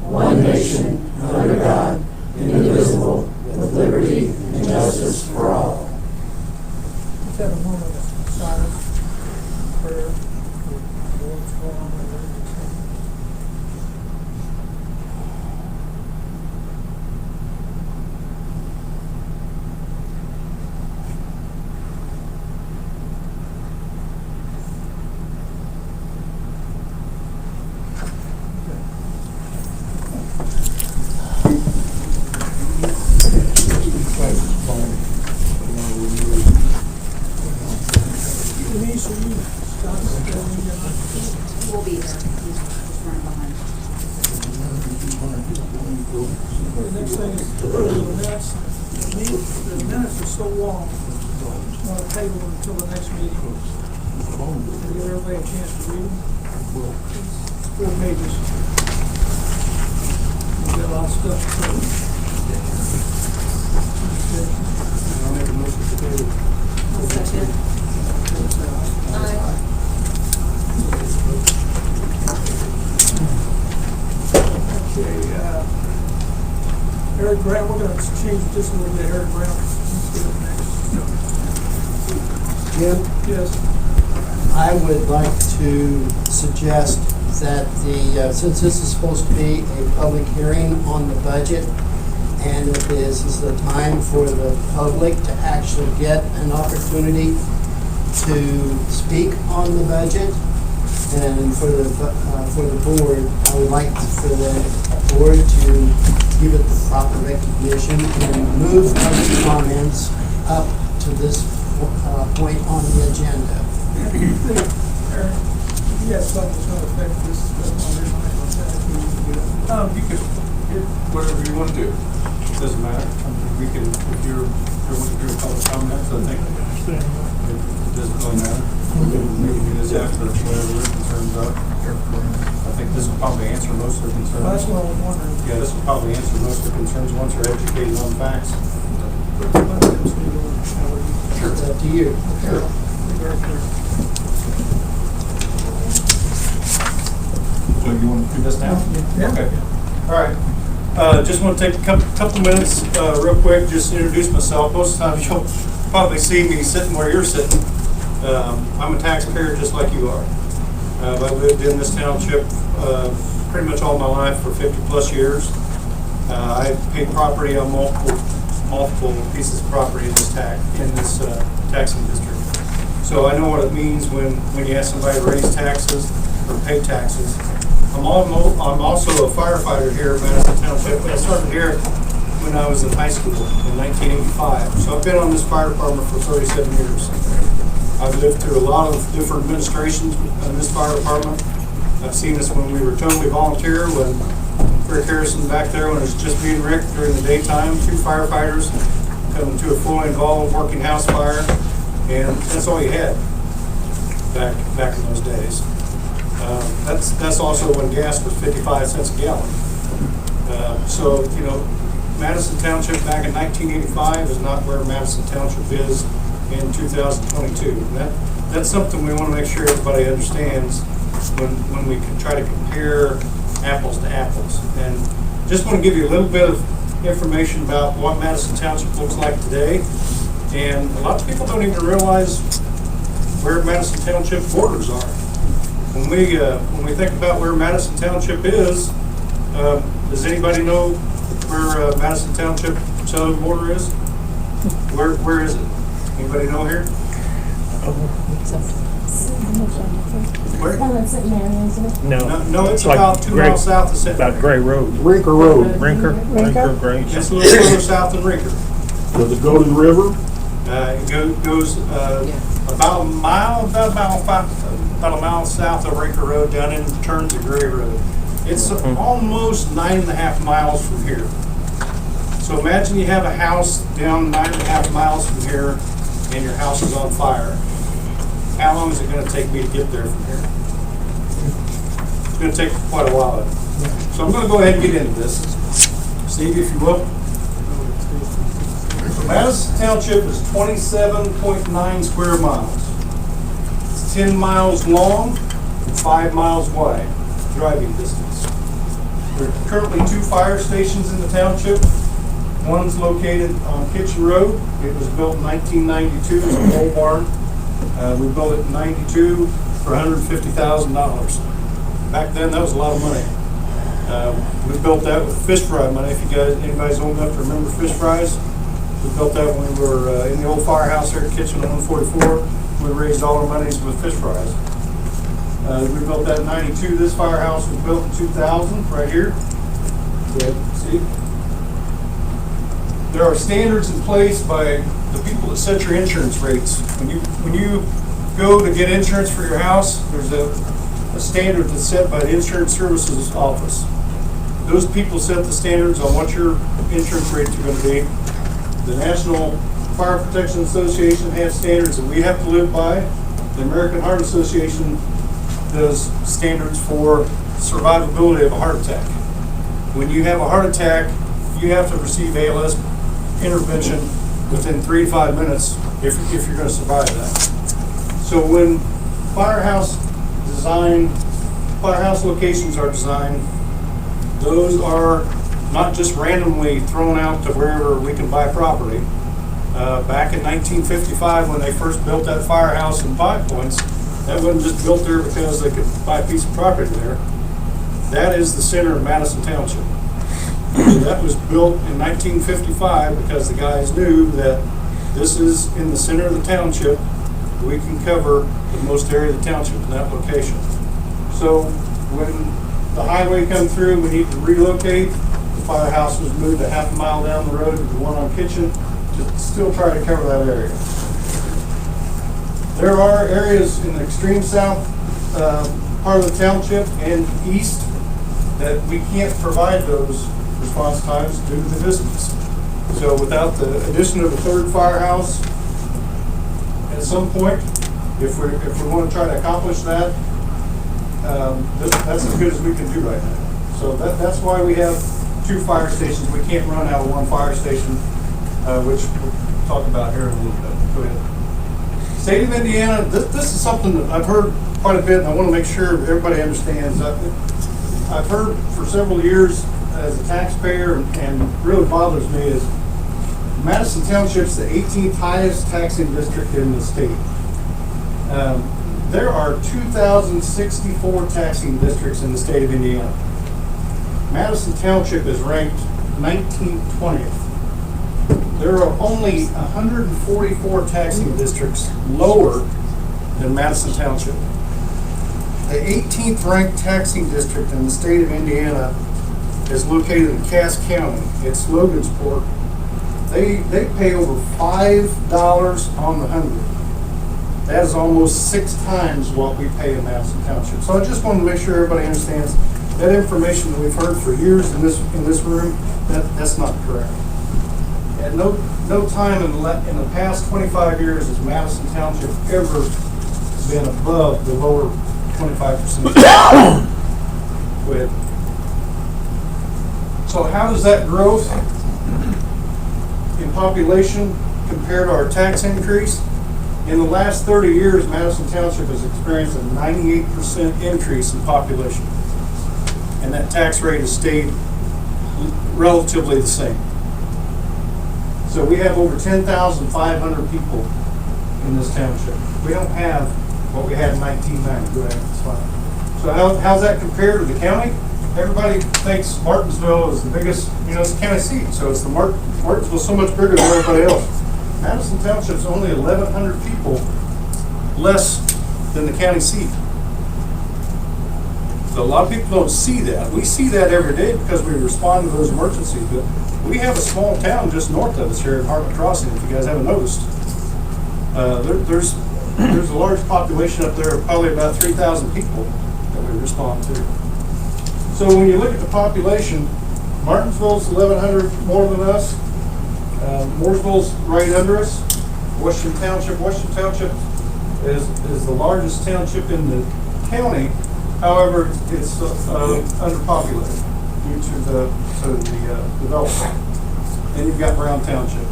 one nation, under God, indivisible, with liberty and justice for all. Let's have a moment of silence, prayer for what's going on in the We'll be there. He's running behind. The next thing is the minutes. The minutes are so long, I want to table them until the next meeting. Give everybody a chance to read them. 4 pages. We've got a lot of stuff to cover. I'll make a motion to table. Second. Aye. Okay, Eric Brown, we're going to change just a little bit. Eric Brown, let's get up next. Jim, Yes. I would like to suggest that since this is supposed to be a public hearing on the budget, and this is the time for the public to actually get an opportunity to speak on the budget, and for the board, I would like for the board to give it the proper recognition and move public comments up to this point on the agenda. Eric, you have something that's going to affect this, on your mind on that, we need to get up. You can, whatever you want to do. Doesn't matter. We can, if you're wanting to do a public comments, I think it doesn't really matter. We can do this after whatever their concerns are. I think this will probably answer most of the concerns. Well, that's what I was wondering. Yeah, this will probably answer most of the concerns once you're educated on facts. Sure. It's up to you. Sure. Very clear. So you want to do this now? Yeah. Okay. All right. Just want to take a couple minutes real quick, just introduce myself. Most of the time you'll probably see me sitting where you're sitting. I'm a taxpayer just like you are. I've lived in this township pretty much all my life for 50 plus years. I pay property on multiple pieces of property in this taxing district. So I know what it means when you ask somebody to raise taxes or pay taxes. I'm also a firefighter here in Madison Township. I started here when I was in high school in 1985. So I've been on this fire department for 37 years. I've lived through a lot of different administrations in this fire department. I've seen this when we were totally volunteer, when Rick Harrison back there, when it was just me and Rick during the daytime, 2 firefighters coming to a fully involved working house fire, and that's all you had back in those days. That's also when gas was 55 cents a gallon. So, you know, Madison Township back in 1985 is not where Madison Township is in 2022. That's something we want to make sure everybody understands when we can try to compare apples to apples. And just want to give you a little bit of information about what Madison Township looks like today. And a lot of people don't even realize where Madison Township borders are. When we think about where Madison Township is, does anybody know where Madison Township southern border is? Where is it? Anybody know here? Where? No, it's like about 2 miles south of St. About Mary. Gray Road. Rinker Road. Rinker, Gray. It's a little further south than Rinker. With the Golden River? It goes about a mile south of Rinker Road, down into the turns of Gray Road. It's almost 9.5 miles from here. So imagine you have a house down 9.5 miles from here, and your house is on fire. How long is it going to take me to get there from here? It's going to take quite a while. So I'm going to go ahead and get into this. Steve, if you will. Madison Township is 27.9 square miles. It's 10 miles long and 5 miles wide, driving distance. There are currently 2 fire stations in the township. One's located on Kitchen Road. It was built in 1992 as a pole barn. We built it in 92 for $150,000. Back then, that was a lot of money. We built that with fish fry money. If anybody's old enough to remember fish fries, we built that when we were in the old firehouse here at Kitchen on 144. We raised all our monies with fish fries. We built that in 92. This firehouse was built in 2000, right here. See? There are standards in place by the people that set your insurance rates. When you go to get insurance for your house, there's a standard that's set by the Insurance Services Office. Those people set the standards on what your insurance rates are going to be. The National Fire Protection Association has standards that we have to live by. The American Heart Association does standards for survivability of a heart attack. When you have a heart attack, you have to receive ALS intervention within 3 to 5 minutes if you're going to survive that. So when firehouse locations are designed, those are not just randomly thrown out to wherever we can buy property. Back in 1955, when they first built that firehouse in Five Points, that wasn't just built there because they could buy a piece of property there. That is the center of Madison Township. That was built in 1955 because the guys knew that this is in the center of the township. We can cover the most area of the township in that location. So when the highway comes through, we need to relocate. The firehouse was moved a half a mile down the road to the one on Kitchen to still try to cover that area. There are areas in the extreme south part of the township and east that we can't provide those response times due to the distance. So without the addition of a 3rd firehouse, at some point, if we want to try to accomplish that, that's as good as we can do right now. So that's why we have 2 fire stations. We can't run out of 1 fire station, which we'll talk about here in a little bit. Go ahead. State of Indiana, this is something that I've heard quite a bit, and I want to make sure everybody understands. I've heard for several years as a taxpayer, and really bothers me, is Madison Township's the 18th highest taxing district in the state. There are 2,064 taxing districts in the state of Indiana. Madison Township is ranked 1920th. There are only 144 taxing districts lower than Madison Township. The 18th ranked taxing district in the state of Indiana is located in Cass County. It's Logansport. They pay over $5 on the 100. That is almost 6 times what we pay in Madison Township. So I just want to make sure everybody understands that information that we've heard for years in this room, that's not correct. At no time in the past 25 years has Madison Township ever been above the lower 25%. Go ahead. So how does that growth in population compare to our tax increase? In the last 30 years, Madison Township has experienced a 98% increase in population. And that tax rate has stayed relatively the same. So we have over 10,500 people in this township. We don't have what we had in 1990. Go ahead, it's fine. So how's that compared to the county? Everybody thinks Martinsville is the biggest, it's the county seat. So it's Martinsville's so much bigger than everybody else. Madison Township's only 1,100 people less than the county seat. So a lot of people don't see that. We see that every day because we respond to those emergencies. But we have a small town just north of us here in Hartman Crossing, if you guys haven't noticed. There's a large population up there, probably about 3,000 people that we respond to. So when you look at the population, Martinsville's 1,100 more than us. Mooresville's right under us. Washington Township is the largest township in the county. However, it's underpopulated due to the development. And you've got Brown Township.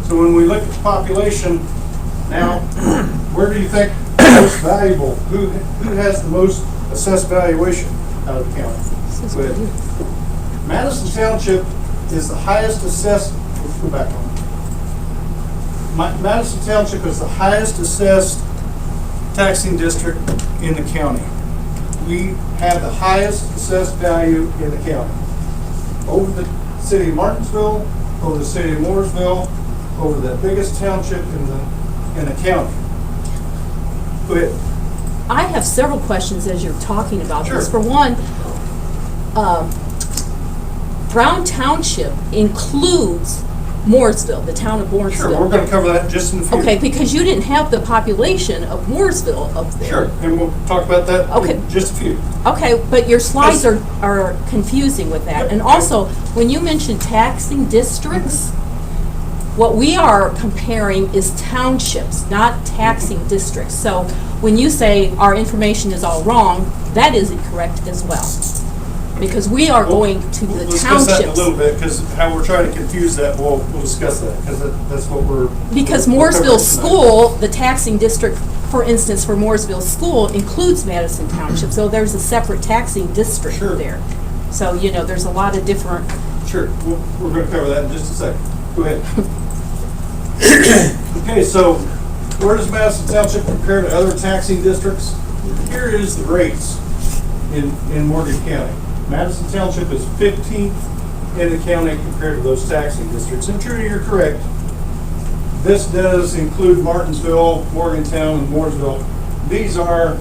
So when we look at the population, now, where do you think is most valuable? Who has the most assessed valuation out of the county? is Go what ahead. you. Madison Township is the highest assessed, let's go back on. Madison Township is the highest assessed taxing district in the county. We have the highest assessed value in the county. Over the city of Martinsville, over the city of Mooresville, over the biggest township in the county. Go ahead. I have several questions as you're talking about this. Sure. For one, Brown Township includes Mooresville, the town of Mooresville. Sure, we're gonna cover that just in a few. Okay, because you didn't have the population of Mooresville up there. Sure, and we'll talk about that Okay. in just a few. Okay, but your slides Yes. are confusing with that. Yep. And also, when you mention taxing districts, what we are comparing is townships, not taxing districts. So when you say our information is all wrong, that is incorrect as well. Because we are going to We'll the discuss that in a little townships. bit, because how we're trying to confuse that, we'll discuss that, because that's what we're. Because we're covering Mooresville tonight. School, the taxing district, for instance, for Mooresville School includes Madison Township. So there's a separate taxing district Sure. there. So, you know, there's a lot of different. Sure, we're going to cover that in just a second. Go ahead. Okay, so where does Madison Township compare to other taxing districts? Here is the rates in Morgan County. Madison Township is 15th in the county compared to those taxing districts. And Trudy, you're correct. This does include Martinsville, Morgantown, and Mooresville. These are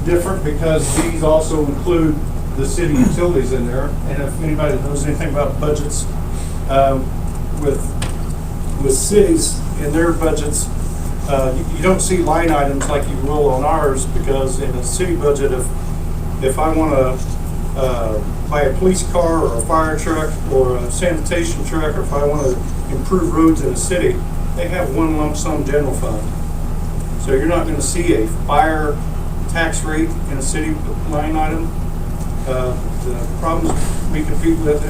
different because these also include the city utilities in there. And if anybody knows anything about budgets, with cities in their budgets, you don't see line items like you will on ours, because in a city budget, if I want to buy a police car or a fire truck or a sanitation truck, or if I want to improve roads in a city, they have one lump sum general fund. So you're not going to see a fire tax rate in a city line item. The problems we compete with,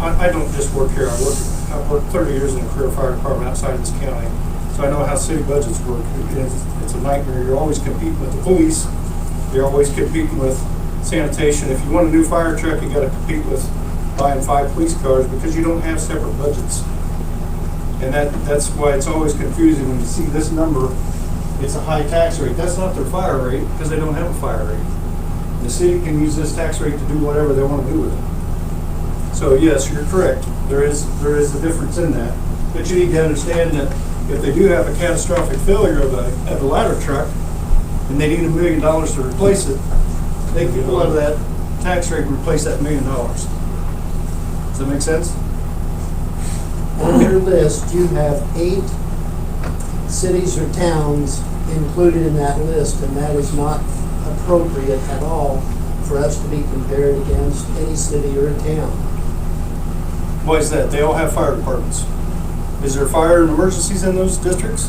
I don't just work here, I've worked 30 years in a career fire department outside of this county, so I know how city budgets work. It's a nightmare. You're always competing with the police, you're always competing with sanitation. If you want a new fire truck, you got to compete with buying 5 police cars, because you don't have separate budgets. And that's why it's always confusing when you see this number. It's a high tax rate. That's not their fire rate, because they don't have a fire rate. The city can use this tax rate to do whatever they want to do with it. So yes, you're correct. There is a difference in that. But you need to understand that if they do have a catastrophic failure of a ladder truck, and they need $1 million to replace it, they can pull out of that tax rate and replace that $1 million. Does that make sense? On your list, you have 8 cities or towns included in that list, and that is not appropriate at all for us to be compared against any city or a town. Why is that? They all have fire departments. Is there fire and emergencies in those districts?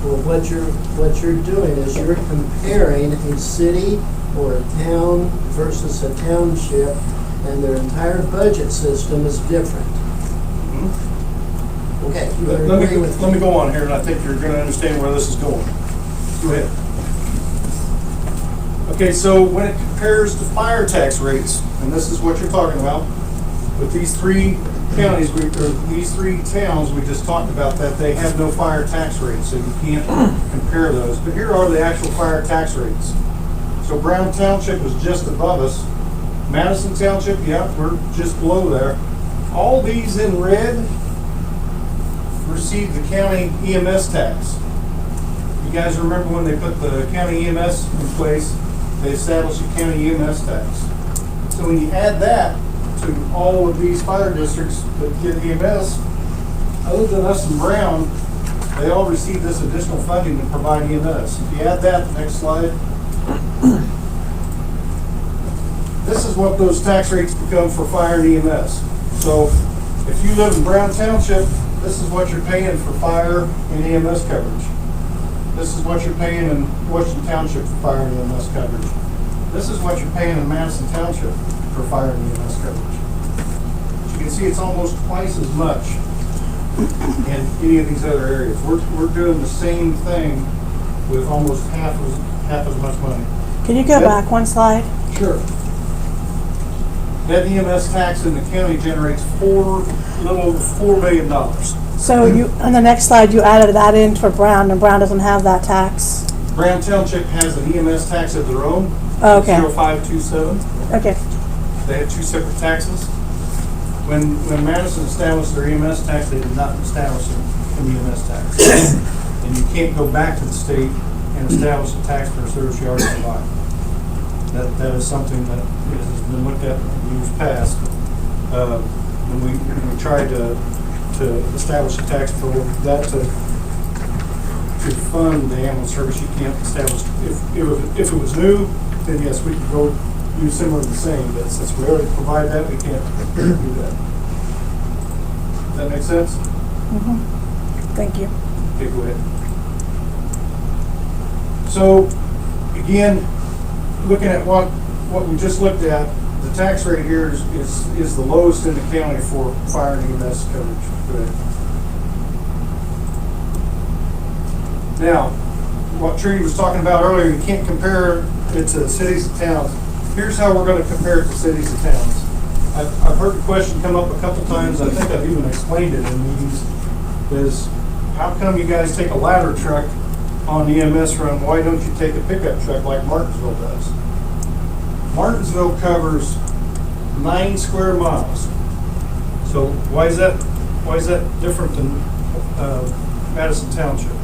Well, what you're doing is you're comparing a city or a town versus a township, and their entire budget system is different. Okay, you would agree with Let me go on here, and I think you're going to understand where this is going. Go ahead. Okay, so when it compares to fire tax rates, and this is what you're talking about, with these 3 counties, these 3 towns we just talked about, that they have no fire tax rates, so you can't compare those. But here are the actual fire tax rates. So Brown Township was just above us. Madison Township, yeah, we're just below there. All these in red receive the county EMS tax. You guys remember when they put the county EMS in place, they established a county EMS tax. So when you add that to all of these fire districts that get EMS, other than us and Brown, they all receive this additional funding to provide EMS. If you add that, next slide. This is what those tax rates become for fire and EMS. So if you live in Brown Township, this is what you're paying for fire and EMS coverage. This is what you're paying in Washington Township for fire and EMS coverage. This is what you're paying in Madison Township for fire and EMS coverage. As you can see, it's almost twice as much in any of these other areas. We're doing the same thing with almost half as much money. Can you go Yep. back one slide? Sure. That EMS tax in the county generates a little over $4 million. So you, on the next slide, you added that in for Brown, and Brown doesn't have that tax. Brown Township has an EMS tax of their own. Okay. 0527. Okay. They had two separate taxes. When Madison established their EMS tax, they did not establish an EMS tax. And you can't go back to the state and establish a tax for a service you already provide. That is something that has been looked at in years past. When we tried to establish a tax for that to fund the ambulance service, you can't establish. If it was new, then yes, we could go do similar to the same. But since we already provide that, we can't do that. Does that make sense? Thank you. Okay, go ahead. So, again, looking at what we just looked at, the tax rate here is the lowest in the county for fire and EMS coverage. Go ahead. Now, what Trudy was talking about earlier, you can't compare it to cities and towns. Here's how we're going to compare it to cities and towns. I've heard the question come up a couple times. I think I've even explained it in meetings. Is how come you guys take a ladder truck on the EMS run? Why don't you take a pickup truck like Martinsville does? Martinsville covers 9 square miles. So why is that different than Madison Township?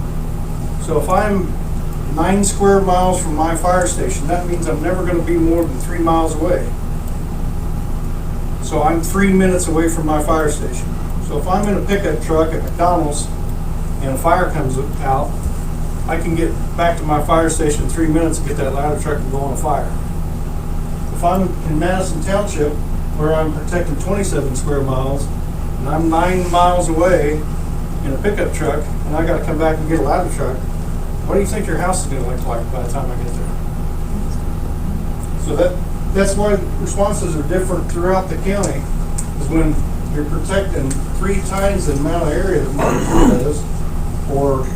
So if I'm 9 square miles from my fire station, that means I'm never going to be more than 3 miles away. So I'm 3 minutes away from my fire station. So if I'm in a pickup truck at McDonald's and a fire comes out, I can get back to my fire station in 3 minutes and get that ladder truck and go on a fire. If I'm in Madison Township, where I'm protecting 27 square miles, and I'm 9 miles away in a pickup truck, and I got to come back and get a ladder truck, what do you think your house is going to look like by the time I get there? So that's why responses are different throughout the county, is when you're protecting 3 times the amount of area that Martinsville is, or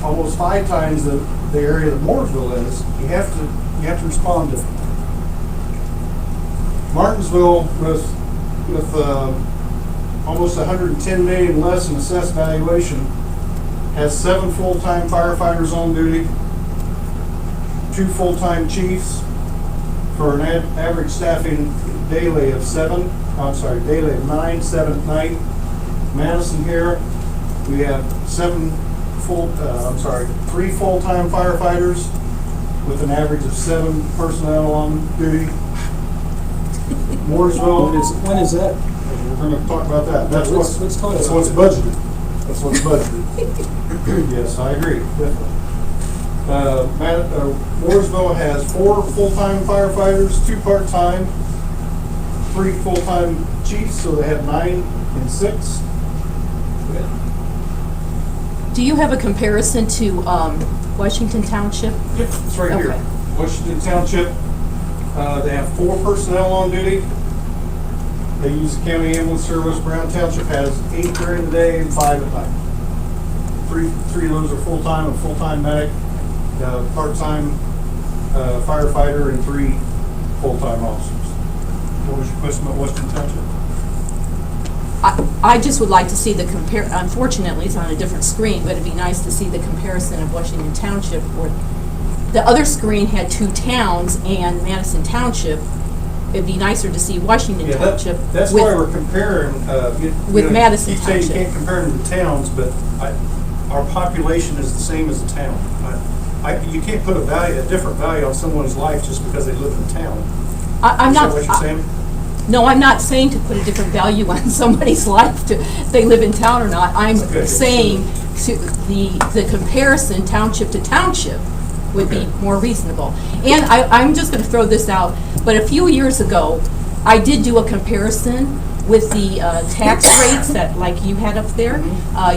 almost 5 times the area that Mooresville is, you have to respond differently. Martinsville, with almost 110 million less in assessed valuation, has 7 full-time firefighters on duty, 2 full-time chiefs, for an average staffing daily of 9, 7 at night. Madison here, we have 3 full-time firefighters with an average of 7 personnel on duty. Mooresville, When is that? we're going to talk about that. That's what's budgeted. That's what's budgeted. Yes, I agree, definitely. Mooresville has 4 full-time firefighters, 2 part-time, 3 full-time chiefs, so they have 9 and 6. Do you have a comparison to Washington Township? Yep, it's right here. Okay. Washington Township, they have 4 personnel on duty. They use the county ambulance service. Brown Township has 8 during the day and 5 at night. 3 of those are full-time, a full-time medic, part-time firefighter, and 3 full-time officers. What was your question about Washington Township? I just would like to see the unfortunately, it's on a different screen, but it'd be nice to see the comparison of Washington Township, where the other screen had 2 towns and Madison Township. It'd be nicer to see Washington Township. That's why we're comparing. With Madison You say you Township. can't compare them to towns, but our population is the same as a town. You can't put a different value on someone's life just because they live in a town. I'm Is not. that what you're saying? No, I'm not saying to put a different value on somebody's life if they live in town or not. I'm Okay. saying to the comparison township to township would be more reasonable. And I'm just going to throw this out, but a few years ago, I did do a comparison with the tax rates that, like you had up there.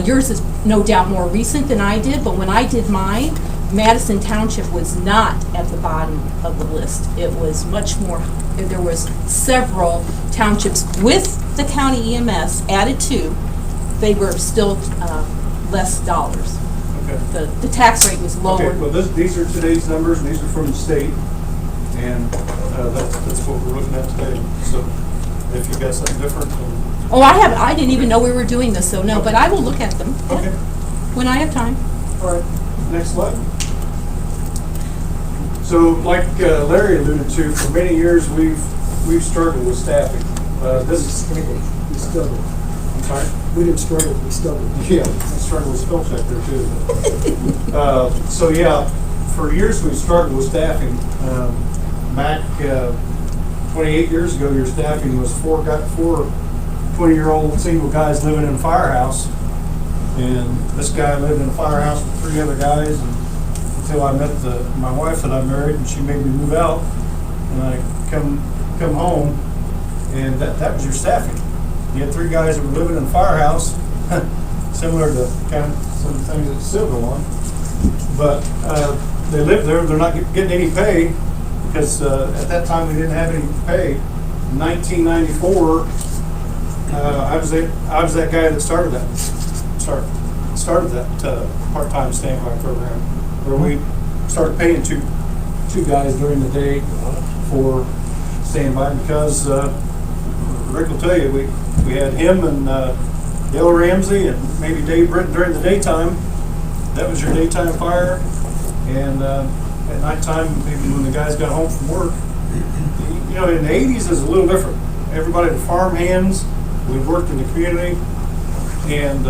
Yours is no doubt more recent than I did, but when I did mine, Madison Township was not at the bottom of the list. It was much more, there was several townships with the county EMS added to, they were still less dollars. Okay. The tax rate was lower. Okay, well, these are today's numbers, and these are from the state. And That's what we're looking at today. So if you've got something different, then. Oh, I didn't even know we were doing this, so no, but I will look at them. Okay. When I have time. All right, next slide. So like Larry alluded to, for many years, we've struggled with staffing. This is, We struggled. I'm sorry? We didn't struggle, we struggled. Yeah, I struggle with spell check there too. So yeah, for years we've struggled with staffing. Back 28 years ago, your staffing was four 20-year-old single guys living in a firehouse. And this guy lived in a firehouse with 3 other guys until I met my wife that I married, and she made me move out. And I come home, and that was your staffing. You had 3 guys that were living in a firehouse, similar to kind of some of the things that still go on. But they lived there. They're not getting any pay because at that time we didn't have any pay. In 1994, I was that guy that started that part-time standby program, where we started paying two guys during the day for standby because Rick will tell you we had him and Dale Ramsey and maybe Dave Britton during the daytime. That was your daytime fire, and at nighttime, maybe when the guys got home from work. You know, in the 80s is a little different. Everybody had farm hands. We worked in the community, and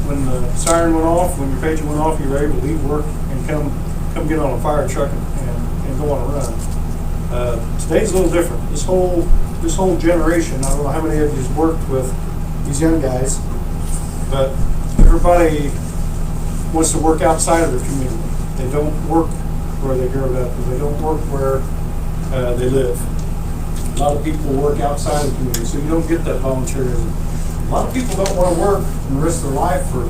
when the siren went off, when your pager went off, you were able to leave work and come get on a fire truck and go on a run. Today's a little different. This whole generation, I don't know how many of you've worked with these young guys, but everybody wants to work outside of their community. They don't work where they grew up. They don't work where they live. A lot of people work outside of the community, so you don't get that volunteerism. A lot of people don't want to work and risk their life for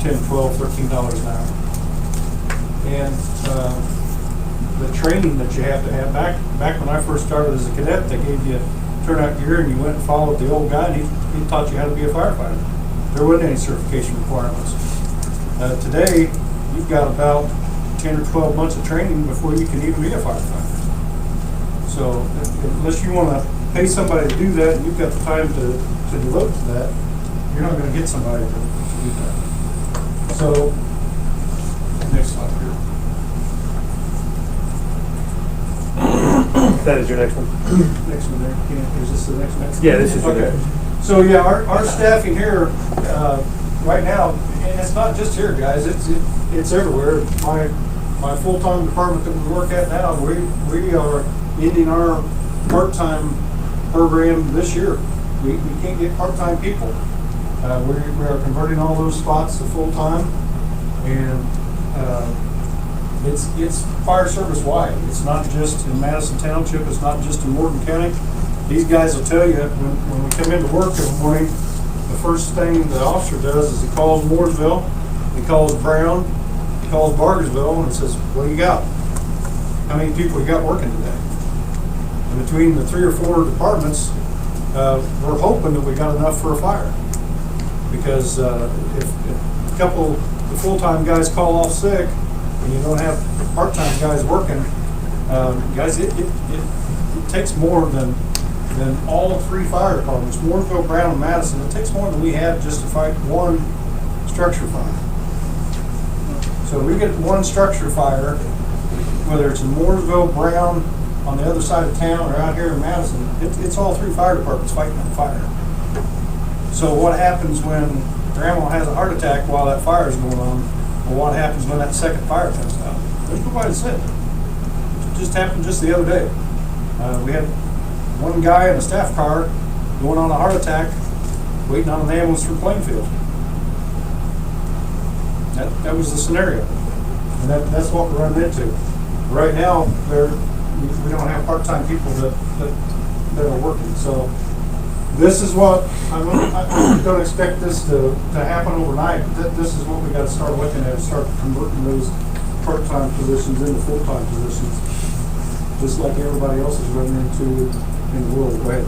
$10, $12, $13 an hour. And the training that you have to have, back when I first started as a cadet, they gave you turnout gear and you went and followed the old guy and he taught you how to be a firefighter. There wasn't any certification requirements. Today, you've got about 10 or 12 months of training before you can even be a firefighter. So unless you want to pay somebody to do that and you've got the time to devote to that, you're not going to get somebody to do that. So, next slide here. That is your next one. Next one there. Is this the next one? Yeah, this is your okay. next one. So yeah, our staffing here right now, and it's not just here, guys. It's everywhere. My full-time department that we work at now, we are ending our part-time program this year. We can't get part-time people. We are converting all those spots to full-time, and it's fire service wide. It's not just in Madison Township. It's not just in Morgan County. These guys will tell you when we come into work every morning, the first thing the officer does is he calls Mooresville, he calls Brown, he calls Bargersville, and says, "What do you got? How many people you got working today?" And between the 3 or 4 departments, we're hoping that we got enough for a fire. Because if a couple of the full-time guys call off sick and you don't have part-time guys working, guys, it takes more than all 3 fire departments, Mooresville, Brown, and Madison. It takes more than we have just to fight one structure fire. So we get one structure fire, whether it's in Mooresville, Brown, on the other side of town, or out here in Madison, it's all 3 fire departments fighting that fire. So what happens when Grandma has a heart attack while that fire is going on, or what happens when that second fire comes out? There's nobody sick. It just happened just the other day. We had one guy in a staff car going on a heart attack, waiting on an ambulance from Plainfield. That was the scenario, and that's what we're running into. Right now, we don't have part-time people that are working. So this is what I don't expect this to happen overnight. This is what we got to start looking at, start converting those part-time positions into full-time positions, just like everybody else is running into in the world. Go ahead.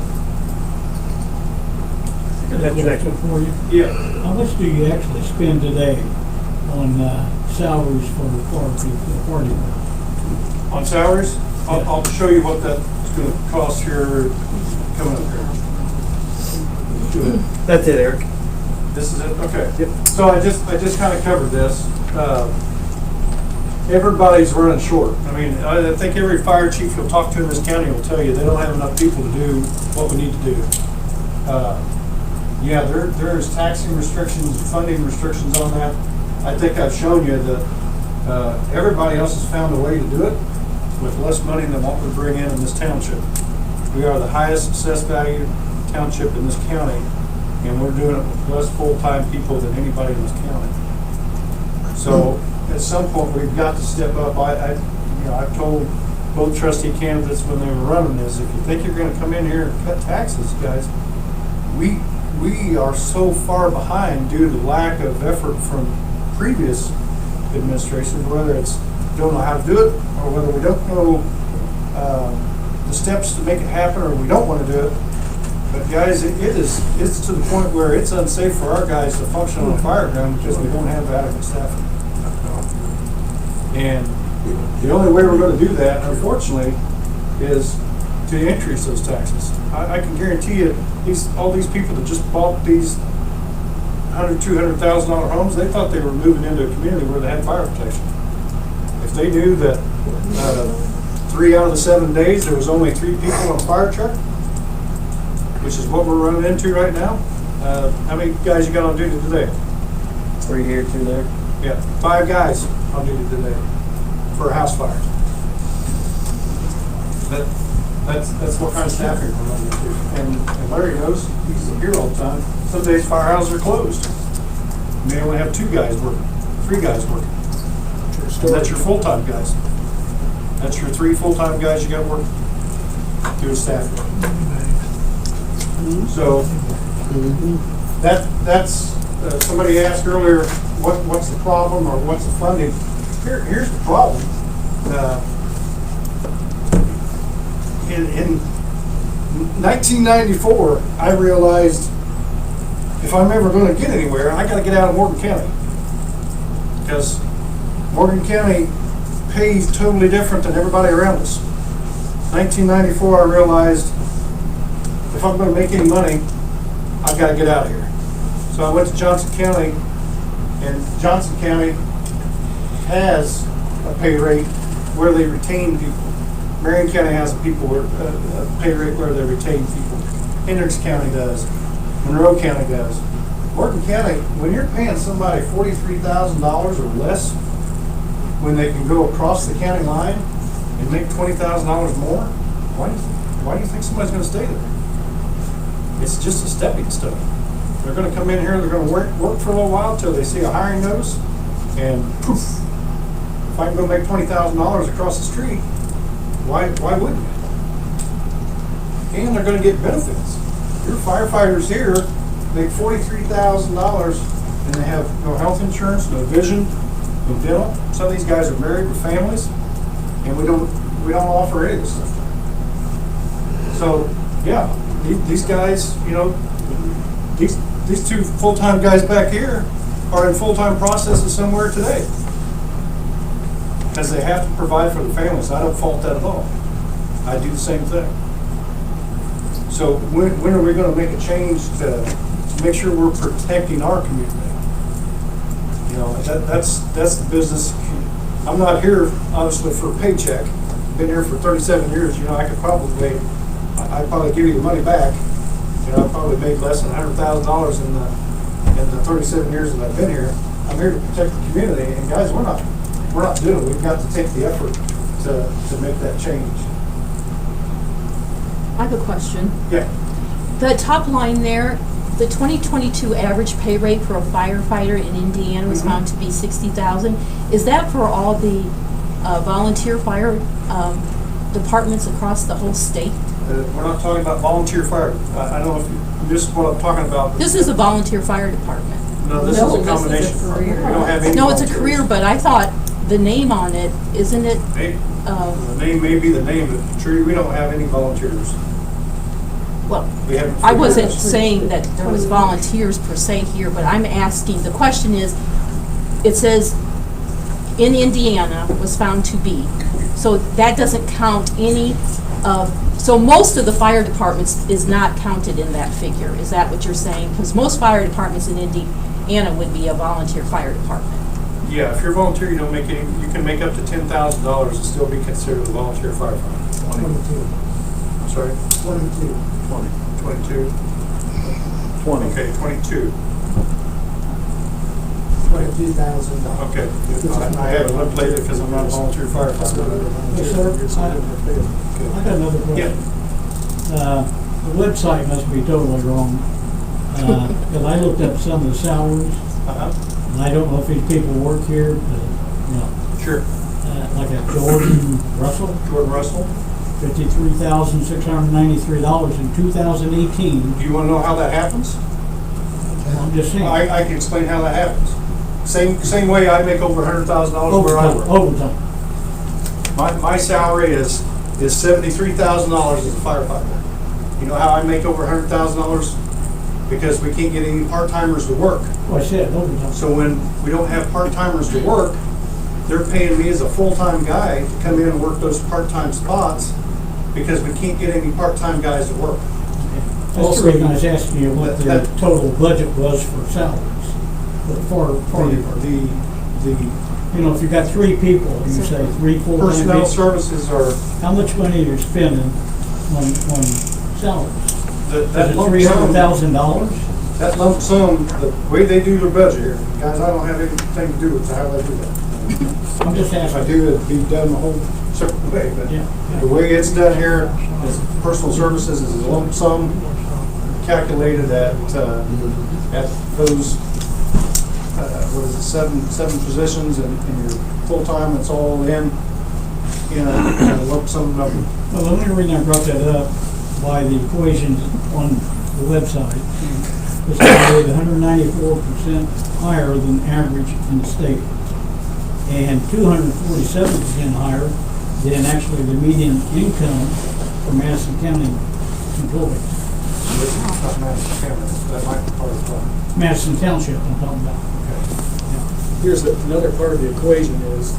That's your next one. For you. Yeah. How much do you actually spend today on salaries for the party? On salaries, I'll show you what that's gonna cost here, coming up here. That's it, Eric. This is it, okay. So I just kind of covered this. Everybody's running short. I mean, I think every fire chief you'll talk to in this county will tell you they don't have enough people to do what we need to do. Yeah, there's taxing restrictions, funding restrictions on that. I think I've shown you that everybody else has found a way to do it with less money than what we bring in this township. We are the highest assessed value township in this county, and we're doing it with less full-time people than anybody in this county. So at some point, we've got to step up. I've told both trustee candidates when they were running this, if you think you're gonna come in here and cut taxes, guys, we are so far behind due to lack of effort from previous administrations, whether it's don't know how to do it, or whether we don't know the steps to make it happen, or we don't want to do it. But guys, it's to the point where it's unsafe for our guys to function on a fire ground because we don't have adequate staffing. And the only way we're going to do that, unfortunately, is to increase those taxes. I can guarantee you, all these people that just bought these $100,000-$200,000 homes, they thought they were moving into a community where they had fire protection. If they knew that 3 out of the 7 days there was only 3 people on a fire truck, which is what we're running into right now. How many guys you got on duty today? 3 here, 2 there. Yeah, 5 guys on duty today for a house fire. That's what kind of staffing we're running into. And Larry knows, he's here all the time. Some days firehouses are closed. You may only have 2 guys working, 3 guys working. And that's your full-time guys. That's your 3 full-time guys you got working doing staffing. So that's somebody asked earlier, what's the problem or what's the funding? Here's the problem. In 1994, I realized if I'm ever going to get anywhere, I got to get out of Morgan County, because Morgan County pays totally different than everybody around us. 1994, I realized if I'm going to make any money, I've got to get out of here. So I went to Johnson County, and Johnson County has a pay rate where they retain people. Marion County has a pay rate where they retain people. Hendricks County does. Monroe County does. Morgan County, when you're paying somebody $43,000 or less, when they can go across the county line and make $20,000 more, why do you think somebody's going to stay there? It's just a stepping stone. They're going to come in here, they're going to work for a little while till they see a hiring notice, and poof, if I can go make $20,000 across the street, why wouldn't you? And they're going to get benefits. Your firefighters here make $43,000 and they have no health insurance, no vision, no dental. Some of these guys are married with families, and we don't offer any of this stuff. So yeah, these guys, these 2 full-time guys back here are in full-time processes somewhere today, because they have to provide for the families. I don't fault that at all. I do the same thing. So when are we going to make a change to make sure we're protecting our community? That's the business. I'm not here obviously for a paycheck. Been here for 37 years. I'd probably give you the money back. I probably made less than $100,000 in the 37 years that I've been here. I'm here to protect the community, and guys, we're not doing it. We've got to take the effort to make that change. I have a question. Yeah. The top line there, the 2022 average pay rate for a firefighter in Indiana was found to be $60,000. Is that for all the volunteer fire departments across the whole state? We're not talking about volunteer fire. I don't know if this is what I'm talking about. This is a volunteer fire department. No, this is a combination. We don't have any No, it's a volunteers. career, but I thought the name on it, isn't it? The name may be the name, but truly, we don't have any volunteers. Well, We haven't. I wasn't saying that there was volunteers per se here, but I'm asking, the question is, it says in Indiana was found to be So that doesn't count any of, so most of the fire departments is not counted in that figure. Is that what you're saying? Because most fire departments in Indiana would be a volunteer fire department. Yeah, if you're volunteer, you don't make any, you can make up to $10,000 and still be considered a volunteer firefighter. 22. I'm sorry? 22. 22? 20. Okay, 22. $22,000. Okay. I have it up later because I'm not a volunteer firefighter. Yes, sir. I got another question. The website must be totally wrong. Because I looked up some of the salaries, Uh-huh. and I don't know if these people work here, but, Sure. like a Jordan Russell, Jordan Russell, $53,693 in 2018. do you want to know how that happens? I'm just saying. I can explain how that happens. Same way I make over $100,000 where I work. Overtime. My salary is $73,000 as a firefighter. You know how I make over $100,000? Because we can't get any part-timers to work. Well, I said overtime. So when we don't have part-timers to work, they're paying me as a full-time guy to come in and work those part-time spots because we can't get any part-time guys to work. That's the reason I was asking you what the That- total budget was for salaries. For you know, if you've got 3 people, you say 3 full-time Personnel people, services are, how much money are you spending on salaries? that Is it lump sum, $300,000? that lump sum, the way they do their budget here, guys, I don't have anything to do with how they do that. I'm just If I asking. do, it'd be done a whole separate way, but Yeah. the way it's done here is personal services is a lump sum calculated at those, what is it, seven positions and your full-time, it's all in a lump sum number. Well, the only reason I brought that up by the equations on the website is that we're 194% higher than average in the state, and 247% higher than actually the median income for Madison County employees. It's not Madison County, that might be part of the problem. Madison Township, I'm talking about. Here's another part of the equation is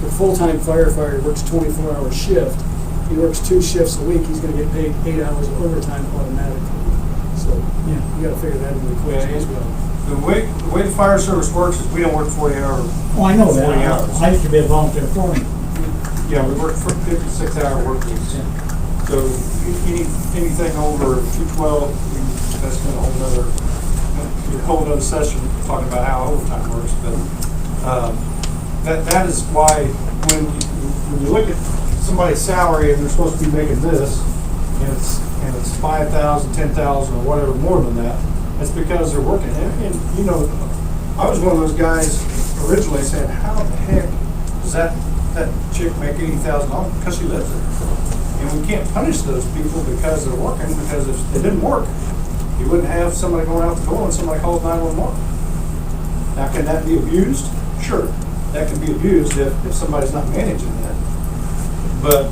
the full-time firefighter works 24-hour shift. He works 2 shifts a week, he's gonna get paid 8 hours of overtime automatically. So Yeah. you gotta figure that into the equation as well. The way the fire service works is we don't work 40 hours. Oh, I know 40 that. hours. I used to be a volunteer foreman. Yeah, we work for 56-hour work weeks. So anything over 212, that's been a whole nother session talking about how overtime works. But that is why when you look at somebody's salary and they're supposed to be making this, and it's 5,000, 10,000, or whatever more than that, it's because they're working. And you know, I was one of those guys originally saying, how the heck does that chick make $80,000 because she lives there? And we can't punish those people because they're working, because if they didn't work, you wouldn't have somebody going out the door and somebody calls 911. Now, can that be abused? Sure, that can be abused if somebody's not managing that. But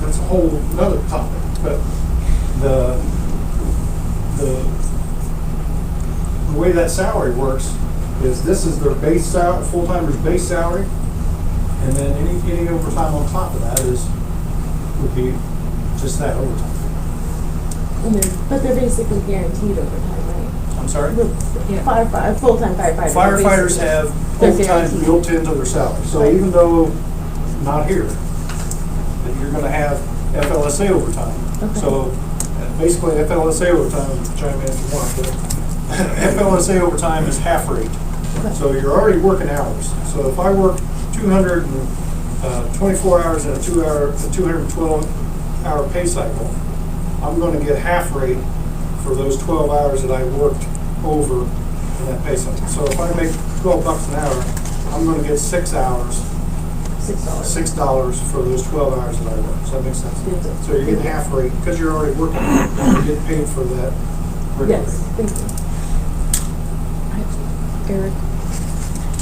that's a whole other topic. But the way that salary works is this is their base salary, full-timer's base salary, and then any overtime on top of that would be just that overtime. But they're basically guaranteed overtime, right? I'm sorry? Full-time firefighters. Firefighters have They're overtime guaranteed. built into their salary. So Right. even though not here, that you're gonna have FLSA overtime. Okay. So basically FLSA overtime, chime in if you want, but FLSA overtime is half rate. So you're already working hours. So if I work 224 hours in a 212-hour pay cycle, I'm going to get half rate for those 12 hours that I worked over in that pay cycle. So if I make $12 an hour, I'm going to get 6 hours, $6. $6 for those 12 hours that I worked. Does that make sense? So you're getting half rate because you're already working. You're getting paid for that regular Yes, rate. thank you. Eric?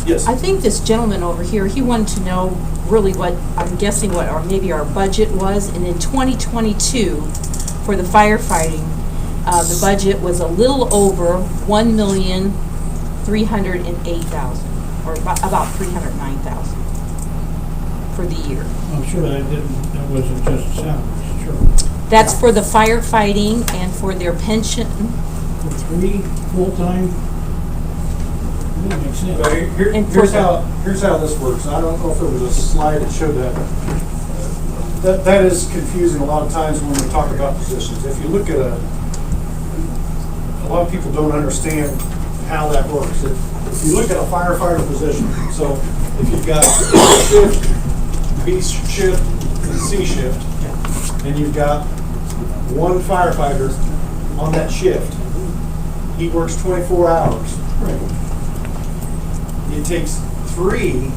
Yes. I think this gentleman over here, he wanted to know really what, I'm guessing what, or maybe our budget was, and in 2022, for the firefighting, the budget was a little over $1,308,000, or about $309,000. for the year. I'm sure that wasn't just salaries, sure. That's for the firefighting and for their pension. For 3 full-time, that makes sense. But And for here's how this works. I don't know if there was a slide that showed that. That is confusing a lot of times when we talk about positions. If you look at a lot of people don't understand how that works. If you look at a firefighter position, so if you've got A shift, B shift, and C shift, and you've got one firefighter on that shift, he works 24 hours. It takes 3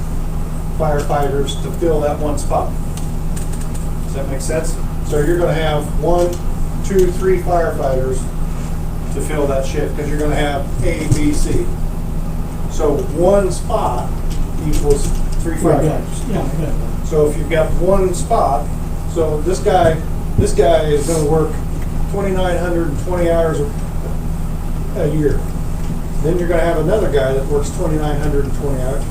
firefighters to fill that one spot. Does that make sense? So you're gonna have 1, 2, 3 firefighters to fill that shift, because you're gonna have A, B, C. So 1 spot equals 3 firefighters. Yeah, yeah. So if you've got 1 spot, so this guy is gonna work 2,920 hours a year. Then you're gonna have another guy that works 2,920 hours.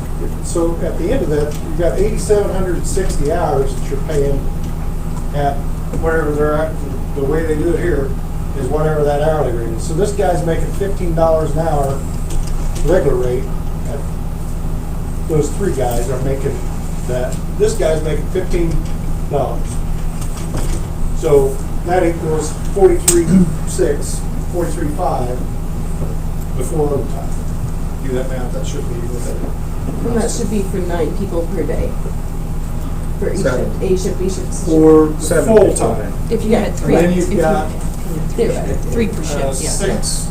So at the end of that, you've got 8,760 hours that you're paying at whatever they're at. The way they do it here is whatever that hourly rate is. So this guy's making $15 an hour regular rate. Those 3 guys are making that. This guy's making $15. So that equals 43.6, 43.5 before overtime. Do that math, that should be with it. And that should be for 9 people per day. For each shift, A shift, B shift, C shift. For full time. If you had 3. And then you've if you got had 3 per shift, yeah. 6.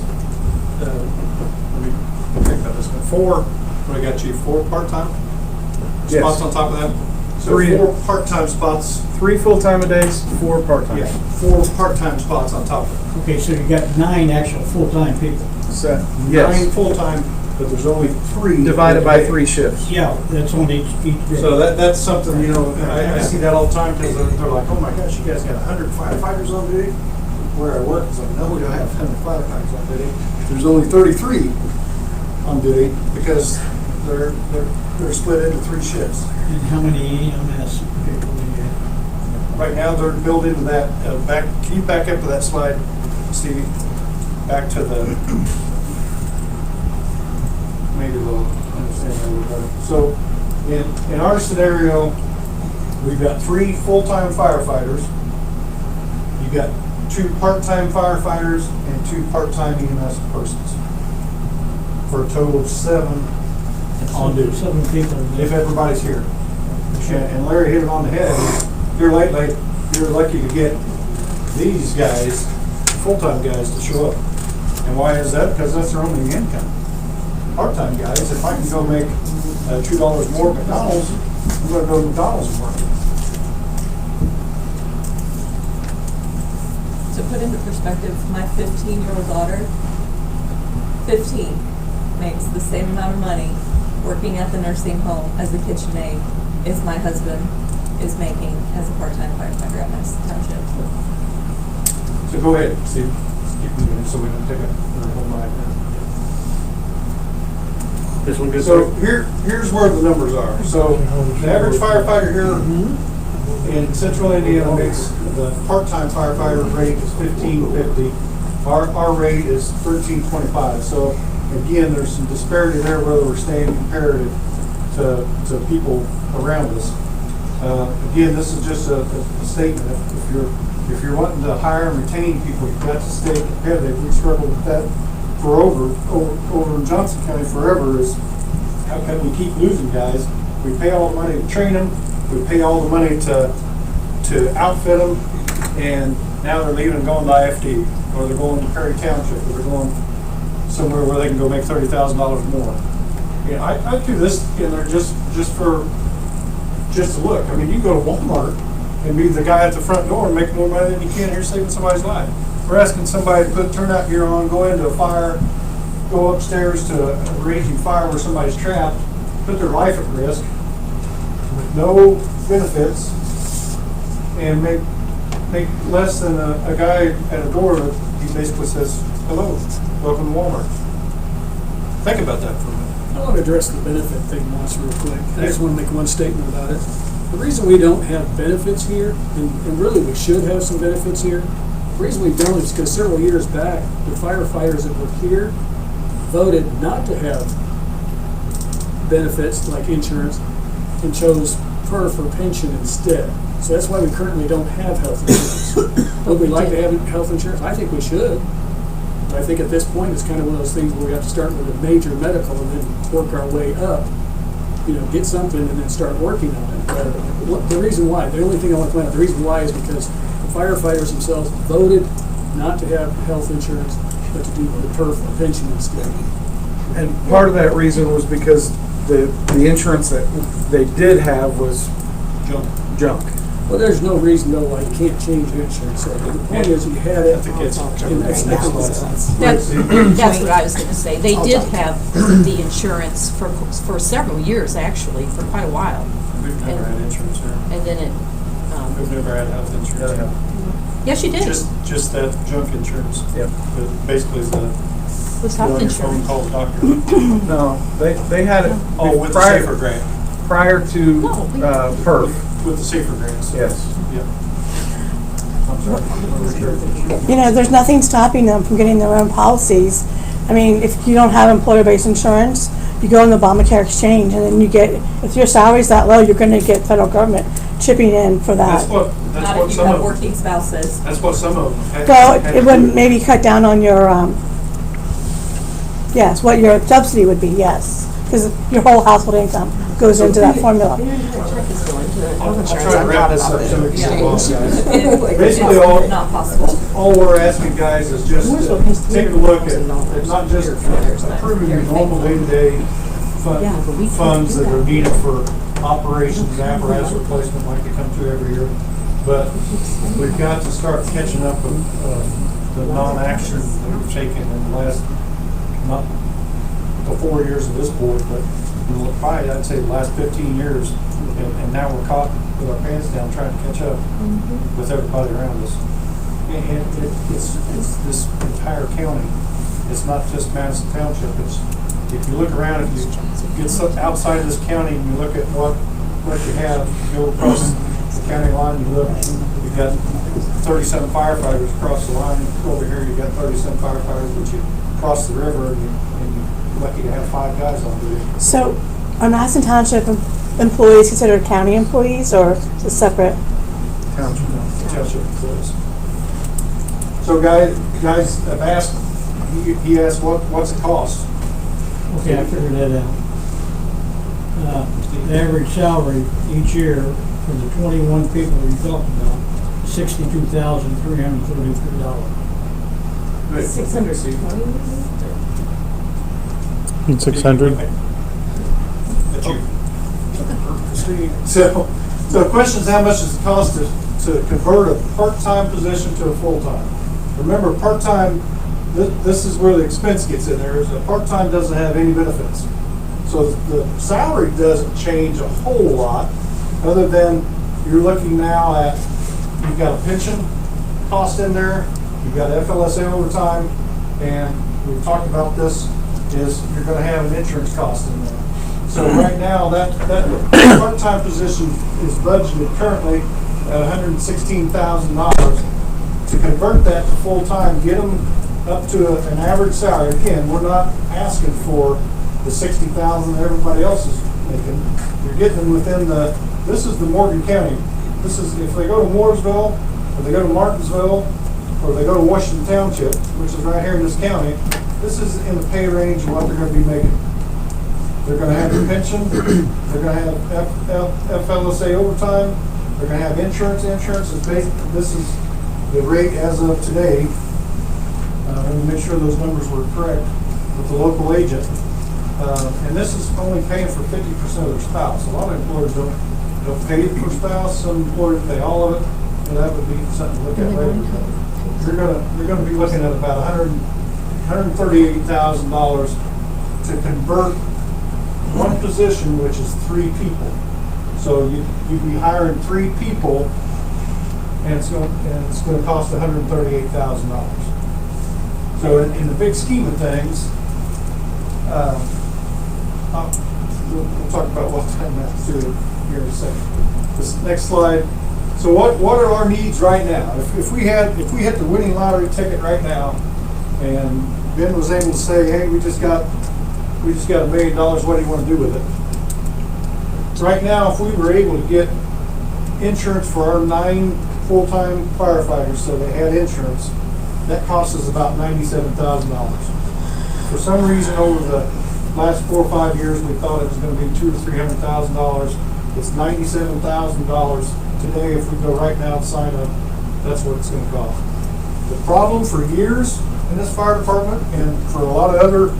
Let me think about this one. 4. What I got you? 4 part-time Yes. spots on top of that. So 3. 4 part-time spots. 3 full-time a days, 4 part-time. Yeah, 4 part-time spots on top of it. Okay, so you got 9 actual full-time people. So, 9 yes. full-time, but there's only 3 Divided by 3 shifts. Yeah, that's on each day. So that's something, you know, I see that all the time, because they're like, oh my gosh, you guys got 100 firefighters on duty? Where I work, it's like, no, we don't have 100 firefighters on duty. There's only 33 on duty, because they're split into 3 shifts. And how many EMS people do you have? Right now, they're built into that, can you back up to that slide, Stevie? Back to the, maybe they'll understand that a little better. So, in our scenario, we've got 3 full-time firefighters. You've got 2 part-time firefighters and 2 part-time EMS persons. For a total of 7 on duty. 7 people. If everybody's here. And Larry hit it on the head. You're lucky to get these guys, full-time guys, to show up. And why is that? Because that's their only income. Part-time guys, if I can go make $2 more at McDonald's, I'm gonna go to McDonald's and work. To put into perspective, my 15-year-old daughter, 15, makes the same amount of money working at the nursing home as the kitchen aide as my husband is making as a part-time firefighter at Madison Township. So go ahead, Steve. Keep moving so we don't take up the whole night. This one good? So here's where the numbers are. So the average firefighter here in central Indiana makes, the part-time firefighter rate is $15.50. Our rate is $13.25. So again, there's some disparity there whether we're staying comparative to people around us. Again, this is just a statement. If you're wanting to hire and retain people, you've got to stay competitive. We struggled with that for over in Johnson County forever. Is how can we keep losing guys? We pay all the money to train them. We pay all the money to outfit them, and now they're leaving and going to IFD, or they're going to Perry Township, or they're going somewhere where they can go make $30,000 more. Yeah, I do this in there just to look. I mean, you go to Walmart and be the guy at the front door and make more money than you can here saving somebody's life. We're asking somebody to put turnout gear on, go into a fire, go upstairs to a raging fire where somebody's trapped, put their life at risk with no benefits, and make less than a guy at a door that he basically says, hello, welcome to Walmart. Think about that for a minute. I want to address the benefit thing once real quick. I just want to make one statement about it. The reason we don't have benefits here, and really we should have some benefits here, the reason we don't is because several years back, the firefighters that were here voted not to have benefits like insurance and chose PERF or pension instead. So that's why we currently don't have health insurance. Would we like to have health insurance? I think we should. But I think at this point, it's kind of one of those things where we have to start with a major medical and then work our way up. You know, get something and then start working on it. The reason why, the only thing I want to point out, the reason why is because the firefighters themselves voted not to have health insurance, but to do the PERF or pension instead. And part of that reason was because the insurance that they did have was junk. Well, there's no reason though why you can't change the insurance. So the point is you had it. That's what I was gonna say. They did have the insurance for several years, actually, for quite a while. We've never had insurance here. And then it, We've never had health insurance here. yes, you did. Just that junk insurance. Yep. That basically is the Was health phone insurance. call the doctor. No, they had it Oh, with the safer grant. prior to No, we- PERF. With the safer grants. Yes. Yeah. I'm sorry. You know, there's nothing stopping them from getting their own policies. I mean, if you don't have employer-based insurance, you go in the Obamacare exchange, and then you get, if your salary's that low, you're gonna get federal government chipping in for That's that. what Not if you some have of, working spouses. that's what some of them had. Well, had it to would do. maybe cut down on your, yes, what your subsidy would be, yes. Because your whole household income goes into that formula. I'll try to wrap this up so we can get along, guys. Basically, It's not possible. all we're asking, guys, is just to take a look at not just approving your normal day-to-day funds that are needed for operations, apparatus replacement like they come to every year, but we've got to start catching up with the non-action that we've taken in the last, not the 4 years of this board, but probably I'd say the last 15 years, and now we're caught with our pants down trying to catch up with everybody around us. And it's this entire county. It's not just Madison Township. It's, if you look around, if you get outside of this county and you look at what you have, you go across the county line, you look, you've got 37 firefighters across the line. Over here, you've got 37 firefighters, but you cross the river and you're lucky to have 5 guys on duty. So are Madison Township employees considered county employees, or is it separate? Township employees. So guys have asked, he asked what's it cost? Okay, I figured that out. The average salary each year for the 21 people you talked about, $62,333. 620? 600. So the question is, how much does it cost to convert a part-time position to a full-time? Remember, part-time, this is where the expense gets in there, is a part-time doesn't have any benefits. So the salary doesn't change a whole lot, other than you're looking now at, you've got a pension cost in there, you've got FLSA overtime, and we've talked about this, is you're gonna have an insurance cost in there. So right now, that part-time position is budgeted currently at $116,000. To convert that to full-time, get them up to an average salary. Again, we're not asking for the $60,000 that everybody else is making. You're getting them within this is the Morgan County. This is, if they go to Mooresville, or they go to Martinsville, or they go to Washington Township, which is right here in this county, this is in the pay range of what they're gonna be making. They're gonna have their pension, they're gonna have FLSA overtime, they're gonna have insurance. Insurance is this is the rate as of today. Let me make sure those numbers were correct with the local agent. And this is only paying for 50% of their spouse. A lot of employers don't pay for spouse, some employers pay all of it, and that would be something to look at later. You're gonna be looking at about $138,000 to convert one position, which is 3 people. So you'd be hiring 3 people, and it's going to cost $138,000. So in the big scheme of things, we'll talk about what time that's to here in a second. This next slide. So what are our needs right now? If we hit the winning lottery ticket right now, and Ben was able to say, hey, we just got $1 million, what do you want to do with it? Right now, if we were able to get insurance for our 9 full-time firefighters, so they had insurance, that cost us about $97,000. For some reason, over the last 4 or 5 years, we thought it was going to be $200,000 to $300,000. It's $97,000 today. If we go right now and sign up, that's what it's going to cost. The problem for years in this fire department and for a lot of other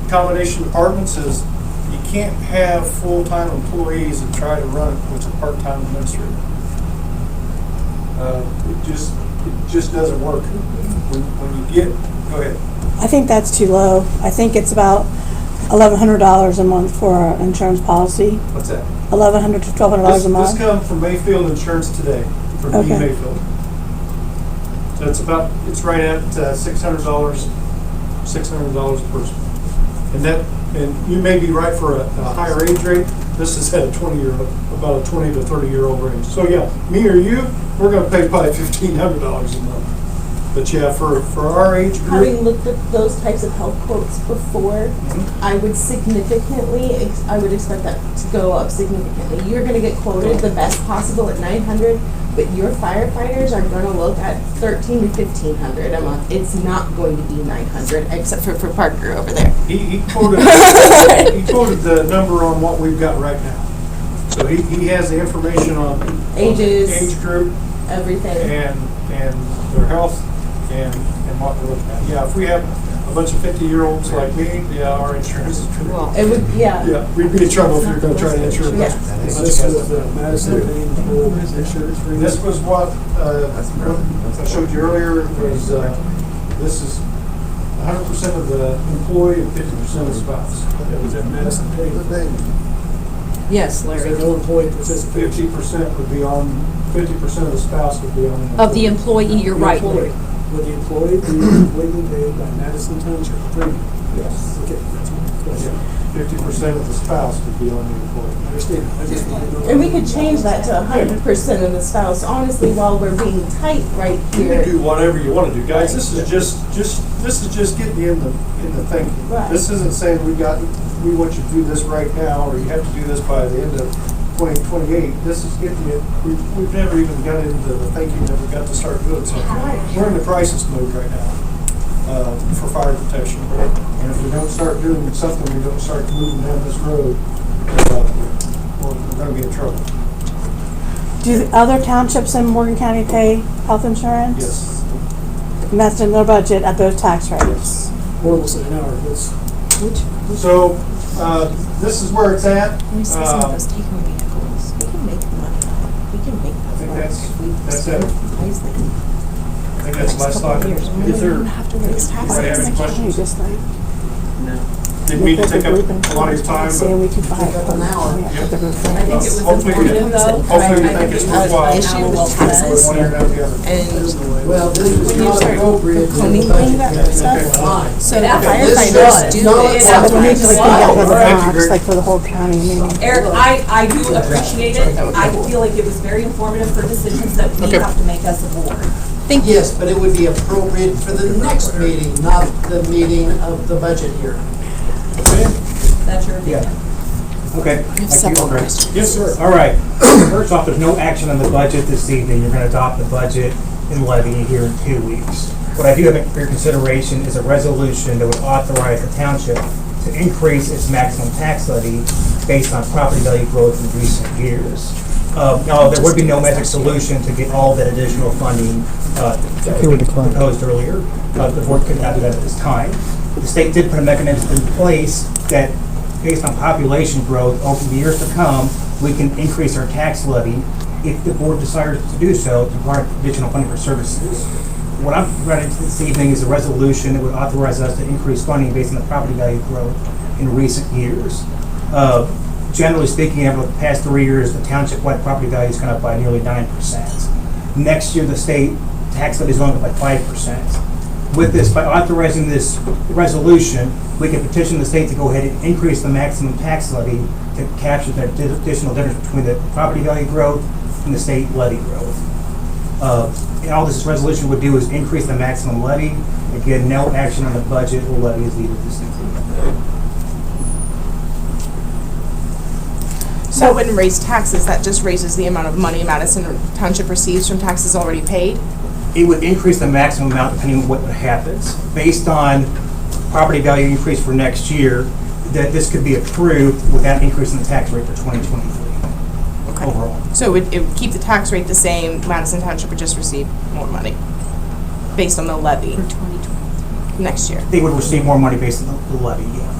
combination departments is you can't have full-time employees and try to run it with a part-time administrator. It just doesn't work. When you get, go ahead. I think that's too low. I think it's about $1,100 a month for our insurance policy. What's that? $1,100 to $1,200 a month. This comes from Mayfield Insurance today, from D. Okay. Mayfield. So it's right at $600 a person. And you may be right for a higher age rate. This is at about a 20 to 30-year-old range. So yeah, me or you, we're going to pay probably $1,500 a month. But yeah, for our age group. Having looked at those types of health quotes before, I would expect that to go up significantly. You're gonna get quoted the best possible at $900, but your firefighters are gonna look at $1,300 to $1,500 a month. It's not going to be $900, except for Parker over there. He quoted the number on what we've got right now. So he has the information on Ages, age group everything. and their health and what we're looking at. Yeah, if we have a bunch of 50-year-olds like me, yeah, our insurance is pretty well. It would, yeah. Yeah, we'd be in trouble if you're going to try to insure us. This was Madison insurance. This was what I showed you earlier. Was this is 100% of the employee and 50% of the spouse. That was at Madison Township. Yes, Larry. So no employee participation. 50% would be on. 50% of the spouse would be on. Of the employee, you're right, Larry. Would the employee be completely paid by Madison Township premium? Yes. Okay, that's my question. 50% of the spouse would be on the employee. I understand. I just want to know. And we could change that to 100% of the spouse, honestly, while we're being tight right You here. can do whatever you want to do, guys. This is just getting you in the thinking. Right. This isn't saying we want you to do this right now, or you have to do this by the end of 2028. This is getting you. We've never even got into the thinking that we got to start doing something. We're in the crisis mode right now for fire protection, and if we don't start doing something, we don't start moving down this road, we're going to be in trouble. Do the other townships in Morgan County pay health insurance? Yes. And that's in their budget at those tax rates? Almost an hour. So this is where it's at. taking vehicles. We can make money. We can make I think that's it. wisely. I think that's my slide. Is there, have to raise anybody have any You questions? just like. Didn't mean to take up a lot of your time, Saying we but could buy An hour. Yeah, put the roof I on. think it was Hopefully we- informative though. hopefully we I think it's it was worthwhile. an issue with taxes. one ear down the other. And Well, this is When you not start appropriate. in the commingling that budget. stuff, Fine. so Yeah, that this firefighters is do not- this. Yeah, but we need to like, think out of the Thank you, box, Greg. like for the whole county, I mean. Eric, I do appreciate it. I feel like it was very informative for decisions that we have to make as a board. Yes, but it would be appropriate for the next meeting, not the meeting of the budget hearing. That's your opinion. Okay. Yes, sir. All right. First off, there's no action on the budget this evening. You're going to adopt the budget and levy it here in 2 weeks. What I do have for your consideration is a resolution that would authorize the township to increase its maximum tax levy based on property value growth in recent years. Now, there would be no magic solution to get all that additional funding proposed earlier. The board could not do that at this time. The state did put a mechanism in place that, based on population growth over the years to come, we can increase our tax levy if the board desires to do so to provide additional funding for services. What I'm running this evening is a resolution that would authorize us to increase funding based on the property value growth in recent years. Generally speaking, over the past 3 years, the township-wide property value has gone up by nearly 9%. Next year, the state tax levy is going up by 5%. With this, by authorizing this resolution, we can petition the state to go ahead and increase the maximum tax levy to capture that additional difference between the property value growth and the state levy growth. And all this resolution would do is increase the maximum levy. Again, no action on the budget or levy is needed this evening. So it wouldn't raise taxes, that just raises the amount of money Madison Township receives from taxes already paid? It would increase the maximum amount depending on what happens. Based on property value increase for next year, that this could be approved without increasing the tax rate for 2023 Okay. overall. So it would keep the tax rate the same, Madison Township would just receive more money based on the levy For 2020. next year? They would receive more money based on the levy, yeah.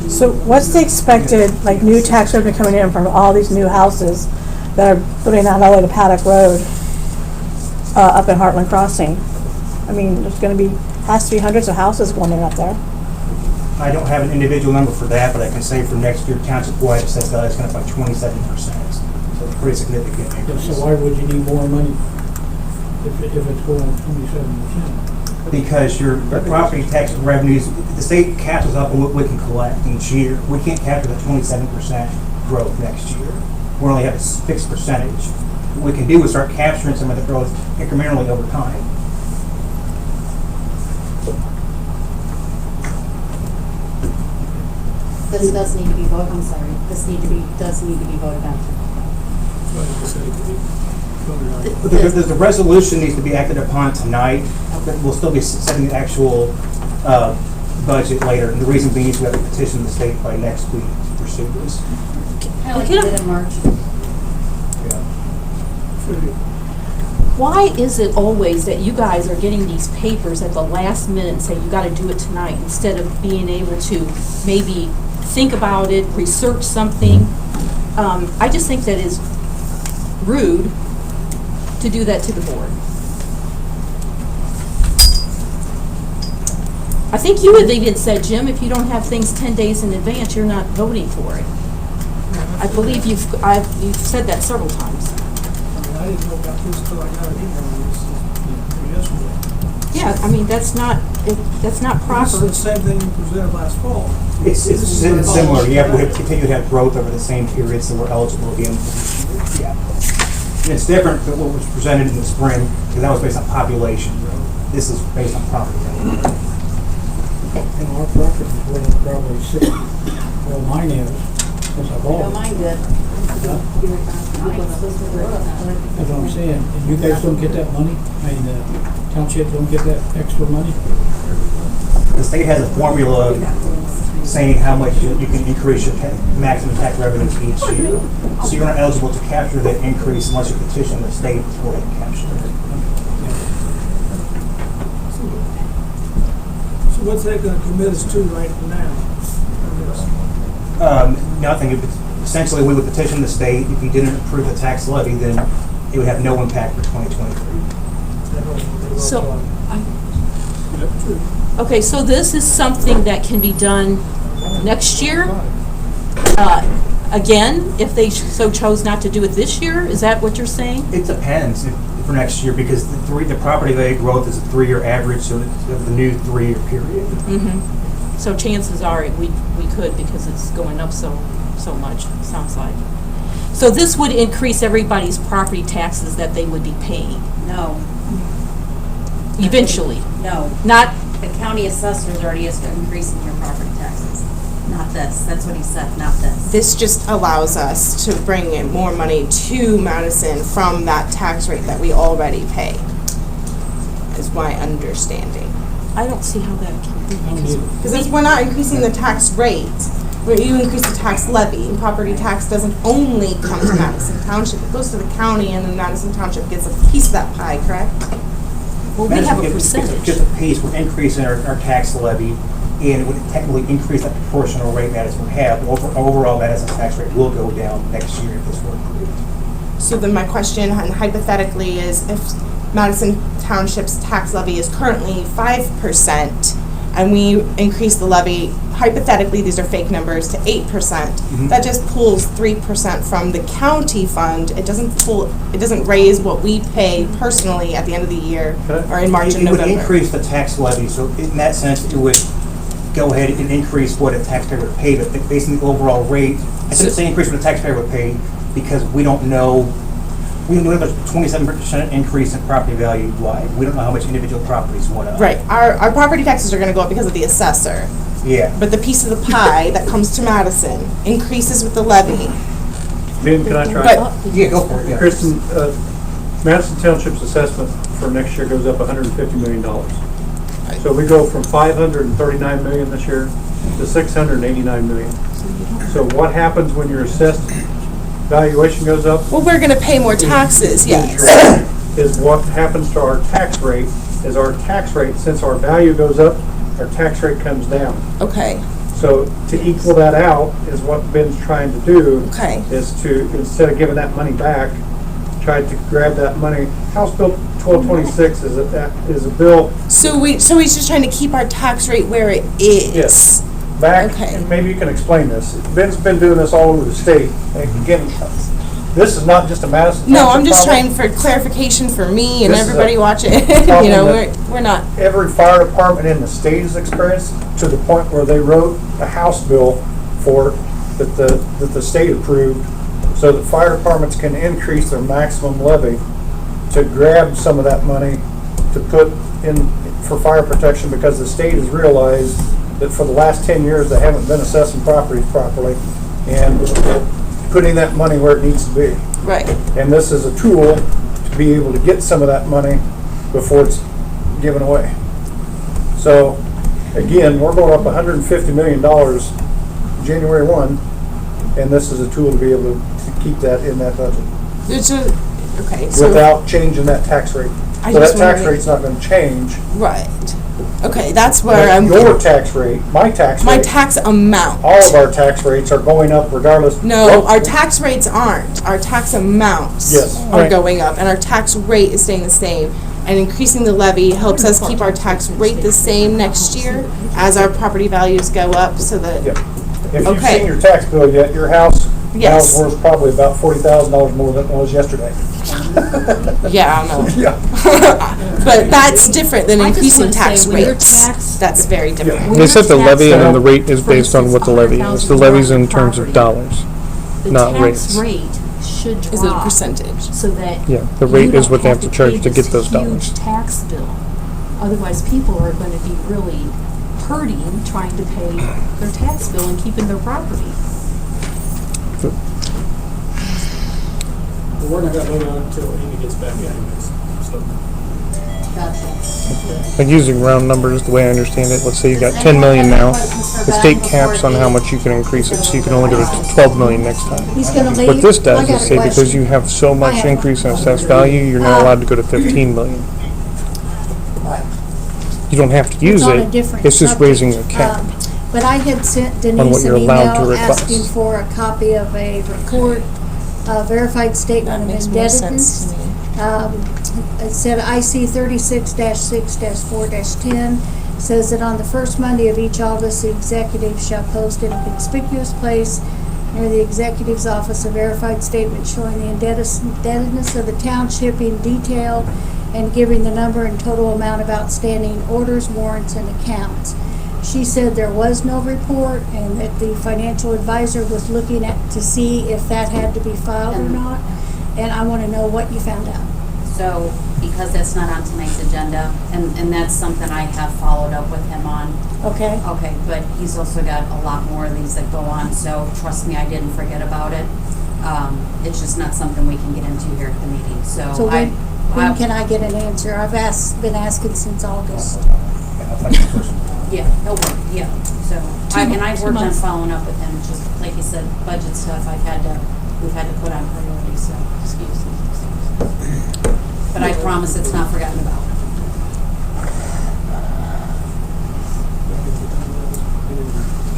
So what's the expected, like, new tax revenue coming in from all these new houses that are putting out all the way to Paddock Road, up in Heartland Crossing? I mean, there's gonna be, has to be hundreds of houses going in up there. I don't have an individual number for that, but I can say for next year, township-wide, assessed value is going to be 27%. So it's pretty significant increase. So why would you need more money if it's going 27%? Because your property tax revenues, the state catches up on what we can collect each year. We can't capture the 27% growth next year. We only have a fixed percentage. What we can do is start capturing some of the growth incrementally over time. This does need to be voted, I'm sorry, does need to be voted on. But the resolution needs to be acted upon tonight. We'll still be setting the actual budget later. And the reason being is we have to petition the state by next week to pursue this. Kind of like we did in March. Why is it always that you guys are getting these papers at the last minute and say you gotta do it tonight instead of being able to maybe think about it, research something? I just think that is rude to do that to the board. I think you had even said, Jim, if you don't have things 10 days in advance, you're not voting for it. I believe you've said that several times. I mean, I didn't know about this till I got an email on this yesterday. Yeah, I mean, that's not This proper. is the same thing you presented last fall. It's similar. You have to continue to have growth over the same period, so we're eligible again for this year. Yeah. And it's different than what was presented in the spring, because that was based on population growth. This is based on property value. And our property is worth probably well, mine is, because I bought Don't it. mind it. That's what I'm saying. And you guys don't get that money? I mean, the township don't get that extra money? The state has a formula saying how much you can increase your maximum tax revenues each year. So you're not eligible to capture that increase unless you petition the state to go ahead and capture it. So what's that gonna commit us to right now? on this? Nothing. Essentially, we would petition the state. If you didn't approve the tax levy, then it would have no impact for 2023. So, okay, so this is something that can be done next year? Again, if they so chose not to do it this year? Is that what you're saying? It depends for next year because the property value growth is a 3-year average, so it's the new 3-year period. Mm-hmm. So chances are we could because it's going up so much, sounds like. So this would increase everybody's property taxes that they would be paying No, eventually. no. Not, The county assessors already is increasing your property taxes. Not this, that's what he said, not this. This just allows us to bring in more money to Madison from that tax rate that we already pay, is my understanding. I don't see how that can be. Because if we're not increasing the tax rate, you increase the tax levy, and property tax doesn't only come to Madison Township, it goes to the county, and then Madison Township gets a piece of that pie, correct? Well, we have a It's percentage. just a piece. We're increasing our tax levy, and it would technically increase that proportional rate Madison would have. Overall, Madison's tax rate will go down next year if this were approved. So then my question hypothetically is, if Madison Township's tax levy is currently 5%, and we increase the levy, hypothetically, these are fake numbers, to 8%, that just pulls 3% from the county fund. It doesn't raise what we pay personally at the end of the year, or in March and It would November. increase the tax levy, so in that sense, it would go ahead and increase what a taxpayer would pay, but based on the overall rate, I shouldn't say increase what the taxpayer would pay, because we don't know, we have a 27% increase in property value wide. We don't know how much individual properties went up. Right, our property taxes are gonna go up because of the assessor, Yeah. but the piece of the pie that comes to Madison increases with the levy. Ben, can I try? But Yeah, go for it, yeah. Kristen, Madison Township's assessment for next year goes up $150 million. So we go from $539 million this year to $689 million. So what happens when your assessed valuation goes up? well, we're gonna pay more taxes, yes. Is what happens to our tax rate, is our tax rate, since our value goes up, our tax rate comes down. Okay, So to equal that out is what Ben's trying to do. Okay. Is to, instead of giving that money back, try to grab that money. House Bill 1226 is a bill. so he's just trying to keep our tax rate where it is. Yes. Back, Okay. and maybe you can explain this. Ben's been doing this all over the state. And again, this is not just a Madison Township No, I'm just problem. trying for clarification for me and This is everybody a watching. problem You know, that- we're not, Every fire department in the state has experienced, to the point where they wrote a House bill for, that the state approved, so that fire departments can increase their maximum levy to grab some of that money to put in for fire protection, because the state has realized that for the last 10 years, they haven't been assessing properties properly and putting that money where it needs to be. right. And this is a tool to be able to get some of that money before it's given away. So, again, we're going up $150 million January 1, and this is a tool to be able to keep that in that budget It's a, okay, so. without changing that tax rate. I So that just tax wanna- rate's not gonna change. Right. Okay, that's where But I'm. your tax rate, my tax My rate, tax amount. all of our tax rates are going up regardless. No, Well, our tax rates aren't. Our tax amounts Yes. are Right. going up, and our tax rate is staying the same. And increasing the levy helps us keep our tax rate the same next year as our property values go up, so that. Yeah. If you've Okay. seen your tax bill yet, your house now is Yes. worth probably about $40,000 more than it was yesterday. Yeah, I know. Yeah. But that's different than I just increasing wanna say, tax when your rates. tax- That's very different. When They your set the levy, and then the tax- rate is based on what the levy is. The levy's in terms of dollars, not The rates. tax rate should Is it a drop percentage? so that. Yeah, the you rate is don't what they have to charge pay to get this those dollars. huge tax bill. Otherwise, people are gonna be really hurting trying to pay their tax bill and keeping their property. But we're not gonna vote on it until Amy gets back anyways, so. Like using round numbers, the way I understand it, let's say you got 10 million now. The state caps on how much you can increase it, so you can only go to 12 million next time. He's gonna leave. What this I does got is a say because question. you have so much increase in assessed value, you're not allowed to go to 15 million. You don't have to use It's on a it, different it's just subject. raising a cap. But I had sent what Denise an you're allowed to email request. asking for a copy of a report, a verified statement That of makes more sense indebtedness. to me. It said IC 36-6-4-10 says that on the first Monday of each August, the executive shall post in a conspicuous place near the executive's office a verified statement showing the indebtedness of the township in detail and giving the number and total amount of outstanding orders, warrants, and accounts. She said there was no report and that the financial advisor was looking at to see if that had to be filed or not. And I want to know what you found out. So, because that's not on tonight's agenda, and that's something I have followed up with him on. Okay? Okay, but he's also got a lot more of these that go on, so trust me, I didn't forget about it. It's just not something we can get into here at the meeting, so So I. when can I get an answer? I've been asking since August. Yeah, no worry, yeah, so, and I've worked on following up with him, just like you said, budget stuff, we've had to put on priority, so, excuse me. But I promise it's not forgotten about.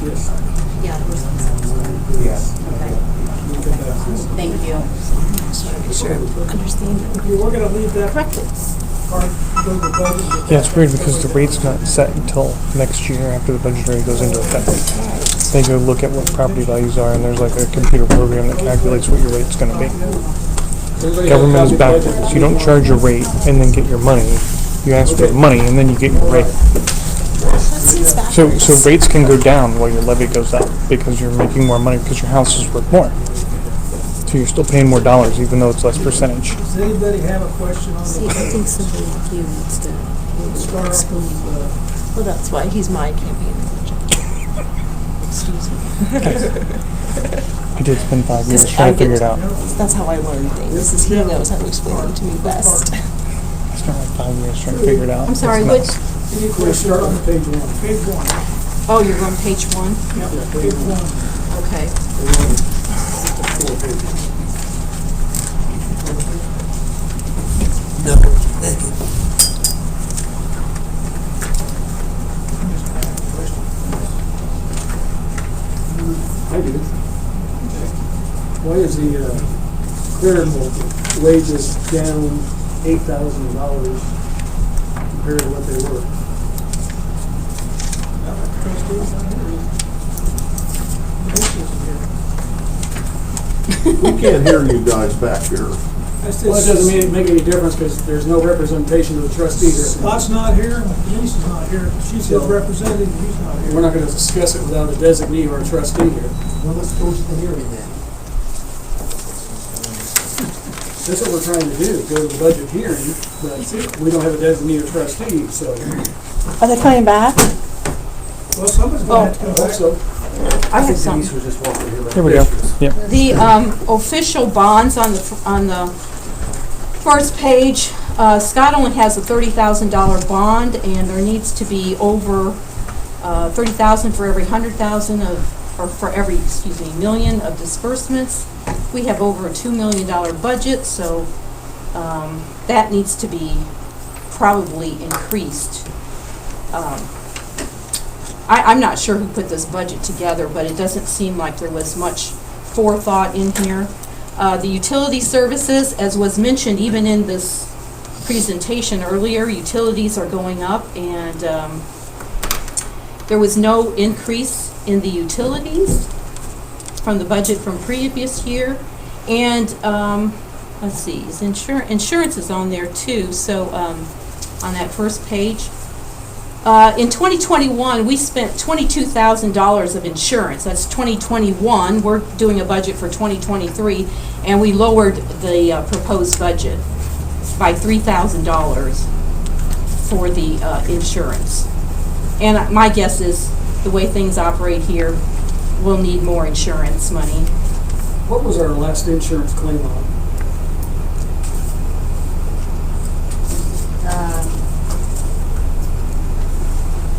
Yes. Yeah, there's some. Yes. Okay, thank you. Sure, understand. Okay, we're gonna leave that Correctly. part approve the budget. Yeah, it's weird because the rate's not set until next year after the budget rate goes into effect. They go look at what property values are, and there's like a computer program that calculates what your rate's gonna be. Government is backwards. You don't charge your rate and then get your money. You ask for the money and then you get your rate. So rates can go down while your levy goes up because you're making more money because your house is worth more. So you're still paying more dollars even though it's less percentage. Does anybody have a question on See, I the? think somebody like you needs to Start off explain. with, Well, that's why he's my campaign manager. Excuse me. I did spend 5 years trying to figure it out. That's how I learn things, is he knows how to explain them to me best. I spent like 5 years trying to figure it out. I'm sorry, It's which, nuts. any We'll questions start on on page one. page one? oh, you're on page 1? Yeah, page one. Okay. I do. Why is the clerical wages down $8,000 compared to what they were? Trustees on here. We can't hear you guys back here. That's Well, it just- doesn't make any difference because there's no representation of the trustees here. Scott's not here, Denise is not here, she's his representative, he's not here. We're not going to discuss it without a designee or a trustee here. Well, let's go to the hearing then. That's what we're trying to do, go to the budget hearing, but we don't have a designee or trustee, so Are they coming back? Well, somebody's gonna have to I come hope back. so. I have some. Denise was just walking here. Here we go. Yep. The official bonds on the first page, Scott only has a $30,000 bond, and there needs to be over $30,000 for every 100,000 of, or for every, excuse me, million of disbursements. We have over a $2 million budget, so that needs to be probably increased. I'm not sure who put this budget together, but it doesn't seem like there was much forethought in here. The utility services, as was mentioned even in this presentation earlier, utilities are going up, and there was no increase in the utilities from the budget from previous year. And let's see, is insurance is on there too, so on that first page. In 2021, we spent $22,000 of insurance. That's 2021. We're doing a budget for 2023, and we lowered the proposed budget by $3,000 for the insurance. And my guess is the way things operate here, we'll need more insurance money. What was our last insurance claim on?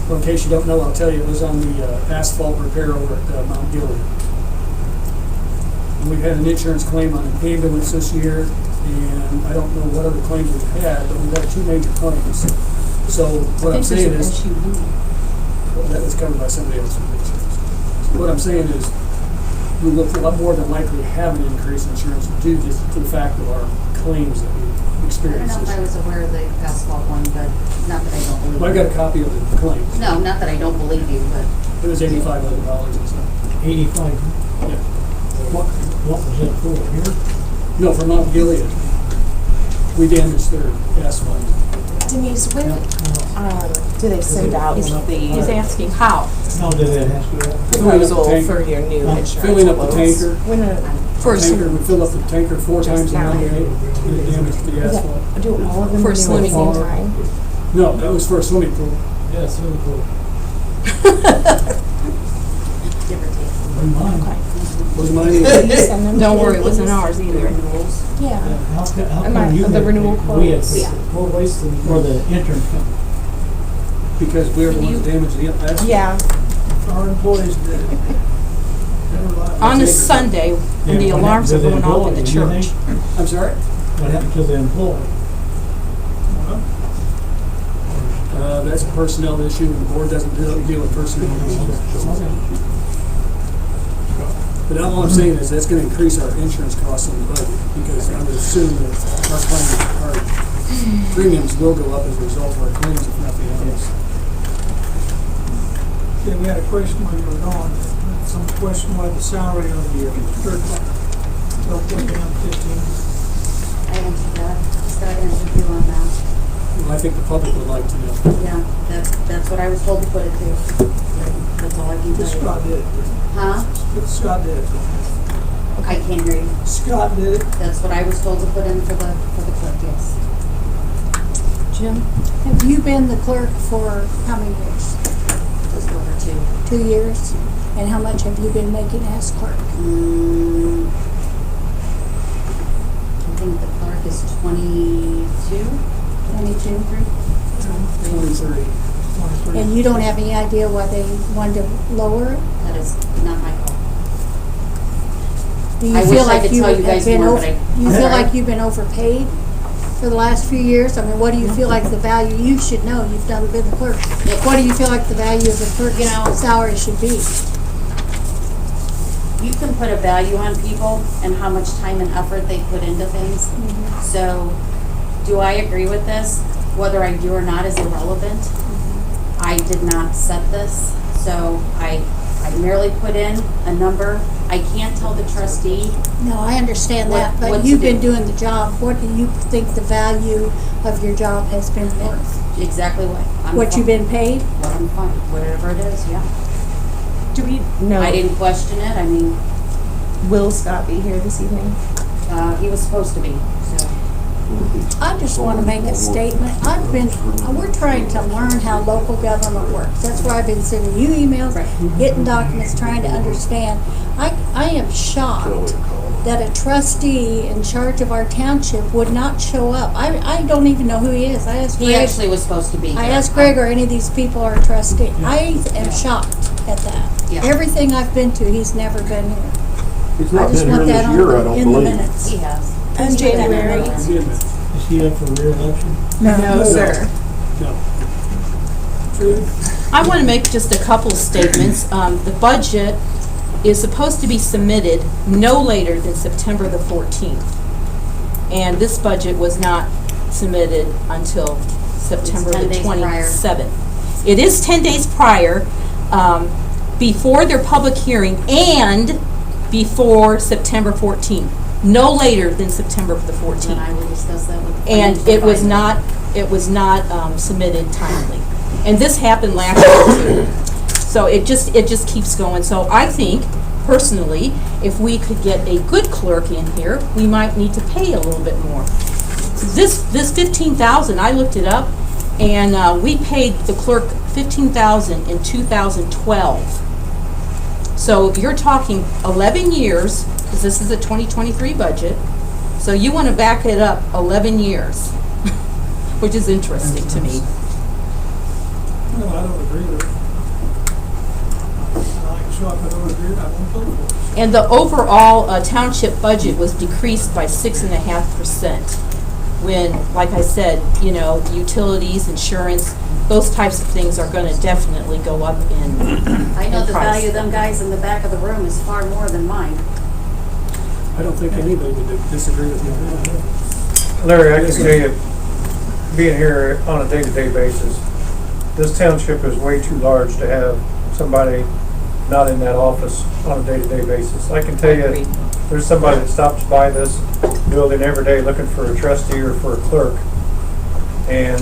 Well, in case you don't know, I'll tell you, it was on the asphalt repair over at Mount Gilead. And we've had an insurance claim on an ambulance this year, and I don't know what other claims we've had, but we've had 2 major claims. So what I'm saying is, well, that was covered by somebody else's insurance. What I'm saying is, we will more than likely have an increase in insurance due just to the fact of our claims that we I don't experienced know if this I year. was aware of the asphalt one, but not that I don't believe you. Well, I got a copy of the claims. No, not that I don't believe you, but It was $8,500 and stuff. 85, Yeah. what was that for, here? No, from Mount Gilead. We damaged their asphalt. Denise, when do they send out He's the asking how. How did that happen? proposal for your new insurance? Filling up the quotes? tanker. When Tanker, we fill up the tanker 4 times a night, and it damaged the asphalt. do all of them For renew at the swimming same pool. time? No, that was for a swimming pool. Yeah, swimming pool. give or take. Was mine Do you either. send them? Don't to worry, it them? wasn't ours either. Yeah. How Am come I- you the had- renewal we had quotes? Yeah. more waste than, or the insurance company? Because we were the ones that damaged the asphalt. Yeah. Our employees did it. They were liable. On a Sunday, when the Yeah, what alarms are happened to the going off in the employee, you church. I'm sorry? What happened to the employee? That's a personnel issue, and the board doesn't deal with personnel issues. But all I'm saying is that's gonna increase our insurance costs on the budget, because I would assume that our claim, our premiums will go up as a result of our claims, if nothing else. Okay, we had a question when you were gone, some question why the salary of the third clerk, don't put down 15. I answered that. Scott answered you on that. Well, I think the public would like to know. Yeah, that's what I was told to put it to. That's all I can tell you. Scott did it. Huh? Scott did it. I can't hear you. Scott did it. That's what I was told to put in for the clerk, yes. Jim, have you been the clerk for how many years? Just over 2. 2 years? And how much have you been making as clerk? I think the clerk is 22. 22? 2030. And you don't have any idea why they wanted to lower it? That is not my call. Do you I feel wish I like could you tell you have guys been more, over- but I- You feel like you've been overpaid for the last few years? I mean, what do you feel like the value, you should know, you've been the clerk. What do you feel like the value of the clerk's salary should be? You can put a value on people and how much time and effort they put into things. So, do I agree with this? Whether I do or not is irrelevant. I did not set this, so I merely put in a number. I can't tell the trustee. No, I understand that, What but to you've do. been doing the job. What do you think the value of your job has been worth? Exactly what. What you've been paid? What I'm fine, whatever it is, yeah. Do we know? I didn't question it, I mean, Will Scott be here this evening? he was supposed to be, so. I just want to make a statement. We're trying to learn how local government works. That's why I've been sending you emails, getting documents, trying to understand. I am shocked that a trustee in charge of our township would not show up. I don't even know who he is. I asked He Greg. actually was supposed to be here. I asked Greg, are any of these people are trustee? I am shocked at that. Yeah. Everything I've been to, he's never been here. He's I not just been here want that this year, I on don't in the believe. minutes. He has. In January? Is he in there? Is he up for reelection? No, sir. No. Trudy? I want to make just a couple statements. The budget is supposed to be submitted no later than September the 14th. And this budget was not submitted until September It's 10 the days prior. 27th. It is 10 days prior, before their public hearing and before September 14th. No later than September the 14th. And I will discuss that with the And financial it was not submitted timely. And this happened last year too. So it just keeps going. So I think, personally, if we could get a good clerk in here, we might need to pay a little bit more. This $15,000, I looked it up, and we paid the clerk $15,000 in 2012. So you're talking 11 years, because this is a 2023 budget, so you want to back it up 11 years, which is interesting to me. No, I don't agree with it. I can show up, I don't agree, I won't vote for it. And the overall township budget was decreased by 6.5%. When, like I said, you know, utilities, insurance, those types of things are going to definitely go up in I know in the price. value of them guys in the back of the room is far more than mine. I don't think anybody would disagree with you. Larry, I can tell you, being here on a day-to-day basis, this township is way too large to have somebody not in that office on a day-to-day basis. I can tell you, there's somebody that stops by this building every day looking for a trustee or for a clerk, and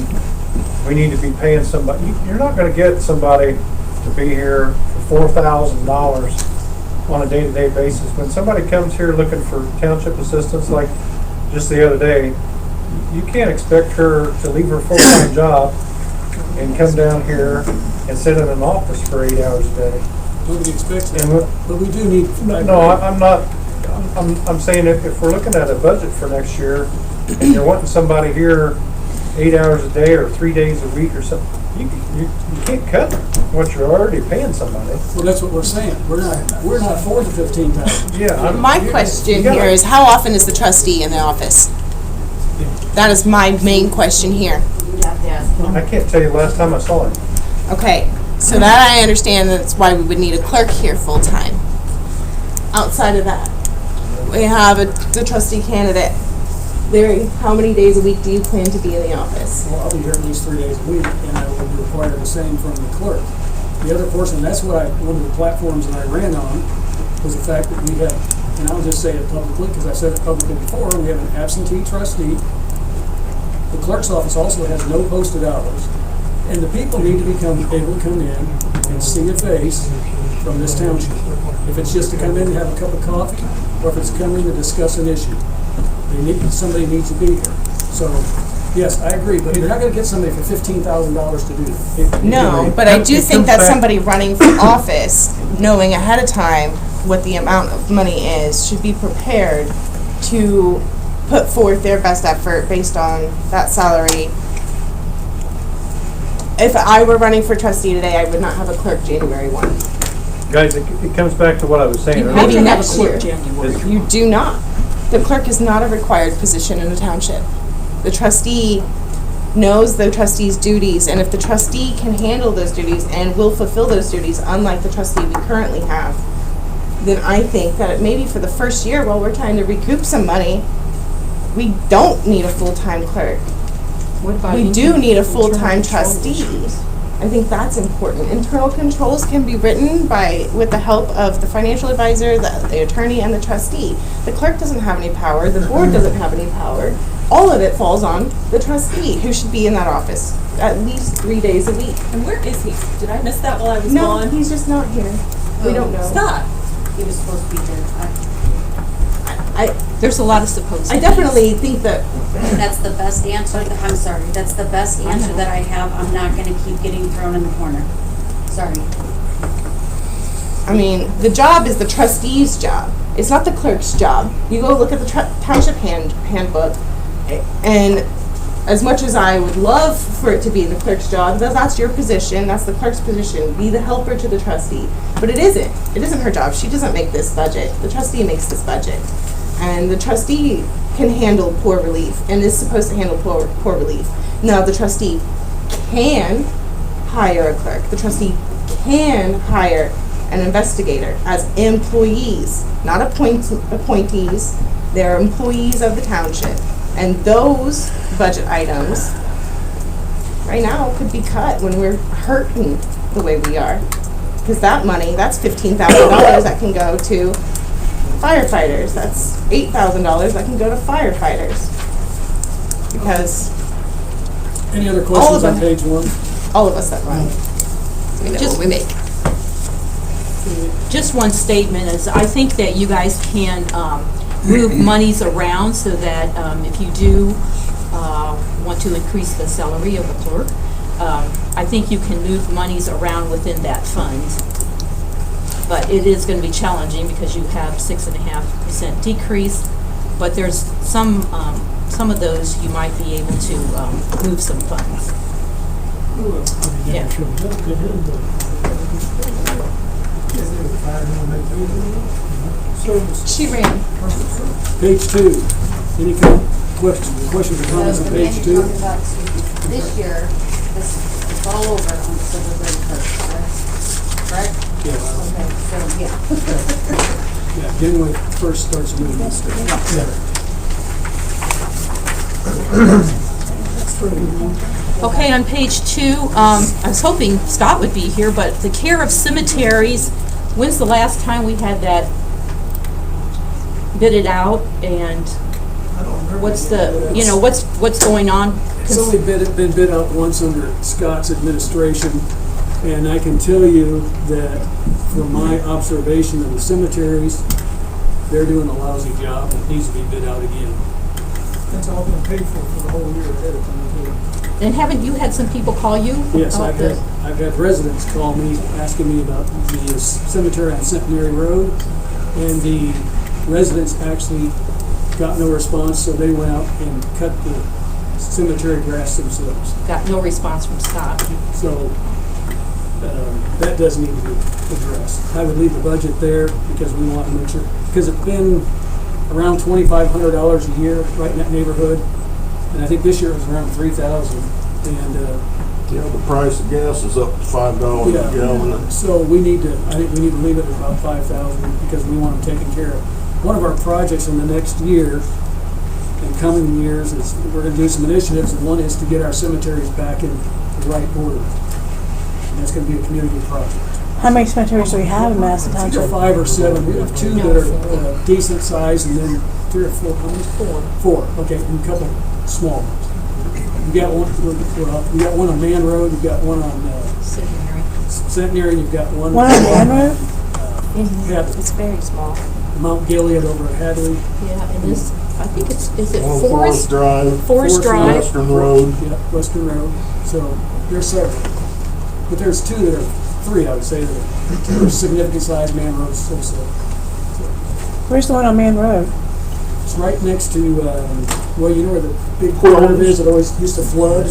we need to be paying somebody. You're not gonna get somebody to be here for $4,000 on a day-to-day basis. When somebody comes here looking for township assistance, like just the other day, you can't expect her to leave her full-time job and come down here and sit in an office for 8 hours a day. Nobody expects that, And but we do need. I'm not, I'm saying if we're looking at a budget for next year, and you're wanting somebody here 8 hours a day or 3 days a week or something, you can't cut what you're already paying somebody. Well, that's what we're saying. We're not for the 15,000. Yeah. My question you gotta- here is, how often is the trustee in the office? That is my main question here. You'd have to ask them. I can't tell you last time I saw him. Okay, so that I understand, that's why we would need a clerk here full-time. Outside of that, we have the trustee candidate Larry, how many days a week do you plan to be in the office? Well, I'll be here at least 3 days a week, and I will require the same from the clerk. The other portion, that's what one of the platforms that I ran on, was the fact that we have, and I'll just say it publicly, because I said it publicly before, we have an absentee trustee. The clerk's office also has no posted hours, and the people need to become able to come in and see a face from this township. If it's just to come in and have a cup of coffee, or if it's to come in to discuss an issue, somebody needs to be here. So, yes, I agree, but you're not gonna get somebody for $15,000 to do it. No, but I do think that somebody running for office, knowing ahead of time what the amount of money is, should be prepared to put forth their best effort based on that salary. If I were running for trustee today, I would not have a clerk January 1. Guys, it comes back to what I was saying You earlier. have to have a next clerk year. January. You do not. The clerk is not a required position in the township. The trustee knows the trustee's duties, and if the trustee can handle those duties and will fulfill those duties, unlike the trustee we currently have, then I think that maybe for the first year, while we're trying to recoup some money, we don't need a full-time clerk. What about We do need a full-time internal trustee. controls? I think that's important. Internal controls can be written with the help of the financial advisor, the attorney, and the trustee. The clerk doesn't have any power, the board doesn't have any power. All of it falls on the trustee, who should be in that office at least 3 days a week. And where is he? Did I miss that while I was No, gone? he's just not here. We don't know. Stop. He was supposed to be here. There's a lot of supposed. I definitely think that That's the best answer, I'm sorry, that's the best answer that I have. I'm not gonna keep getting thrown in the corner. Sorry. I mean, the job is the trustee's job. It's not the clerk's job. You go look at the township handbook, and as much as I would love for it to be the clerk's job, that's your position, that's the clerk's position, be the helper to the trustee. But it isn't. It isn't her job. She doesn't make this budget. The trustee makes this budget. And the trustee can handle poor relief and is supposed to handle poor relief. Now, the trustee can hire a clerk. The trustee can hire an investigator as employees, not appointees. They're employees of the township. And those budget items right now could be cut when we're hurting the way we are. Because that money, that's $15,000 that can go to firefighters. That's $8,000 that can go to firefighters. Because Any other All questions of on them. page 1? all of us that run, we know what we make. Just one statement is, I think that you guys can move monies around so that if you do want to increase the salary of the clerk, I think you can move monies around within that fund. But it is going to be challenging because you have 6.5% decrease, but there's some of those you might be able to move some funds. Yeah. She ran. Page 2, any questions or comments on page 2? This year, it's all over on December 31st, correct? Yes. Okay, so, yeah. Yeah, January 1st starts moving. Okay, on page 2, I was hoping Scott would be here, but the care of cemeteries, when's the last time we had that bidded out, and what's the, what's going on? It's only been bid out once under Scott's administration, and I can tell you that from my observation of the cemeteries, they're doing a lousy job, and it needs to be bid out again. That's all been paid for the whole year ahead of time, too. And haven't you had some people call you? Yes, about I've had residents call me, asking me about the cemetery on Centenary Road, and the residents actually got no response, so they went out and cut the cemetery grass themselves. Got no response from Scott. So, that does need to be addressed. I would leave the budget there because we want to make sure, because it's been around $2,500 a year right in that neighborhood, and I think this year it was around $3,000. And Yeah, the price of gas is up to $5 a gallon. so I think we need to leave it at about $5,000 because we want them taken care of. One of our projects in the next year in coming years is we're gonna do some initiatives, and one is to get our cemeteries back in the right order. And that's gonna be a community project. How many cemeteries do we have in Madison I think there are Township? 5 or 7. We have 2 that are decent size, and then 3 or 4, how many? 4, okay, and a couple small ones. You got one, well, you got one on Man Road, you've got one on Centenary, and you've got one. One on Man Road? Hadley. It's very small. Mount Gilead over at Hadley. Yeah, and this, I think is it On Forest? Drive, Forest Drive? Western Road. Yeah, Western Road. So there's several. But there's 2 that are, 3 I would say, that are significant size. Man Road, so. Where's the one on Man Road? It's right next to, well, you know where the big curve is that always used to flood?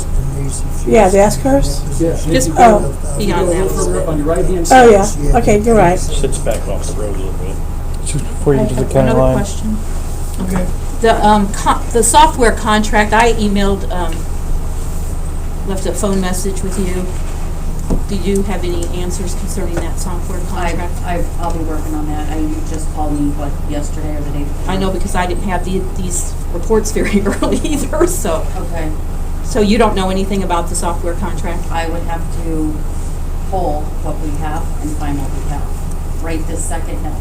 Yeah, the S-curves? Yeah. Just If oh, you beyond go a that. little further up on your right-hand side. Oh, yeah. Okay, you're right. Sits back off the road a little bit. Just before you get to the county Another line. question. Okay. The software contract, I emailed, left a phone message with you. Do you have any answers concerning that software contract? I'll be working on that. You just called me, what, yesterday or the day before? I know because I didn't have these reports very early either, so. Okay. So you don't know anything about the software contract? I would have to pull what we have and find what we have. Right this second, no.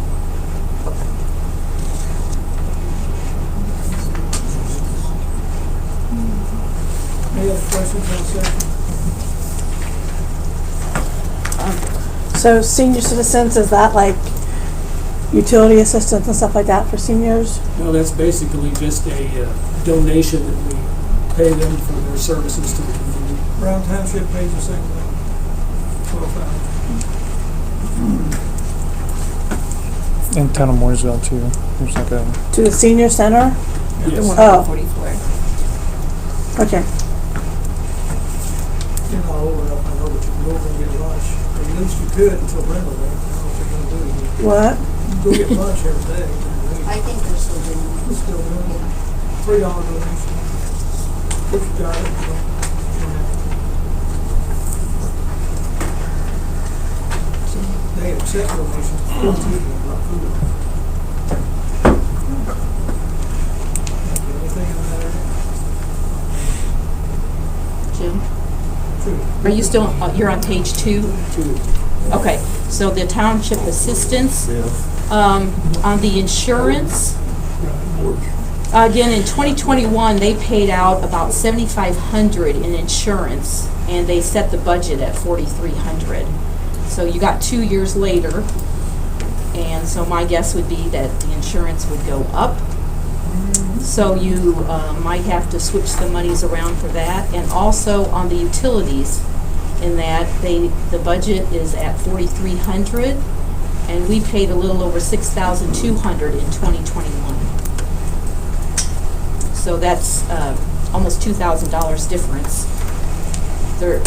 Any other questions on the session? So senior citizens, is that like utility assistance and stuff like that for seniors? No, that's basically just a donation that we pay them for their services to the community. Brown Township pays the same thing. 12,000. And town of Mooresville too. There's like a, To the senior center? Yes. Oh, 44. okay. You're not old enough, I know, but you can go over and get lunch. Or at least you could until Brenda left. I don't know what they're gonna do. What? You can go get lunch every day. I think they're still doing it. Still doing it. $3 donation. If you got it, you don't have to. They accept donations, not food. Anything in that area? Jim? True. Are you still, you're on page 2? 2. Okay, so the township assistance, on the insurance, again, in 2021, they paid out about $7,500 in insurance, and they set the budget at $4,300. So you got 2 years later, and so my guess would be that the insurance would go up. So you might have to switch the monies around for that, and also on the utilities, in that the budget is at $4,300, and we paid a little over $6,200 in 2021. So that's almost $2,000 difference. There,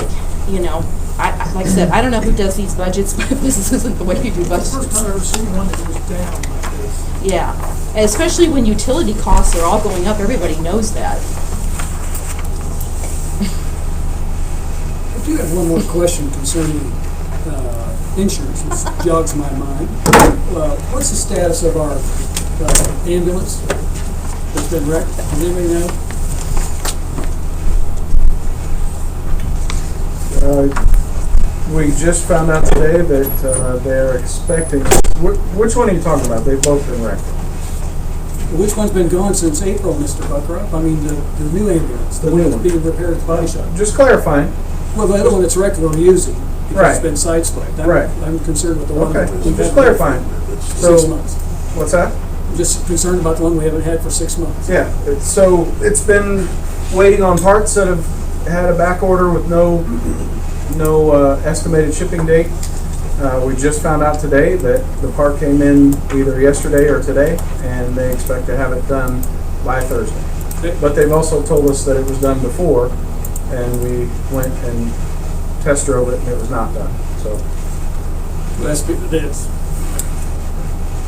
you know, like I said, I don't know who does these budgets, but this isn't the way you do budgets. First time I ever seen one that was down like this. Yeah, and especially when utility costs are all going up, everybody knows that. I do have one more question concerning insurance, which jogs my mind. What's the status of our ambulance that's been wrecked? Does anybody know? We just found out today that they're expecting, which one are you talking about? They've both been wrecked. Which one's been gone since April, Mr. Buckrup? I mean, the new ambulance, the The one new that's one. being repaired at the body shop. Just clarifying. Well, the other one that's wrecked we're using, because it's Right. been sideswiped. Right. I'm concerned with the one Okay, that we've just had clarifying. for 6 months. What's that? I'm just concerned about the one we haven't had for 6 months. Yeah, so it's been waiting on parts that have had a back order with no estimated shipping date. We just found out today that the part came in either yesterday or today, and they expect to have it done by Thursday. But they've also told us that it was done before, and we went and test drove it, and it was not done, so. That's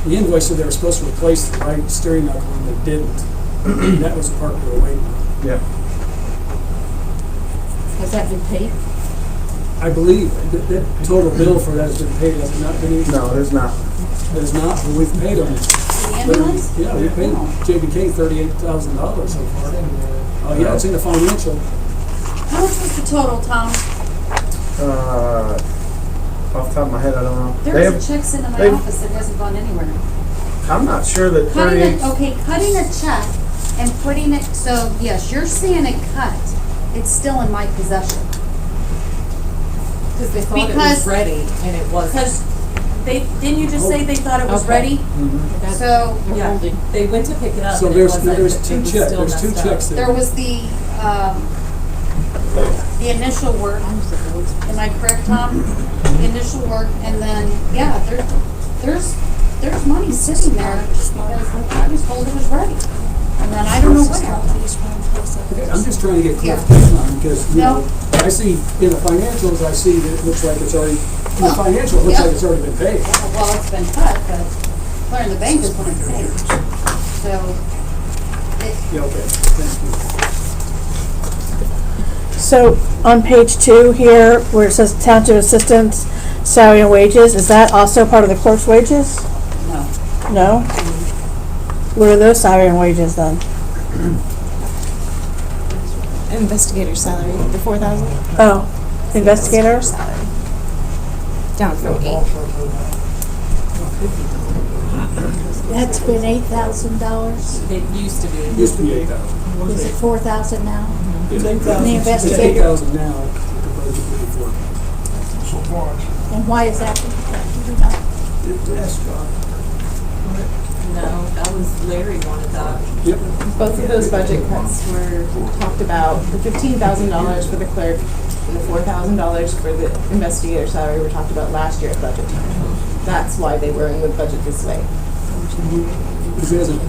the invoice said they were supposed to replace the right steering knuckle, and they didn't. That was the part we were waiting on. Yeah. Has that been paid? I believe that total bill for that has been paid, has it not been? No, it is not. It is not, but we've paid on it. The ambulance? Yeah, we paid No. JBK $38,000 so far. Oh, yeah, it's in the financial. How much was the total, Tom? Off the top of my head, I don't know. There was a check sitting in my they've- office that hasn't gone anywhere. I'm not sure that Cutting 38. cutting a check and putting it, so yes, you're seeing it cut. It's still in my possession. Because they thought it Because- was ready and it wasn't. Because didn't you just say they thought it was Okay. ready? Mhm. So Yeah, they went to pick it up So and it there's, wasn't, there's but two it was checks, still there's two messed up. checks there. there was the initial work. Am I correct, Tom? The initial work, and then, yeah, there's money sitting there because I was told it was ready. And then I don't know where. Okay, I'm just trying to get clarification on, it because, you No. know, I see, in the financials, I see that it looks like it's already, in the Well, financial, it looks yeah. like it's already been paid. Well, it's been cut, but clear in the bank is when it's paid. So, Yeah, okay, thank you. So on page 2 here, where it says township assistants, salary and wages, is that also part of the clerk's wages? no. No? What are those salary and wages then? Investigator salary, the 4,000 Oh, investigator? salary. Down from 8. That's been $8,000. It used to be. It used to be 8,000. Is it 4,000 now? It's 8,000. The It's investigator. 8,000 now, the budget will be 4,000. And why is that? Do you know? Yes, Scott. No, that was Larry wanted that. Yep. Both of those budget cuts were talked about, the $15,000 for the clerk and the $4,000 for the investigator salary were talked about last year at budget time. That's why they were in the budget this way. Because he hasn't,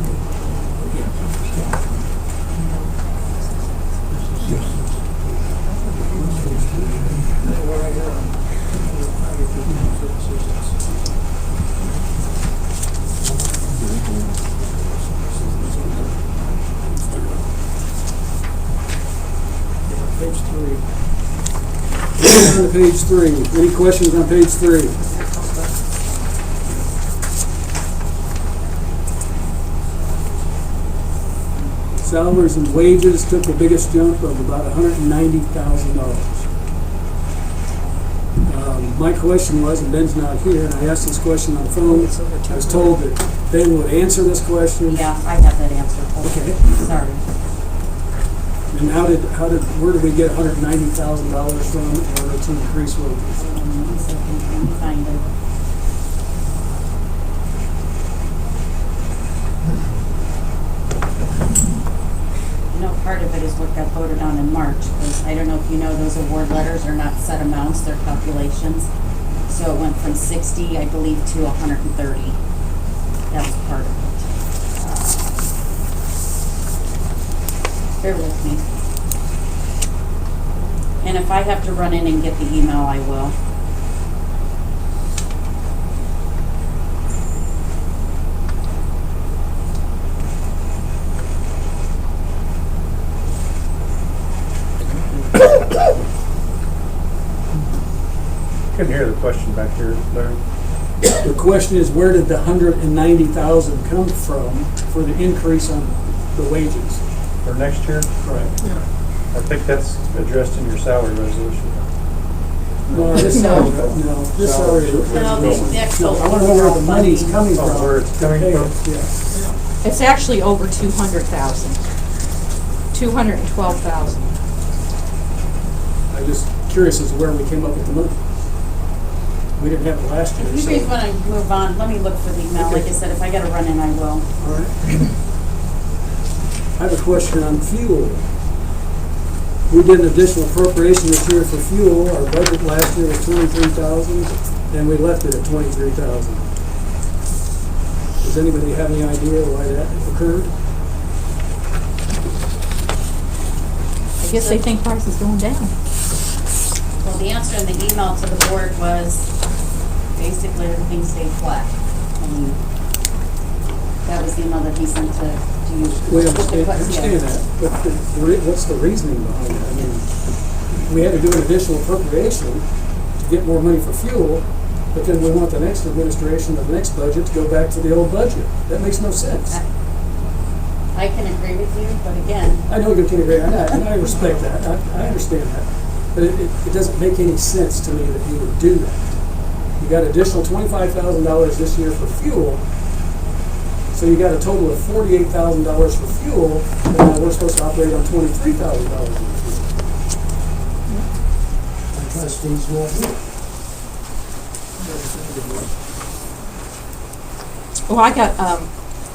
page 3. On to page 3. Any questions on page 3? Salaries and wages took the biggest jump of about $190,000. My question was, and Ben's not here, and I asked this question on the phone, I was told that Ben would answer this question. Yeah, I have that answer. Okay. Sorry. And where did we get $190,000 from in order to increase wages? One second, let me find it. I know part of it is what got voted on in March, because I don't know if you know, those award letters are not set amounts, they're calculations. So it went from 60, I believe, to 130. That was part of it. Bear with me. And if I have to run in and get the email, I will. Couldn't hear the question back here, Larry. The question is, where did the $190,000 come from for the increase on the wages? For next year, Correct. I think that's addressed in your salary resolution. No, this salary, no, this salary. No, the actual I want to know where the money's coming from. Oh, where it's coming to pay from? it, yeah. It's actually over 200,000. 212,000. I'm just curious as to where we came up with the money. We didn't have it last year, If so. you guys want to move on, let me look for the email. Like I said, if I got to run in, I will. All right. I have a question on fuel. We did an additional appropriation this year for fuel. Our budget last year was $23,000, and we left it at $23,000. Does anybody have any idea why that occurred? I guess they think price is going down. Well, the answer in the email to the board was basically everything stayed flat. I mean, that was the email that he sent to you. We with the understand question. that, but what's the reasoning behind that? I mean, we had to do an additional appropriation to get more money for fuel, but then we want the next administration, the next budget, to go back to the old budget. That makes no sense. I can agree with you, but again, I know you can agree, and I respect that, I understand that, but it doesn't make any sense to me that you would do that. You got additional $25,000 this year for fuel, so you got a total of $48,000 for fuel, and now we're supposed to operate on $23,000 in fuel. Trustees will do. Well, I got,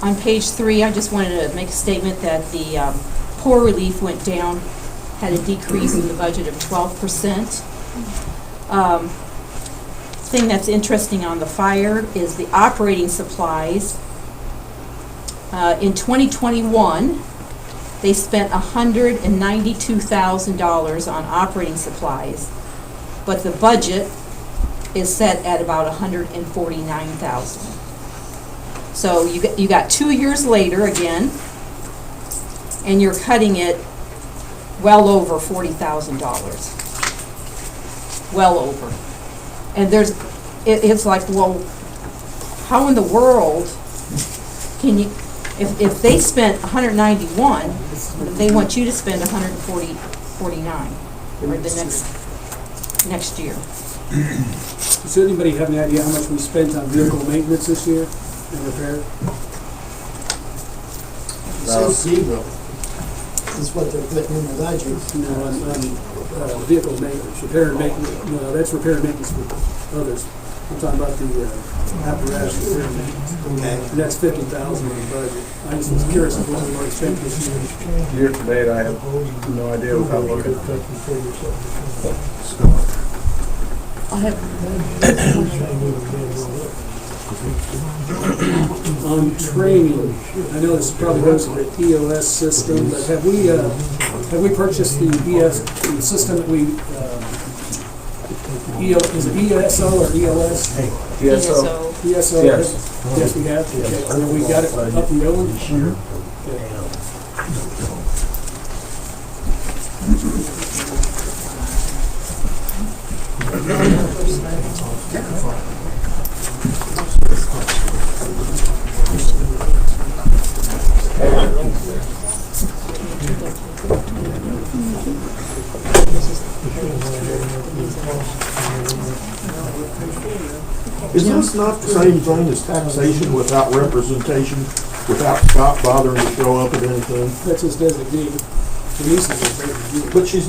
on page 3, I just wanted to make a statement that the poor relief went down, had a decrease in the budget of 12%. Thing that's interesting on the fire is the operating supplies. In 2021, they spent $192,000 on operating supplies, but the budget is set at about $149,000. So you got 2 years later again, and you're cutting it well over $40,000. Well over. And it's like, well, how in the world can you, if they spent 191, they want you to spend 149 or the next year. Does anybody have any idea how much we spent on vehicle maintenance this year and repair? So zero is what they're putting in the budget. No, on vehicle maintenance, repair and maintenance, no, that's repair and maintenance for others. I'm talking about the apparatus repair and maintenance. Okay. And that's $50,000 in the budget. I just was curious of what we already spent this year. Year to date, I have no idea without looking. I have On training, I know this probably goes with the EOS system, but have we purchased the the system that we, is it ESO or ELS? ESO. ESO? Yes. Yes, we have. Okay. And we got it up and going? Sure. Is this not the same thing as taxation without representation, without Scott bothering to show up at anything? That's his designee. Denise is his designee. But he's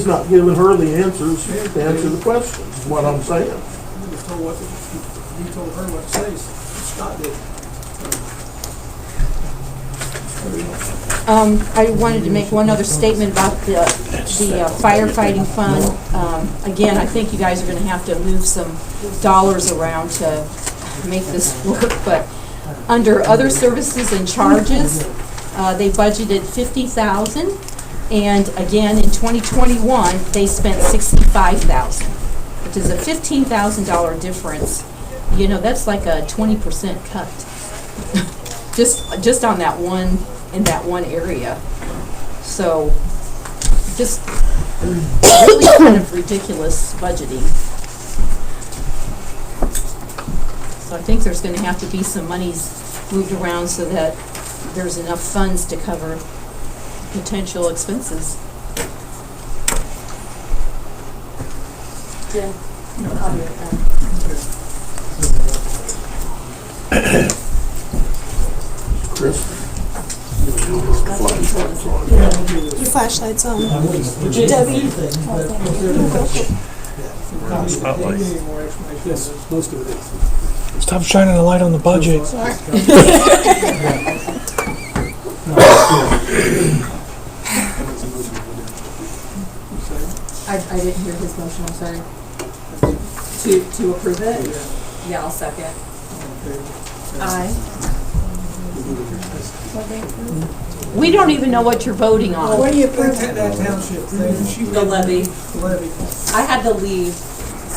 not giving her the answers to answer the questions, is what I'm saying. You just told you told her what to say, Scott did. I wanted to make one other statement about the firefighting fund. Again, I think you guys are going to have to move some dollars around to make this work, but under other services and charges, they budgeted $50,000, and again, in 2021, they spent $65,000, which is a $15,000 difference. You know, that's like a 20% cut, just on that one, in that one area. So, just really kind of ridiculous budgeting. So I think there's gonna have to be some monies moved around so that there's enough funds to cover potential expenses. Jim, I'll be right back. Chris? Your flashlight's on. Debbie? Spotlight. Yes, most of it is. Stop shining a light on the budget. I didn't hear his motion, I'm sorry. To approve it? Yeah, I'll second. Aye. We don't even know what you're voting on. What do you put that township thing? The levy. Levy. I had to leave,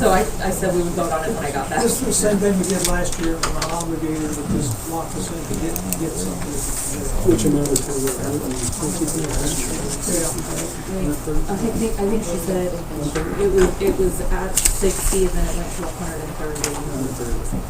So I said we would vote on it when I got back. This is the same thing we did last year, we're not obligated, but just lock us in to get something. Which amounted to what, $150? Yeah. I think she said it was at 60, and then it went to 130.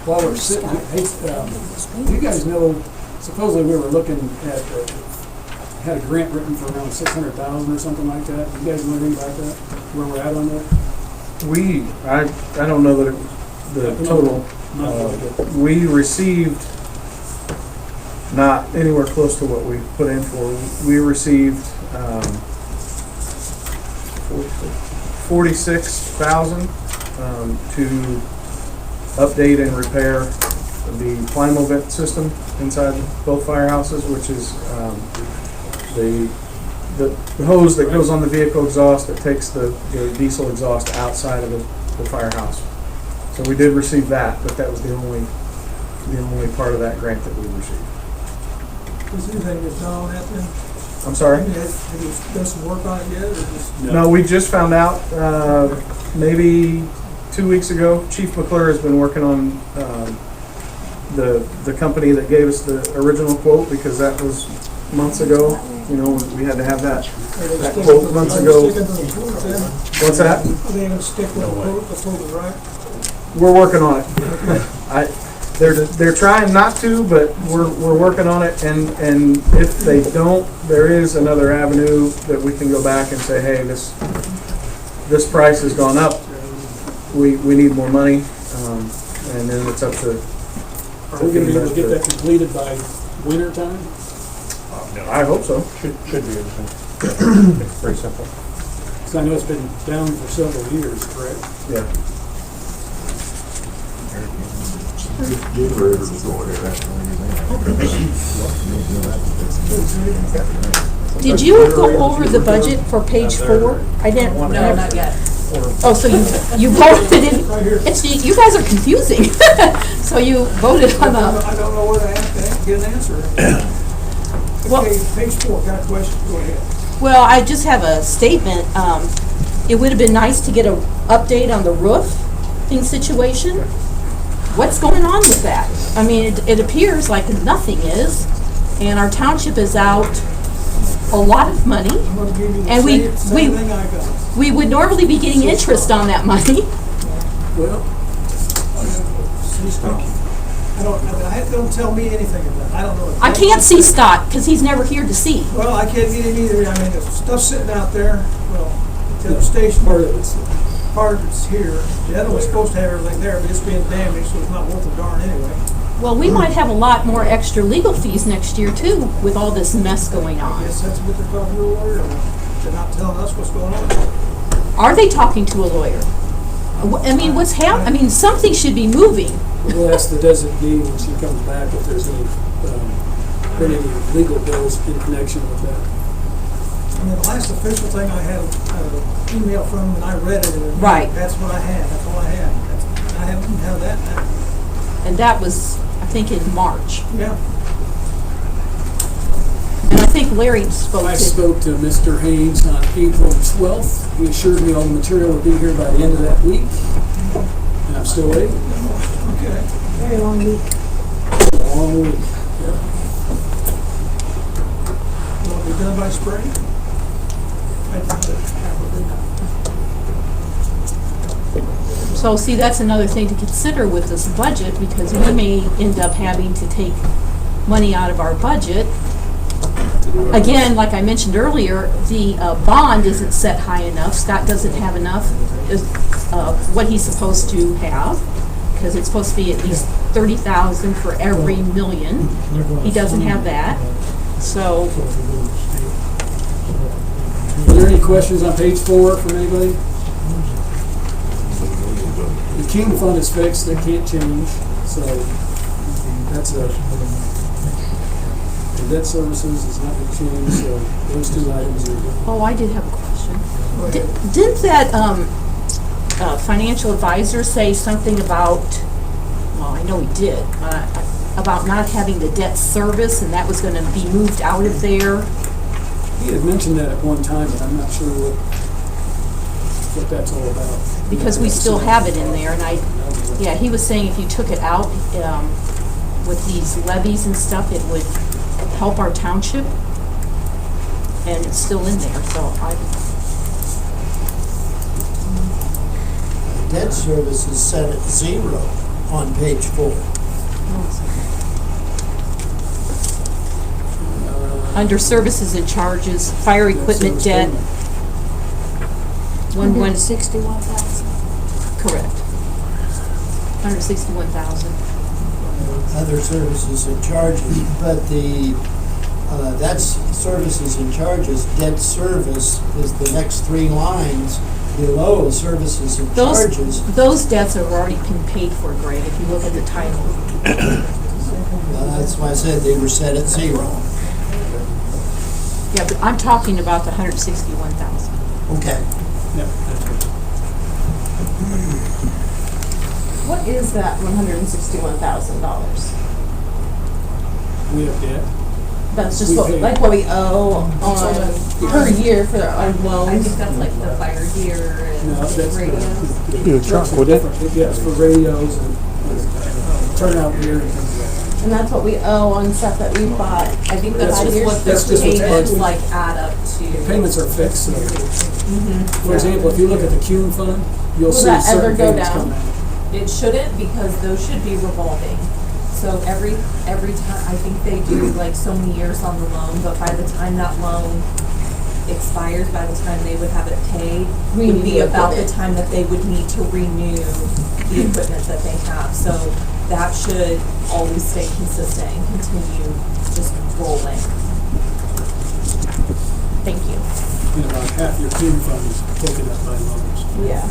While we're sitting, hey, you guys know, supposedly we were looking at, had a grant written for around 600,000 or something like that. You guys know anything about that? Where we're at on that? I don't know that the total, we received not anywhere close to what we put in for. We received, 46,000, to update and repair the Plymovent system inside both firehouses, which is, the hose that goes on the vehicle exhaust that takes the diesel exhaust outside of the firehouse. So we did receive that, but that was the only part of that grant that we received. Is anything that's done on that then? I'm sorry? Have you done some work on it yet, or just? No, we just found out, maybe 2 weeks ago. Chief McClure has been working on, the company that gave us the original quote, because that was months ago. You know, we had to have that quote months ago. What's that? Are they gonna stick with the quote that's over, right? We're working on it. They're trying not to, but we're working on it, and if they don't, there is another avenue that we can go back and say, hey, this price has gone up. We need more money, and then it's up to. Are we gonna be able to get that completed by winter time? I hope so. Should be everything. It's pretty simple. Because I know it's been down for several years, correct? Yeah. Did you go over the budget for page 4? I didn't. No, not yet. Oh, so you voted in, you guys are confusing. So you voted on the, I don't know where to get an answer. Well- Okay, page 4, got a question, go ahead. well, I just have a statement. It would have been nice to get an update on the roofing situation. What's going on with that? I mean, it appears like nothing is, and our township is out a lot of money. I'm gonna give you the And same thing I got. We would normally be getting interest on that money. Well, don't tell me anything about it, I don't know. I can't see Scott, because he's never here to see. Well, I can't get it either, I mean, the stuff's sitting out there, well, the other station, part of it's here. The other was supposed to have everything there, but it's being damaged, so it's not worth a darn anyway. Well, we might have a lot more extra legal fees next year too, with all this mess going on. Yes, that's what they're talking to a lawyer about. They're not telling us what's going on. Are they talking to a lawyer? I mean, what's happening? I mean, something should be moving. We'll ask the designee when she comes back if there's any, been any legal bills in connection with that. I mean, the last official thing I had an email from, and I read it, and Right. that's what I had, that's all I had. I haven't had that now. And that was, I think, in March. Yeah. And I think Larry spoke I to. spoke to Mr. Haynes on April 12th. He assured me all the material would be here by the end of that week, and I'm still waiting. Okay. Very long week. A long week. Yep. Will it be done by spring? I doubt it. Probably not. So see, that's another thing to consider with this budget, because we may end up having to take money out of our budget. Again, like I mentioned earlier, the bond isn't set high enough. Scott doesn't have enough what he's supposed to have, because it's supposed to be at least 30,000 for every million. He doesn't have that. So, Are there any questions on page 4 from anybody? The King fund is fixed, that can't change, so that's a, the debt services is not gonna change, so those two items are. Oh, I did have a question. Didn't that financial advisor say something about, well, I know he did, about not having the debt service, and that was gonna be moved out of there? He had mentioned that at one time, but I'm not sure what that's all about. Because we still have it in there, and yeah, he was saying if you took it out, with these levies and stuff, it would help our township, and it's still in there, so Debt service is set at 0 on page 4. under services and charges, fire equipment debt, 161,000. correct. 161,000. Other services and charges, but that's services and charges. Debt service is the next 3 lines below services and charges. Those debts have already been paid for, Greg, if you look at the title. That's why I said they were set at 0. Yeah, but I'm talking about the 161,000. Okay. What is that $161,000? We have debt. That's just We what, pay. like what we owe on per year for our I loans. think that's like the fire gear and No, that's radios. Be a truck, wouldn't it? Yeah, it's for radios and turnout gear and things like that. And that's what we owe on stuff that we bought. I think that's Five just years? what the That's just what's payments budgeted. like add up to. The payments are fixed, so, Mhm. for example, if you look at the Cume fund, you'll Will see that ever certain go payments down? come out. It shouldn't, because those should be revolving. So every time, I think they do like so many years on the loan, but by the time that loan expires, by the time they would have it paid, would be Renew about the equipment. time that they would need to renew the equipment that they have. So that should always stay consistent and continue just rolling. Thank you. And about half your Cume fund is taken up by loans. Yeah.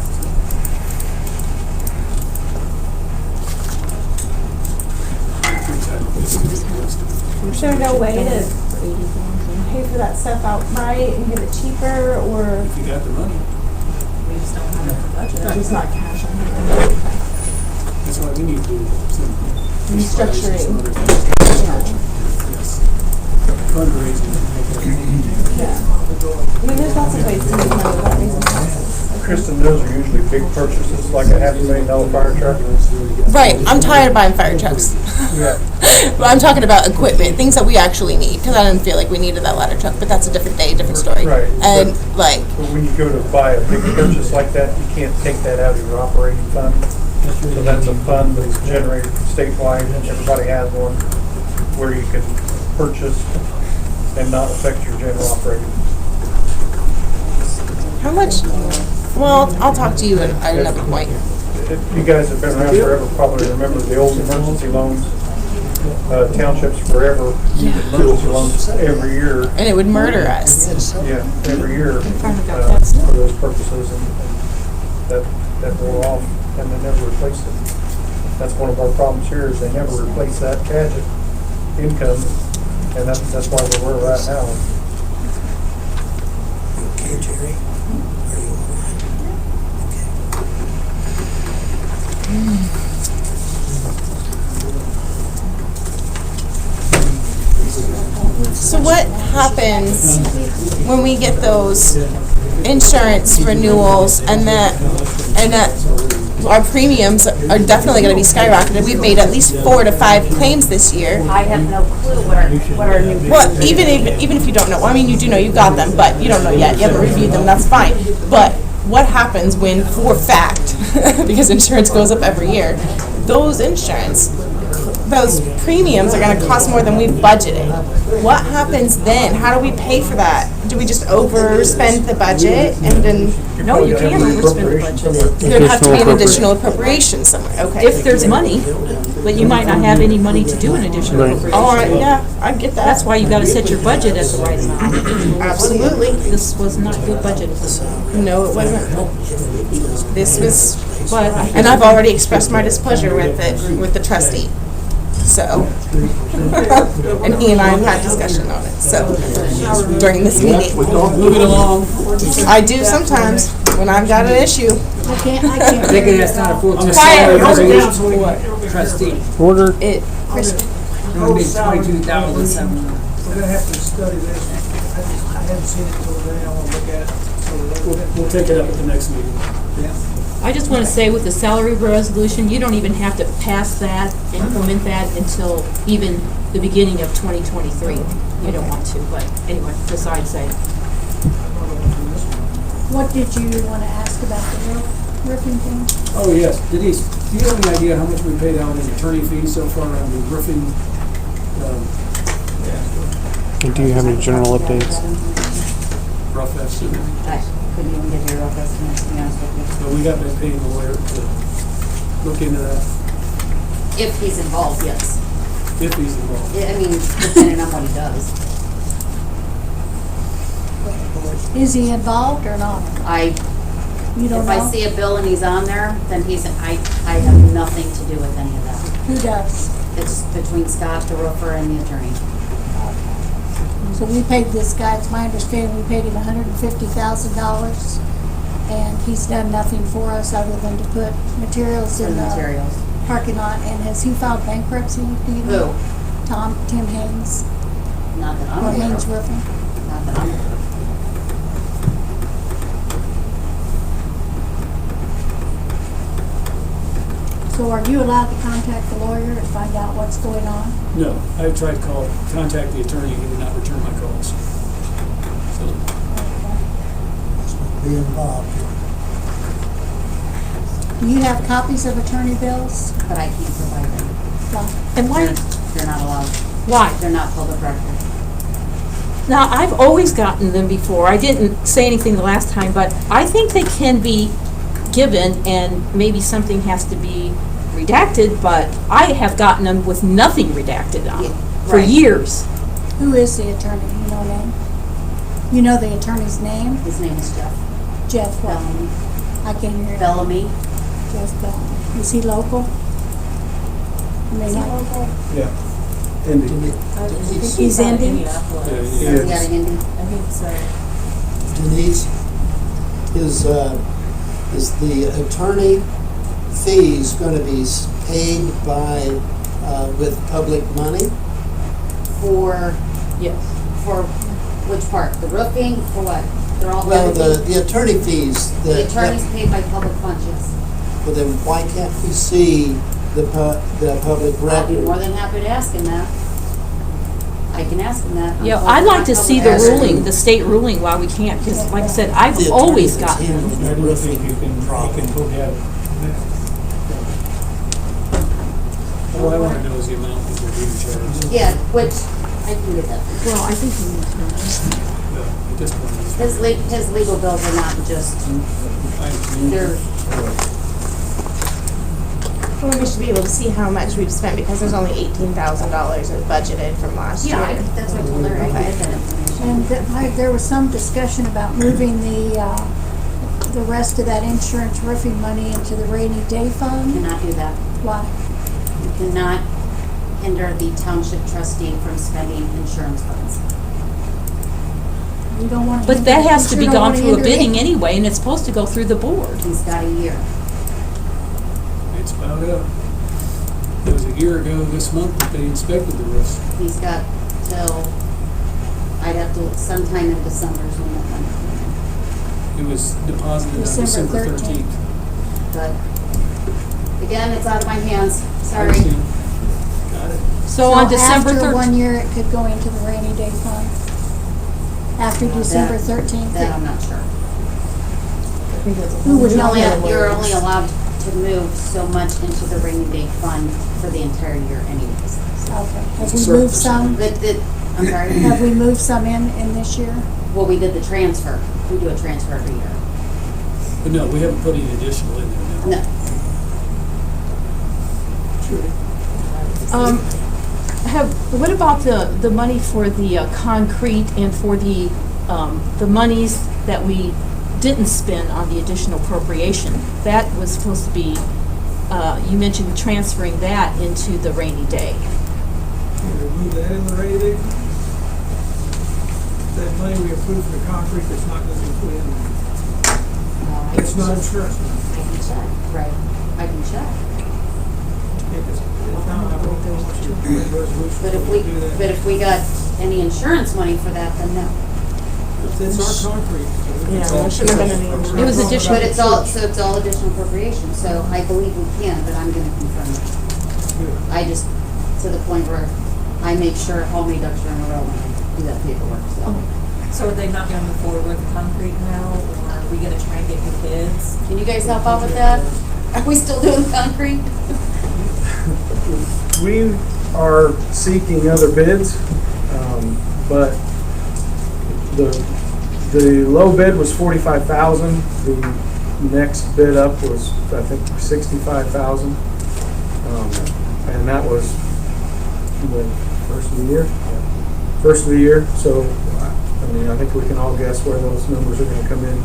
Is there no way to pay for that stuff outright and get it cheaper, or If you got the money, We just don't have it in the budget. just not cash on hand? that's why we need to do some. Restructuring. some other things. Yes. Fundraising. Yeah. I mean, there's lots of ways to make money without raising taxes. Kristen, those are usually big purchases, like a $500,000 fire truck. Right, I'm tired of buying fire trucks. Yeah. But I'm talking about equipment, things that we actually need, because I didn't feel like we needed that ladder truck, but that's a different day, different story. Right. And like, But when you go to buy a big purchase like that, you can't take that out of your operating fund. So that's a fund that's generated statewide, and everybody has one, where you can purchase and not affect your general operating. how much? Well, I'll talk to you at another point. If you guys have been around forever, probably remember the old emergency loans. Townships forever use emergency loans every year. And it would murder us. Yeah, every year for those purposes, and that wore off, and they never replaced it. That's one of our problems here, is they never replace that gadget income, and that's why we're where we're at now. Okay, Jerry? Are you all right? So what happens when we get those insurance renewals and that our premiums are definitely going to be skyrocketed? We've made at least 4 to 5 claims this year. I have no clue what our new. Well, even if you don't know, I mean, you do know you got them, but you don't know yet. You haven't reviewed them. That's fine. But what happens when, for fact, because insurance goes up every year, those insurance those premiums are gonna cost more than we've budgeted. What happens then? How do we pay for that? Do we just overspend the budget and then No, you can't overspend the budget. there'd have to be an additional appropriation somewhere? Okay. If there's money, but you might not have any money to do an additional Right. appropriation. Yeah, I get that. That's why you gotta set your budget at the right amount. Absolutely. This was not good budget. No, it wasn't. This was, But and I've already expressed my displeasure with it, with the trustee. So, and he and I have had discussion on it, so, during this meeting. Move it along. I do sometimes, when I've got an issue. I can't, I think that's not a full-time Quiet. salary resolution. Trustee. Order. It, We're It'll be 22,000. gonna have to study this. I haven't seen it until today. I wanna look at it. We'll take it up at the next meeting. I just want to say with the salary resolution, you don't even have to pass that, implement that until even the beginning of 2023. You don't want to, but anyway, besides that. What did you want to ask about the roofing thing? Oh, yes. Denise, do you have any idea how much we paid out in attorney fees so far on the roofing? And do you have any general updates? Rough estimate? I couldn't even get your rough estimate, to be honest with you. So we got been paying the lawyer to look into that, If he's involved, yes. if he's involved. I mean, depending on what he does. Is he involved or not? You don't If know? I see a bill and he's on there, then I have nothing to do with any of that. Who does? It's between Scott, the roofer, and the attorney. So we paid this guy, it's my understanding, we paid him $150,000, and he's done nothing for us other than to put materials For in the the materials. parking lot. And has he filed bankruptcy? Do you know? Who? Tim Haynes, Not that I'm or aware Haynes of. Roofing. Not that I'm aware of. So are you allowed to contact the lawyer and find out what's going on? No, I tried to contact the attorney, he would not return my calls. So, Be involved. Do you have copies of attorney bills? But I can't provide them. And why? They're not allowed. Why? They're not public record. Now, I've always gotten them before. I didn't say anything the last time, but I think they can be given, and maybe something has to be redacted, but I have gotten them with nothing redacted on for Right. years. Who is the attorney? You know name? You know the attorney's name? His name is Jeff Jeff what? Bellamy. I can't hear. Bellamy. Jeff Bellamy. Is he local? Is he local? yeah. Indy. He's Indian? He's got an Indian. I think so. Denise, is the attorney fees gonna be paid by, with public money? For, Yes. for which part? The roofing, for what? They're all, Well, everything? the attorney fees, The attorney's paid by public funds, yes. well then why can't we see the public I'll be more record? than happy to ask him that. I can ask him that. Yeah, I'd like to see the ruling, the state ruling, while we can't, because like I said, I've The always attorney that's gotten them. handling I the don't think roofing you can problem. have. All I wanna know is the amount that we're being charged. Yeah, which, I can get that. Well, I think we need to know. At this point, His legal bills are not just, they're, Well, we should be able to see how much we've spent because there's only $18,000 budgeted from last year. yeah, that's what I told her, I can get that information. And there was some discussion about moving the rest of that insurance roofing money into the rainy day You fund. cannot do that. Why? You cannot hinder the township trustee from spending insurance funds. You don't want to. But that has to be gone through a bidding anyway, and it's supposed to go through the board. He's got a year. it's about up. It was a year ago this month that they inspected the roofs. He's got till, I'd have to, sometime in December is when that money comes It was deposited on December December 13th. in. But, again, it's out of my hands, sorry. Got it. So on December After 1 13th, year, it could go into the rainy day fund. After December That- 13th. That I'm not sure. Who would know You're that? only allowed to move so much into the rainy day fund for the entire year anyways. Okay. Have we moved some? I'm sorry? Have we moved some in this year? Well, we did the transfer. We do a transfer every year. But no, we haven't put any additional in there, no. No. What about the money for the concrete and for the monies that we didn't spend on the additional appropriation? That was supposed to be, you mentioned transferring that into the rainy day. Can we remove that in the rainy day? That money we approved for the concrete that's not gonna be put in there. It's not insurance money. I can check, right. I can check. But if we got any insurance money for that, then no. It's our concrete. Yeah, there shouldn't have been any. It was additional. But it's all additional appropriation, so I believe we can, but I'm gonna confirm that. I just, to the point where I make sure all my ducks are in a row when I do that paperwork, so. So are they not gonna move forward with the concrete now, or are we gonna try and get new bids? Can you guys help out with that? Are we still doing concrete? We are seeking other bids, but the low bid was 45,000. The next bid up was, I think, 65,000. And that was the first of the year. First of the year, so I mean, I think we can all guess where those numbers are going to come in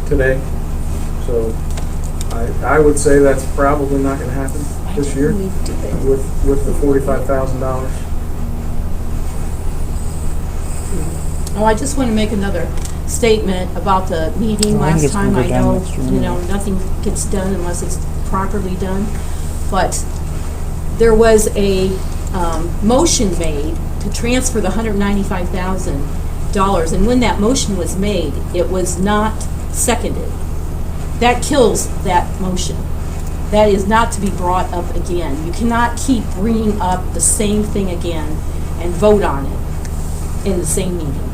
today. So I would say that's probably not going to happen this year with the $45,000. Oh, I just want to make another statement about the meeting I think last it's gonna time. go I down know, next year. nothing gets done unless it's properly done. But there was a motion made to transfer the $195,000. And when that motion was made, it was not seconded. That kills that motion. That is not to be brought up again. You cannot keep bringing up the same thing again and vote on it in the same meeting.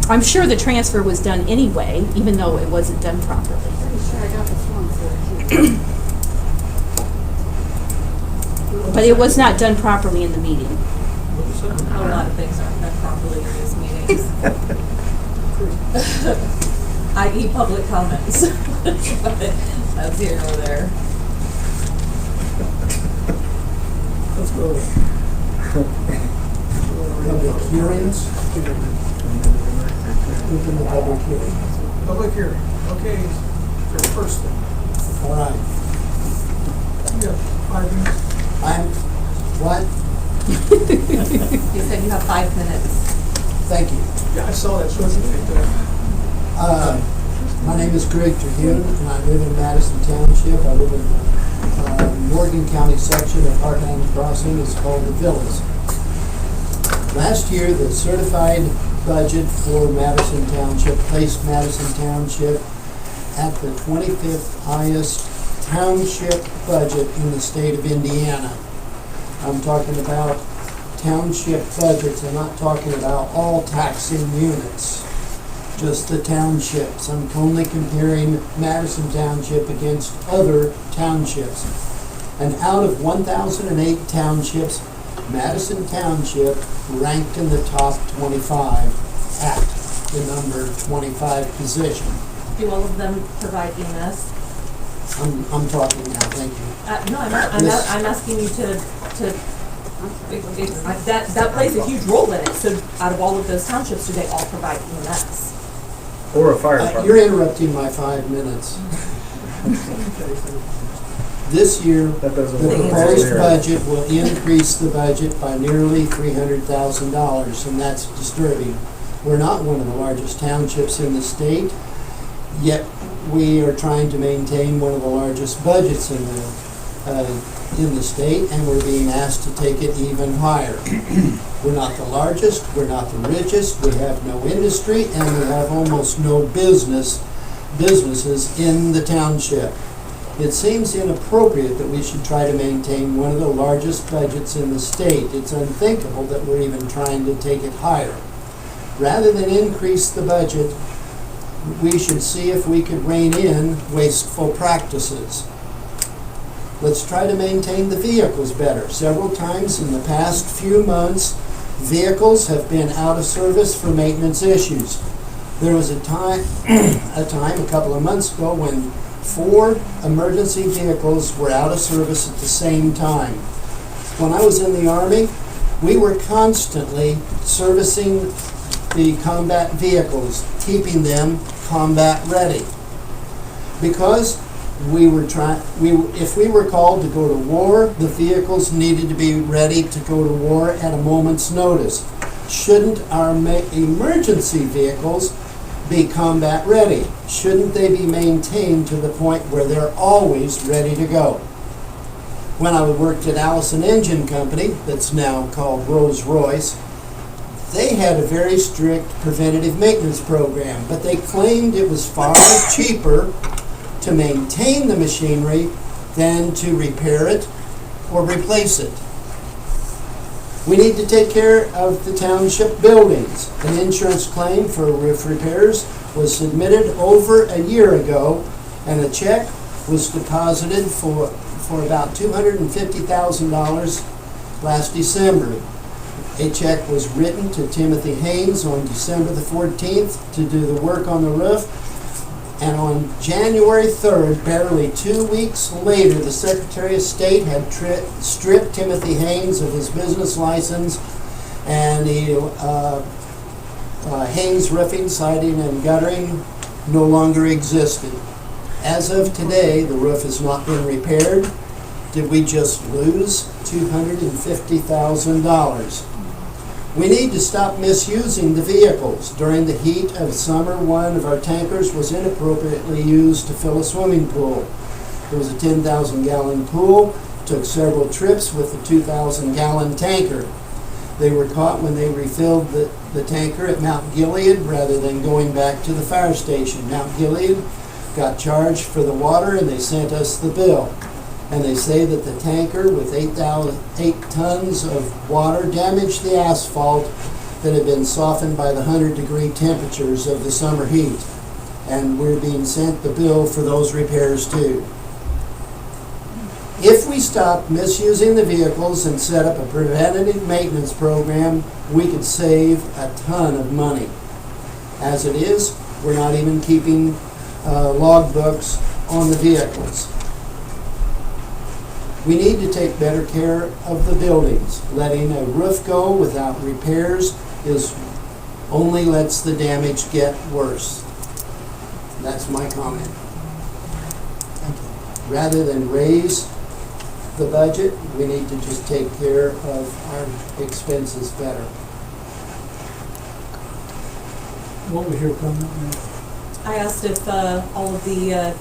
I'm sure the transfer was done anyway, even though it wasn't done properly. Pretty sure I got the form for it too. But it was not done properly in the meeting. A lot of things aren't done properly in these meetings. I.e. public comments. That's here or there. Let's go. Public hearings. Open the public hearing. Public hearing, okay, for the first thing. All right. You got 5 minutes. What? You said you have 5 minutes. Thank you. Yeah, I saw that, so it's picked up. My name is Greg Terhune, and I live in Madison Township. I live in the Morgan County section of Heartland Crossing. It's called the Villas. Last year, the certified budget for Madison Township placed Madison Township at the 25th highest township budget in the state of Indiana. I'm talking about township budgets. I'm not talking about all taxing units, just the townships. I'm only comparing Madison Township against other townships. And out of 1,008 townships, Madison Township ranked in the top 25 at the number 25 position. Do all of them provide EMS? I'm talking now, thank you. No, I'm asking you to that plays a huge role in it. So out of all of those townships, do they all provide EMS? Or a fire department. You're interrupting my 5 minutes. This year, the proposed budget will increase the budget by nearly $300,000, and that's disturbing. We're not one of the largest townships in the state, yet we are trying to maintain one of the largest budgets in the state, and we're being asked to take it even higher. We're not the largest, we're not the richest, we have no industry, and we have almost no businesses in the township. It seems inappropriate that we should try to maintain one of the largest budgets in the state. It's unthinkable that we're even trying to take it higher. Rather than increase the budget, we should see if we could rein in wasteful practices. Let's try to maintain the vehicles better. Several times in the past few months, vehicles have been out of service for maintenance issues. There was a time a couple of months ago when 4 emergency vehicles were out of service at the same time. When I was in the Army, we were constantly servicing the combat vehicles, keeping them combat ready. Because if we were called to go to war, the vehicles needed to be ready to go to war at a moment's notice. Shouldn't our emergency vehicles be combat ready? Shouldn't they be maintained to the point where they're always ready to go? When I worked at Allison Engine Company, that's now called Rolls-Royce, they had a very strict preventative maintenance program, but they claimed it was far cheaper to maintain the machinery than to repair it or replace it. We need to take care of the township buildings. An insurance claim for roof repairs was submitted over a year ago, and a check was deposited for about $250,000 last December. A check was written to Timothy Haynes on December the 14th to do the work on the roof. And on January 3rd, barely 2 weeks later, the Secretary of State had stripped Timothy Haynes of his business license, and Haynes Roofing, Siding, and Guttering no longer existed. As of today, the roof has not been repaired. Did we just lose $250,000? We need to stop misusing the vehicles. During the heat of summer, one of our tankers was inappropriately used to fill a swimming pool. It was a 10,000-gallon pool, took several trips with the 2,000-gallon tanker. They were caught when they refilled the tanker at Mount Gilead rather than going back to the fire station. Mount Gilead got charged for the water, and they sent us the bill. And they say that the tanker with 8 tons of water damaged the asphalt that had been softened by the 100-degree temperatures of the summer heat. And we're being sent the bill for those repairs too. If we stop misusing the vehicles and set up a preventative maintenance program, we could save a ton of money. As it is, we're not even keeping log books on the vehicles. We need to take better care of the buildings. Letting a roof go without repairs only lets the damage get worse. That's my comment. Rather than raise the budget, we need to just take care of our expenses better. What was your comment, ma'am? I asked if all of the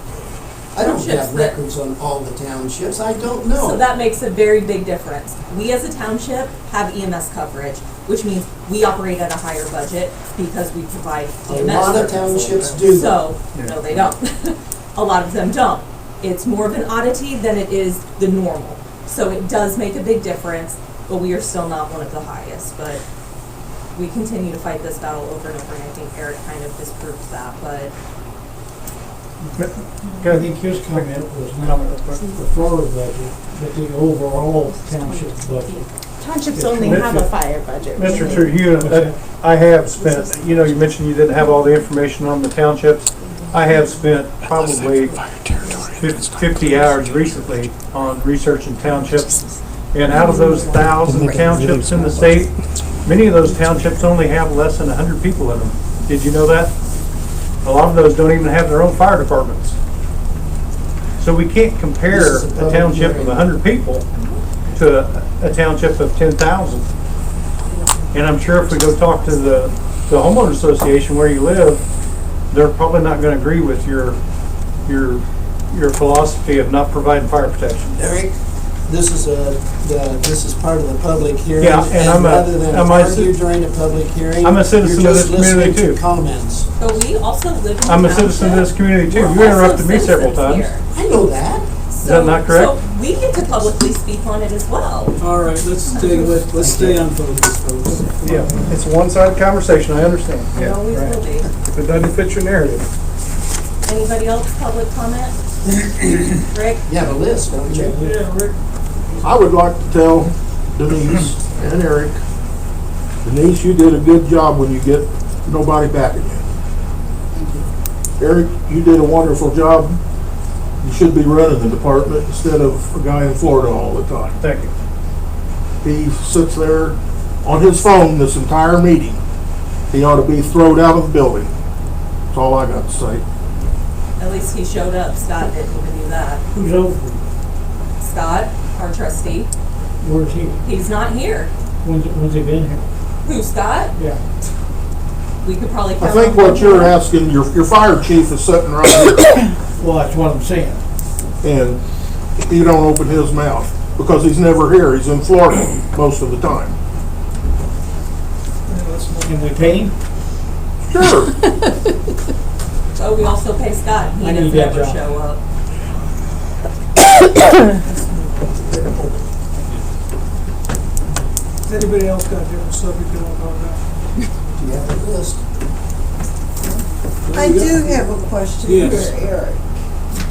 I don't townships have records on all the townships. I don't know. So that makes a very big difference. We as a township have EMS coverage, which means we operate at a higher budget because we provide EMS A lot of townships do that. So, no, they don't. A lot of them don't. It's more of an oddity than it is the normal. So it does make a big difference, but we are still not one of the highest. But we continue to fight this battle over and over, and I think Eric kind of disproves that, but I think his comment was not the floor budget, but the overall township budget. Townships only have a fire budget. Mr. Trujillo, I have spent, you mentioned you didn't have all the information on the townships. I have spent probably 50 hours recently on researching townships. And out of those 1,000 townships in the state, many of those townships only have less than 100 people in them. Did you know that? A lot of those don't even have their own fire departments. So we can't compare a township of 100 people to a township of 10,000. And I'm sure if we go talk to the homeowner association where you live, they're probably not going to agree with your philosophy of not providing fire protection. Eric, this is part of the public hearing. Yeah, and rather than argue during a public hearing, I'm a citizen of this community too. Comments. But we also live in I'm a citizen of this community too. You interrupted me several times. I know that. Is that not correct? So we get to publicly speak on it as well. All right, let's stay on focus, folks. Yeah, it's a one-sided conversation, I understand. It Yeah, always right. will be. If it doesn't fit your narrative. Anybody else public comment? Rick? You have a list, don't you? Yeah, Rick, I would like to tell Denise and Eric, Denise, you did a good job when you get nobody backing you. Eric, you did a wonderful job. You should be running the department instead of a guy in Florida all the time. Thank you. He sits there on his phone this entire meeting. He ought to be thrown out of the building. That's all I got to say. At least he showed up. Scott didn't even do that. Who's over? Scott, our trustee, Where's he? he's not here. When's he been here? Who, Scott? Yeah. We could probably I count think on what one you're hand. asking, your fire chief is sitting right here, Well, that's what I'm saying. and he don't open his mouth, because he's never here. He's in Florida most of the time. And we pay him? Sure. Oh, we also pay Scott. He I need doesn't that ever job. show up. anybody else got a different subject they want to talk about? Do you have a list? I do have a question Yes. for Eric.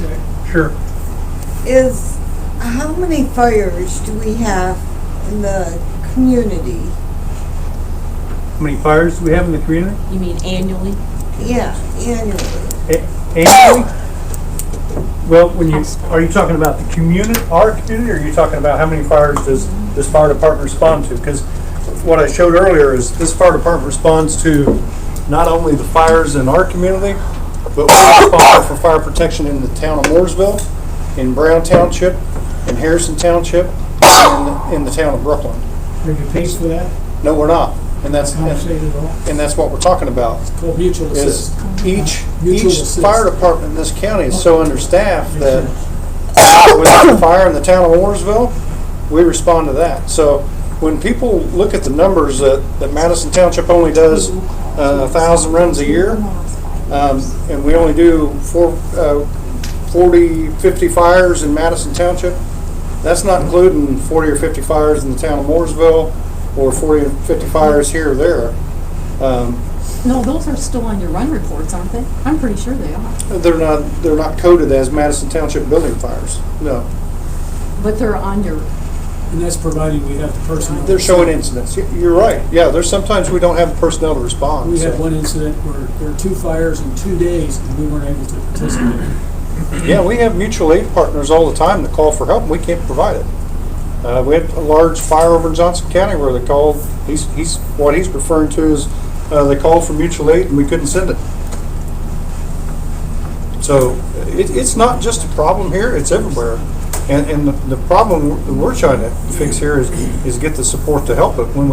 Okay. Sure. Is, how many fires do we have in the community? How many fires do we have in the community? You mean annually? Yeah, annually. Annually? Well, are you talking about the community, our community, or are you talking about how many fires does this fire department respond to? Because what I showed earlier is this fire department responds to not only the fires in our community, but we're responsible for fire protection in the town of Mooresville, in Brown Township, in Harrison Township, and in the town of Brooklyn. Are you paid for that? No, we're not. And that's what we're talking about. It's called mutual Is assist. each Mutual assist. fire department in this county is so understaffed that with the fire in the town of Mooresville, we respond to that. So when people look at the numbers that Madison Township only does 1,000 runs a year, and we only do 40, 50 fires in Madison Township, that's not including 40 or 50 fires in the town of Mooresville or 40 or 50 fires here or there. No, those are still on your run reports, aren't they? I'm pretty sure they are. They're not coded as Madison Township building fires. No. But they're on your, And that's providing we have the personnel. They're showing incidents. You're right. Yeah, there's sometimes we don't have the personnel to respond. We so. had one incident where there were 2 fires in 2 days and we weren't able to participate. Yeah, we have mutual aid partners all the time that call for help and we can't provide it. We had a large fire over in Johnson County where they called, what he's referring to is they called for mutual aid and we couldn't send it. So it's not just a problem here, it's everywhere. And the problem that we're trying to fix here is get the support to help it. When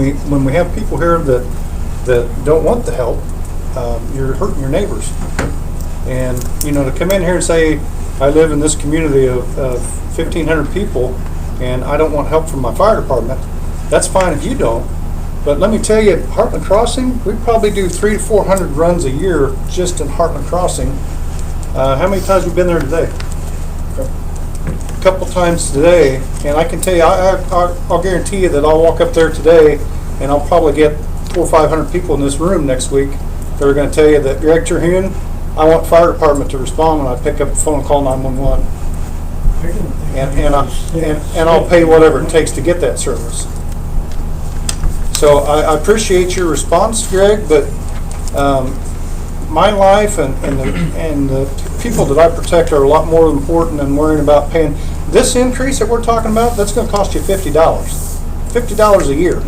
we have people here that don't want the help, you're hurting your neighbors. And to come in here and say, I live in this community of 1,500 people and I don't want help from my fire department, that's fine if you don't. But let me tell you, at Heartland Crossing, we probably do 300 to 400 runs a year just in Heartland Crossing. How many times have we been there today? A couple times today, and I can tell you, I'll guarantee you that I'll walk up there today and I'll probably get 400 or 500 people in this room next week that are going to tell you that, Greg Terhune, I want fire department to respond when I pick up the phone and call 911. And I'll pay whatever it takes to get that service. So I appreciate your response, Greg, but my life and the people that I protect are a lot more important than worrying about paying. This increase that we're talking about, that's going to cost you $50. $50 a year.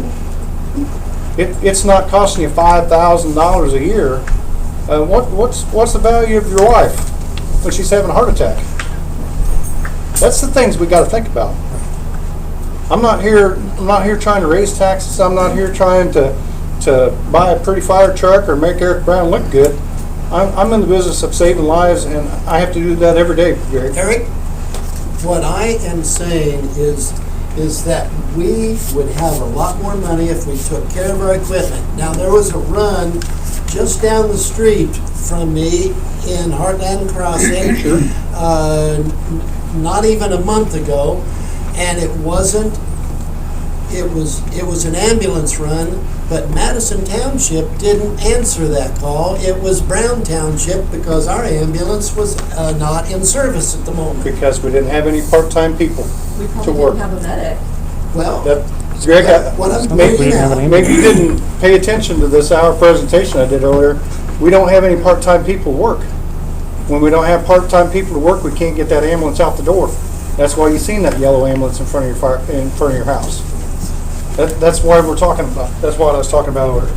It's not costing you $5,000 a year. What's the value of your wife when she's having a heart attack? That's the things we got to think about. I'm not here trying to raise taxes. I'm not here trying to buy a pretty fire truck or make Eric Brown look good. I'm in the business of saving lives, and I have to do that every day, Gary. Eric, what I am saying is that we would have a lot more money if we took care of our equipment. Now, there was a run just down the street from me in Heartland Crossing, not even a month ago, and it wasn't it was an ambulance run, but Madison Township didn't answer that call. It was Brown Township because our ambulance was not in service at the moment. Because we didn't have any part-time people We to probably work. didn't have a medic. Well, Greg, what I'm maybe pointing out, maybe you didn't pay attention to this hour presentation I did earlier. We don't have any part-time people to work. When we don't have part-time people to work, we can't get that ambulance out the door. That's why you seen that yellow ambulance in front of your house. That's why we're talking about. That's what I was talking about earlier.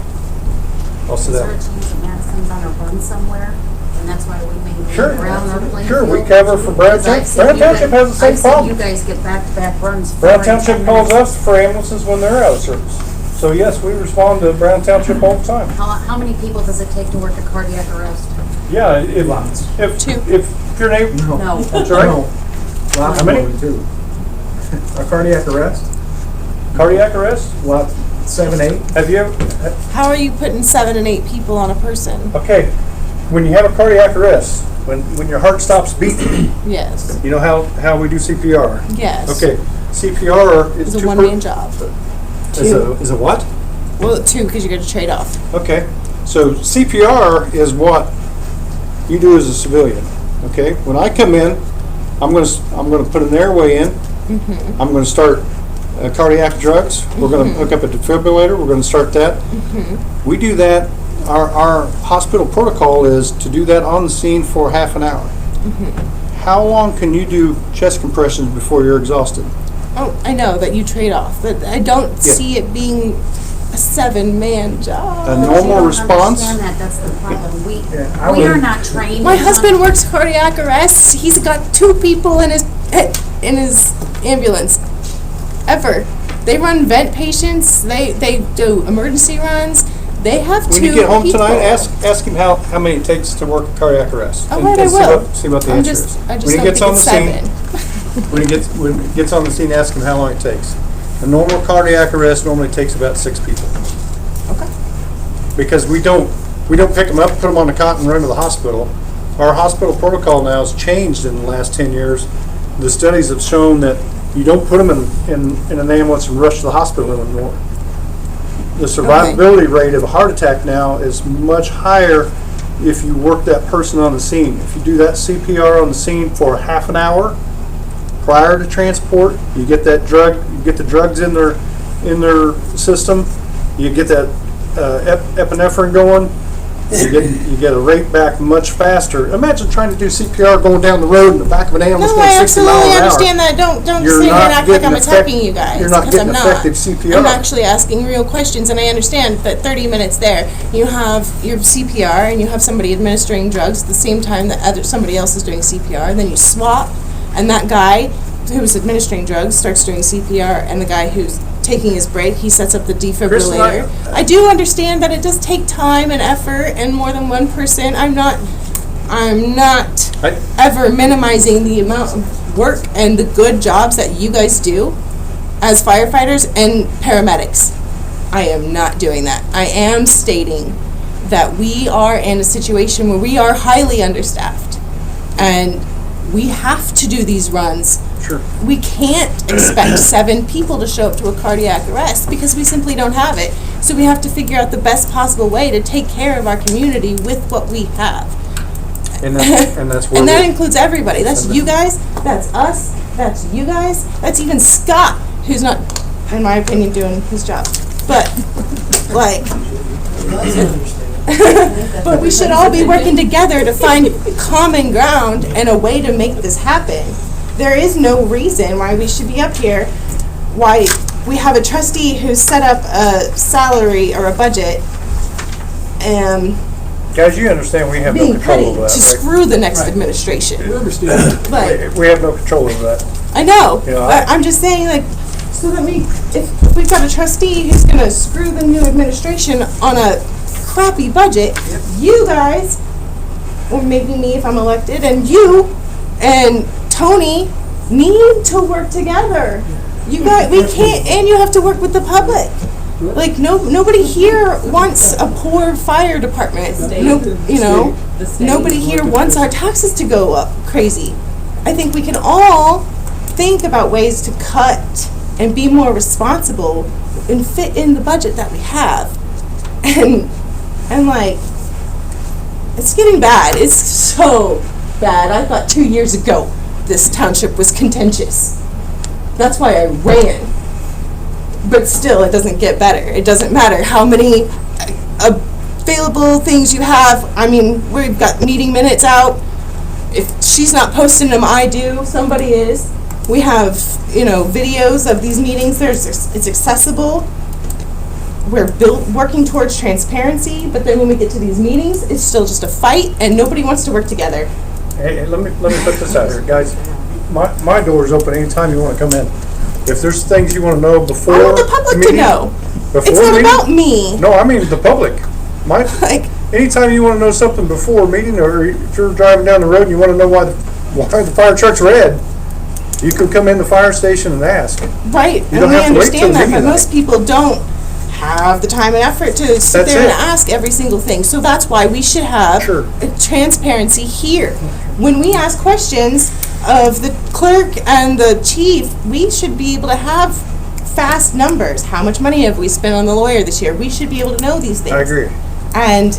I'll Is sit there a down. chance that Madison's on a run somewhere, and that's why we may Sure. be around our playing Sure, we field? cover for Brown Because I've Township. seen Brown you guys- Township has the same I've seen problem. you guys get back-to-back runs. Brown 4 and Township 10 calls minutes. us for ambulances when they're out of service. So yes, we respond to Brown Township all the time. How many people does it take to work a cardiac arrest? Yeah, if your neighbor. No. That's right. Lots How many? more than 2. A cardiac arrest? Cardiac arrest? What, 7, 8? Have you ever? How are you putting 7 and 8 people on a person? Okay, when you have a cardiac arrest, when your heart stops beating, Yes. you know how we do CPR? Yes. Okay, CPR is It's a one-man job. Is a what? Well, 2 because you get a trade-off. Okay, so CPR is what you do as a civilian. Okay, when I come in, I'm gonna put an airway in. Mm-hmm. I'm gonna start cardiac drugs. We're gonna hook up a defibrillator. We're gonna start that. Mm-hmm. We do that. Our hospital protocol is to do that on the scene for half an hour. Mm-hmm. How long can you do chest compressions before you're exhausted? Oh, I know that you trade off, but I don't see it being a 7-man job. A You normal don't response. understand that, that's the problem. We I are would- not trained. My in husband works cardiac arrest. He's got 2 people in his ambulance. Ever. They run vent patients. They do emergency runs. They have 2 When you get home people. tonight, ask him how many it takes to work a cardiac arrest. All And- right, I and will. See what the I'm answer just- is. I just When he don't gets think on the it's scene, 7. when he gets on the scene, ask him how long it takes. A normal cardiac arrest normally takes about 6 people. Okay. Because we don't pick them up, put them on the cot, and run to the hospital. Our hospital protocol now has changed in the last 10 years. The studies have shown that you don't put them in an ambulance and rush to the hospital anymore. The survivability rate of a heart attack now is much higher if you work that person on the scene. If you do that CPR on the scene for half an hour prior to transport, you get that drug, you get the drugs in their system, you get that epinephrine going, you get a rate back much faster. Imagine trying to do CPR going down the road in the back of an ambulance No, going I 60 miles absolutely an hour. understand that. Don't You're sit here and not act like getting I'm attacking you guys. You're not because getting I'm not. effective CPR. I'm actually asking real questions, and I understand that 30 minutes there, you have your CPR and you have somebody administering drugs at the same time that somebody else is doing CPR. Then you swap, and that guy who's administering drugs starts doing CPR, and the guy who's taking his break, he sets up the defibrillator. I do understand that it does take time and effort, and more than one person. I'm not ever minimizing the amount of work and the good jobs that you guys do as firefighters and paramedics. I am not doing that. I am stating that we are in a situation where we are highly understaffed, and we have to do these runs. Sure. We can't expect 7 people to show up to a cardiac arrest because we simply don't have it. So we have to figure out the best possible way to take care of our community with what we have. And that's where And that includes everybody. That's you guys, that's us, that's you guys, that's even Scott, who's not, in my opinion, doing his job. But, like, but we should all be working together to find common ground and a way to make this happen. There is no reason why we should be up here, why we have a trustee who's set up a salary or a budget and Guys, you understand we have no being control petty over to that, right? screw the next administration. We understand. Like, We have no control over that. I know, You know, but I'm just saying, like, so that if we've got a trustee who's gonna screw the new administration on a crappy budget, you guys, or maybe me if I'm elected, and you and Tony need to work together. You guys, we can't, and you have to work with the public. Like, nobody here wants a poor fire department. Nobody here wants our taxes to go up crazy. I think we can all think about ways to cut and be more responsible and fit in the budget that we have. And like, it's getting bad. It's so bad. I thought 2 years ago this township was contentious. That's why I ran. But still, it doesn't get better. It doesn't matter how many available things you have. I mean, we've got meeting minutes out. If she's not posting them, I do. Somebody is. We have, videos of these meetings. It's accessible. We're working towards transparency, but then when we get to these meetings, it's still just a fight, and nobody wants to work together. Hey, let me put this out here, guys. My door is open anytime you want to come in. If there's things you want to know before I want the public to know. It's not about me. No, I mean the public. Anytime you want to know something before a meeting, or if you're driving down the road and you want to know why the fire truck's red, you can come in the fire station and ask. Right, You and don't we have to wait till understand the that, meeting but most people don't have the time and effort to sit That's there and it. ask every single thing. So that's why we should have transparency here. When we ask questions of the clerk and the chief, we should be able to have fast numbers. How much money have we spent on the lawyer this year? We should be able to know these things. I agree. And,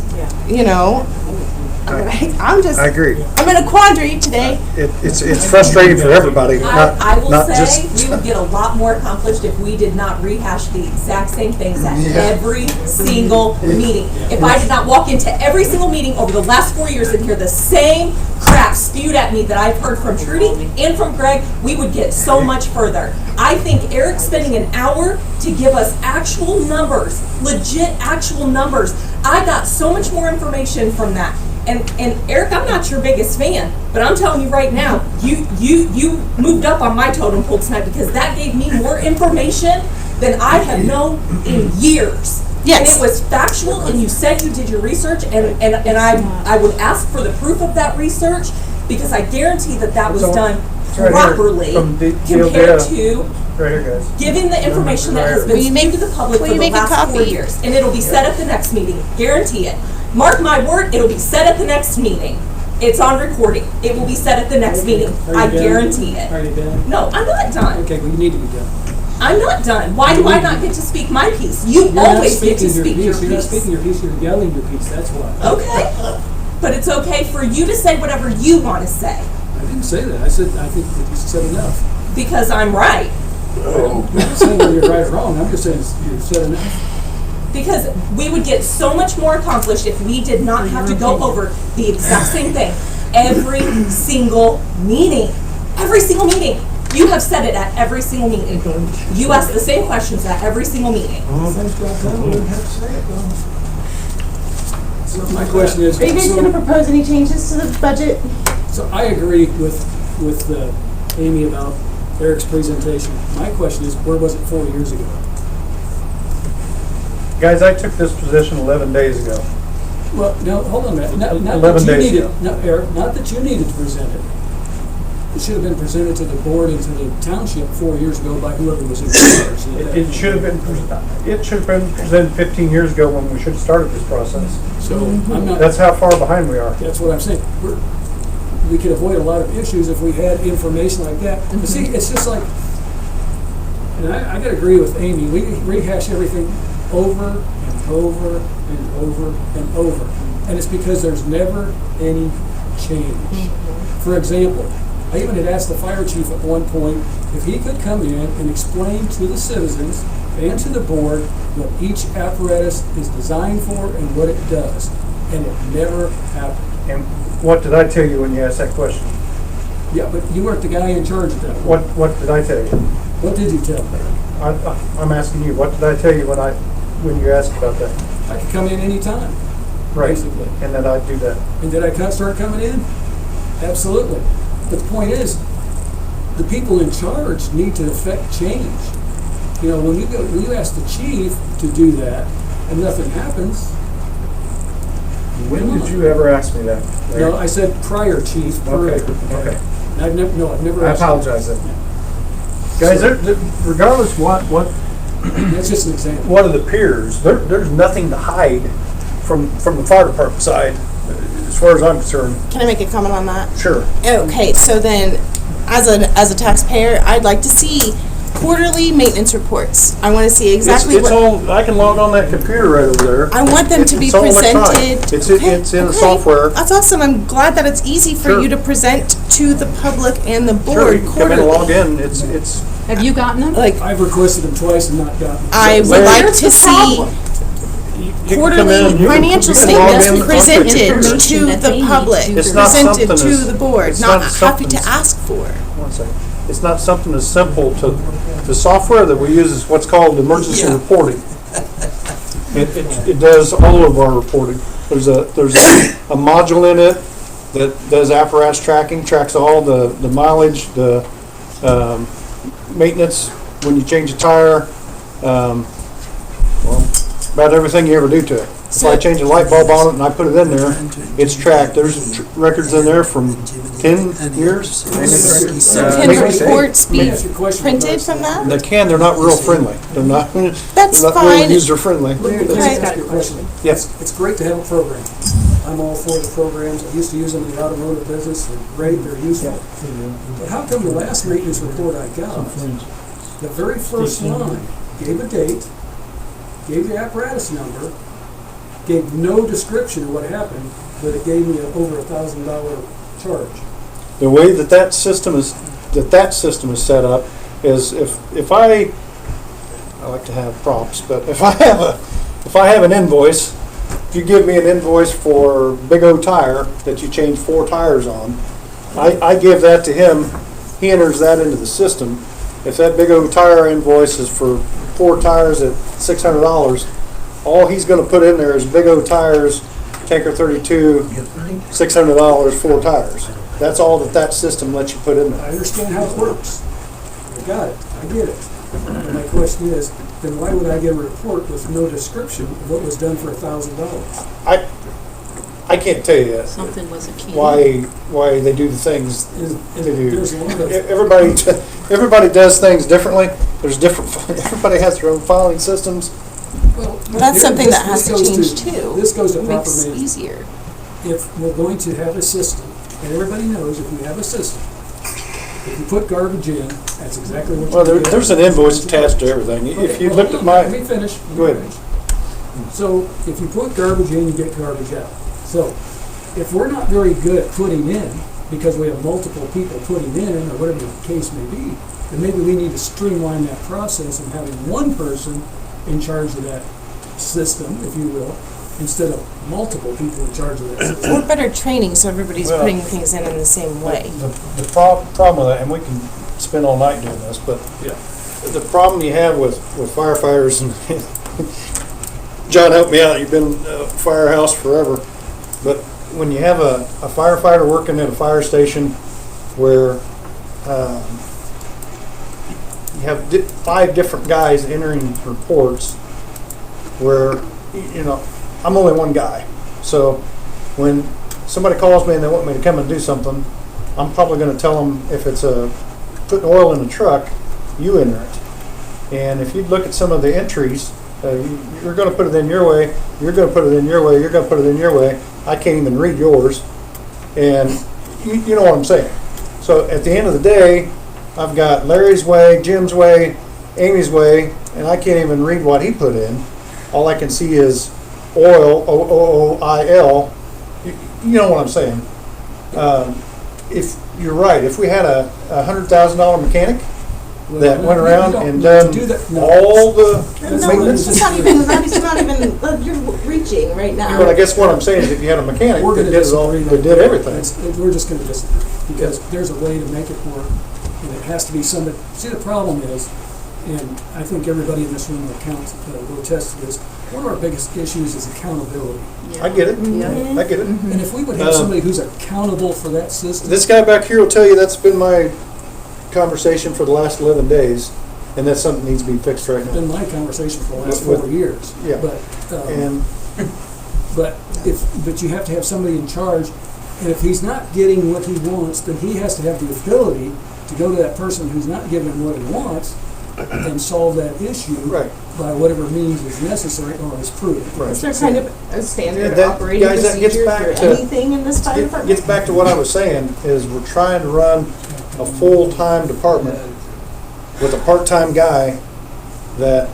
I agree. I'm in a quandary today. It's frustrating for everybody. I will not say, just. we would get a lot more accomplished if we did not rehash the exact same things at every single meeting. If I did not walk into every single meeting over the last 4 years and hear the same crap spewed at me that I've heard from Trudy and from Greg, we would get so much further. I think Eric's spending an hour to give us actual numbers, legit actual numbers. I got so much more information from that. And Eric, I'm not your biggest fan, but I'm telling you right now, you moved up on my totem pole tonight, because that gave me more information than I have known in years. Yes. And it was factual, and you said you did your research, and I would ask for the proof of that research, because I guarantee that was done properly compared to Right here, guys. giving the information that has been spewed to the public for the last 4 years. And it'll be said at the next meeting, guarantee it. Mark my word, it'll be said at the next meeting. It's on recording. It will be said at the next meeting. I guarantee it. Are you done? No, I'm not done. Okay, well, you need to be done. I'm not done. Why do I not get to speak my piece? You You're always not get to speaking speak your You're not piece. speaking your piece, you're yelling your piece, that's why. Okay. But it's okay for you to say whatever you want to say, I didn't say that. I said, I think that you said enough. because I'm right. I'm not saying whether you're right or wrong, I'm just saying you said enough. Because we would get so much more accomplished if we did not have to go over the exact same thing every single meeting. Every single meeting. You have said it at every single meeting. You ask the same questions at every single meeting. So my question is. Are you guys gonna propose any changes to the budget? So I agree with Amy about Eric's presentation. My question is, where was it 4 years ago? Guys, I took this position 11 days ago. Well, no, hold on a minute. Not 11 that you days needed, ago. no, Eric, not that you needed to present it. It should have been presented to the board and to the township 4 years ago by whoever was in charge. It should have been presented 15 years ago when we should have started this process. So I'm not. That's how far behind we are. That's what I'm saying. We could avoid a lot of issues if we had information like that. But see, it's just like, and I gotta agree with Amy, we rehash everything over and over and over and over. And it's because there's never any change. For example, I even had asked the fire chief at one point if he could come in and explain to the citizens and to the board what each apparatus is designed for and what it does. And it never happened. And what did I tell you when you asked that question? Yeah, but you weren't the guy in charge of that. What did I tell you? What did you tell me? I'm asking you, what did I tell you when you asked about that? I could come in any time, Right. basically. And then I'd do that. And did I start coming in? Absolutely. But the point is, the people in charge need to affect change. You know, when you ask the chief to do that and nothing happens. When did you ever ask me that? No, I said prior chief. Okay. I've never I asked. apologize then. Guys, regardless what That's just an example. one of the peers, there's nothing to hide from the fire department side, as far as I'm concerned. Can I make a comment on that? Sure. Okay, so then, as a taxpayer, I'd like to see quarterly maintenance reports. I want to see exactly It's what. all, I can log on that computer right over there. I want them to be It's all electronic. presented. It's Okay, in the okay. software. That's awesome. I'm glad that it's easy for Sure. you to present to the public and the Sure, board you can come in quarterly. and log in, it's, Have you gotten them? Like, I've requested them twice and not gotten them. I would Larry, like here's to the see problem. you can come quarterly in, you can- financial you can log in statements on the presented computer. to that they the need public, to do It's not presented something to as- the board, it's not not happy to something- ask for. One second. It's not something as simple to, the software that we use is what's called emergency reporting. It does all of our reporting. There's a module in it that does apparatus tracking, tracks all the mileage, the maintenance, when you change a tire, well, about everything you ever do to it. If I change a light bulb on it and I put it in there, it's tracked. There's records in there from 10 years. So can maybe reports be Ask your question, printed from that? They can, they're not real friendly. They're not, That's they're not really fine. user-friendly. Let me Okay. ask you a question. Yes. It's great to have a program. I'm all for the programs. I used to use them in the automotive business. They're great, they're useful. But how come the last maintenance report I got, the very first line gave a date, gave the apparatus number, gave no description of what happened, but it gave me over $1,000 charge. The way that system is set up is if I like to have props, but if I have an invoice, if you give me an invoice for Big O Tire that you change 4 tires on, I give that to him, he enters that into the system. If that Big O Tire invoice is for 4 tires at $600, all he's gonna put in there is Big O Tires, Tanker 32, $600, 4 tires. That's all that system lets you put in I there. understand how it works. I got it, I get it. But my question is, then why would I get a report with no description of what was done for $1,000? I can't tell you Something wasn't key. why they do the things And they do. there's a lot of, Everybody does things differently. There's different, everybody has their own filing systems. well. That's something this- that has this to goes change too. This goes to It proper makes it management. easier. If we're going to have a system, and everybody knows if you have a system, if you put garbage in, that's exactly what you Well, get. there's an invoice attached to everything. If Okay, you well, looked at Let me my, finish. go ahead. So if you put garbage in, you get garbage out. So if we're not very good at putting in, because we have multiple people putting in, or whatever the case may be, then maybe we need to streamline that process and having one person in charge of that system, if you will, instead of multiple people in charge of that system. Or better training so everybody's Well, putting things in the same way. the problem with that, and we can spend all night doing this, but Yeah. the problem you have with firefighters, and John, help me out, you've been a firehouse forever, but when you have a firefighter working at a fire station where you have 5 different guys entering reports where, you know, I'm only one guy. So when somebody calls me and they want me to come and do something, I'm probably going to tell them if it's putting oil in a truck, you enter it. And if you look at some of the entries, you're going to put it in your way, you're going to put it in your way, you're going to put it in your way. I can't even read yours. And you know what I'm saying. So at the end of the day, I've got Larry's way, Jim's way, Amy's way, and I can't even read what he put in. All I can see is oil, OOOIL. You know what I'm saying. If you're right, if we had a $100,000 mechanic that went around and done all the maintenance. It's not even, you're reaching right now. But I guess what I'm saying is if you had a mechanic We're that gonna did it all, disagree. that did everything. We're just gonna disagree, because there's a way to make it work, and it has to be somebody, see, the problem is, and I think everybody in this room will attest to this, one of our biggest issues is accountability. I get it. I get it. And if we would have somebody who's accountable for that system. This guy back here will tell you that's been my conversation for the last 11 days, and that's something that needs to be fixed right It's now. been my conversation for the last With- 4 years. Yeah. But you have to have somebody in charge, and if he's not getting what he wants, then he has to have the ability to go to that person who's not giving him what he wants and solve that issue by whatever means is necessary or is proven. Is there kind of a standard That- operating guys, that gets procedure back for to- anything in this fire department? Gets back to what I was saying, is we're trying to run a full-time department with a part-time guy, that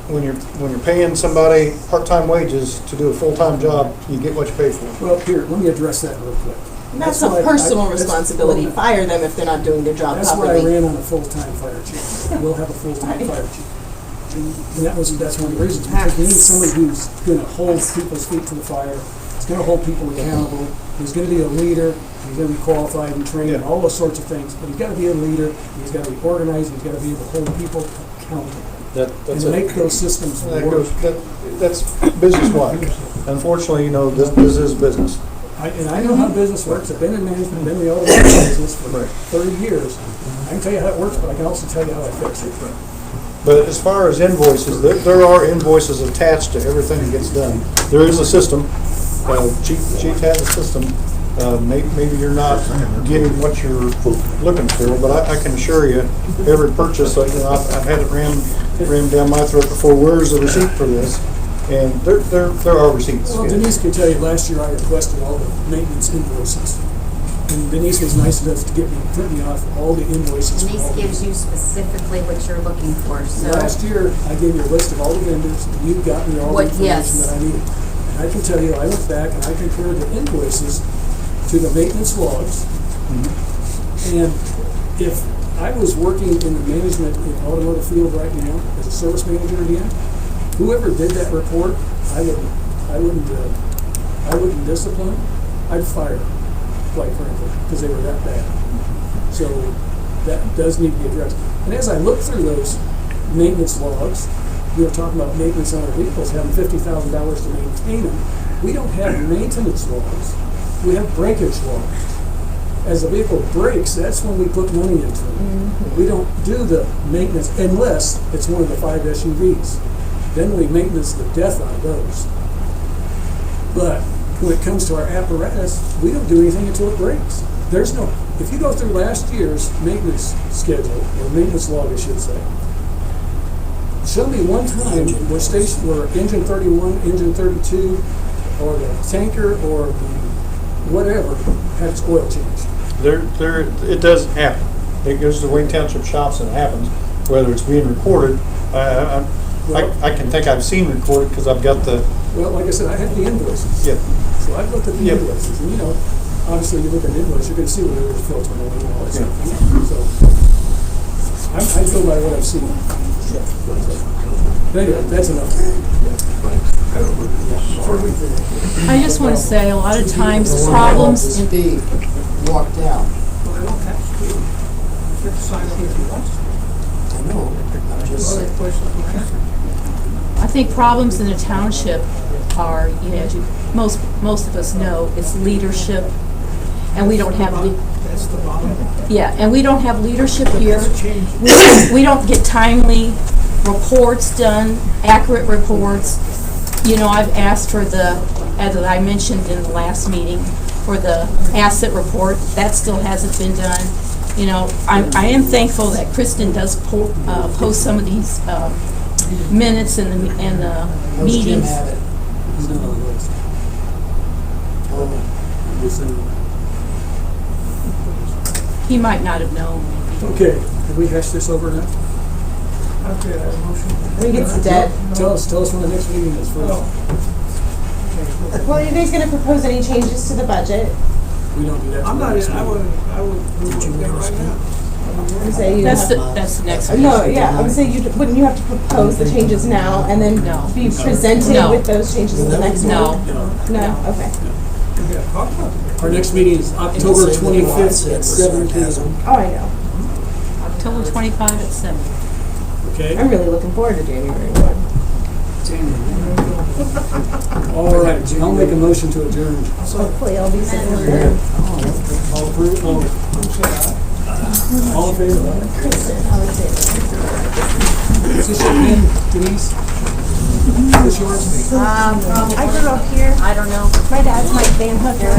when you're paying somebody part-time wages to do a full-time job, you get what you pay for. Well, here, let me address that real quick. That's why a personal that's- responsibility. Fire them if they're not doing their job That's why I properly. ran on a full-time fire chief. We'll have a full-time fire chief. And that's one of the reasons, because we need somebody who's gonna hold people's feet to the fire, he's gonna hold people accountable, he's gonna be a leader, he's gonna be qualified and trained, and all those sorts of things, but he's gotta be a leader, he's gotta be organized, he's gotta be able to hold people accountable. And That's make those systems That work. goes, that's business-wide. Unfortunately, this is business. And I know how business works, I've been in management, been in the automotive business for 30 years. I can tell you how it works, but I can also tell you how I fix it. But as far as invoices, there are invoices attached to everything that gets done. There is a system, Chief has a system. Maybe you're not getting what you're looking for, but I can assure you, every purchase, I've had it rammed down my throat before, where's the receipt for this? And there are receipts. Well, Denise can tell you, last year I requested all the maintenance invoices. And Denise was nice enough to print me off all the invoices. for Denise all the- gives you specifically what you're looking for, so. Last year, I gave you a list of all the vendors, and you got me all the What- information yes. that I needed. And I can tell you, I went back and I compared the invoices to the maintenance logs. And if I was working in the management in automotive field right now, as a service manager again, whoever did that report, I wouldn't discipline, I'd fire, quite frankly, because they were that bad. So that does need to be addressed. And as I look through those maintenance logs, we were talking about maintenance on our vehicles, having $50,000 to maintain them. We don't have maintenance logs. We have breakage logs. As the vehicle breaks, that's when we put money into it. We don't do the maintenance unless it's one of the 5 SUVs. Then we maintenance the death out of those. But when it comes to our apparatus, we don't do anything until it breaks. There's no, if you go through last year's maintenance schedule, or maintenance log, I should say, show me one time where engine 31, engine 32, or the tanker, or the whatever, had its oil changed. It does happen. It goes to Wayne Township shops and it happens, whether it's being recorded. I can think I've seen recorded because I've got the. Well, like I said, I have the invoices. Yeah. So I've looked at the invoices, and obviously you look at an invoice, you're gonna see where there's filter and all that stuff. So, I go by what I've seen. But anyway, that's enough. I just want to say, a lot of times, problems in Steve walked out. Well, they don't have to do. You have to sign up if you want to. I know, I'm just Other questions were answered. I think problems in the township are, as most of us know, it's leadership, and we don't have, That's the bottom. and we don't have leadership here. That's changed. We don't get timely reports done, accurate reports. I've asked for as I mentioned in the last meeting, for the asset report. That still hasn't been done. I am thankful that Kristen does post some of these minutes and the How's Jim meetings. have it? He's not on the list. He might not have known. Okay, have we hashed this over now? Okay, I have a motion. I think it's dead. Tell us when the next meeting is first. Well, are you guys gonna propose any changes to the budget? We don't do that. I'm not, I would move it right now. You say you That's have- the next meeting. No, yeah, I would say wouldn't you have to propose the changes now and then No. be presented No. with those changes in the next No. meeting? No. No, okay. Yeah, talk about it. Our next meeting is October 25th at 7 p.m. Oh, I know. October 25 at 7. Okay? I'm really looking forward to January 1. All right, I'll make a motion to adjourn. Hopefully I'll be sitting there. All approved? All in favor? Kristen, Alexander. Is this your pen, Denise? Is this yours? I grew up here. I don't know. My dad's Mike Van Hooker.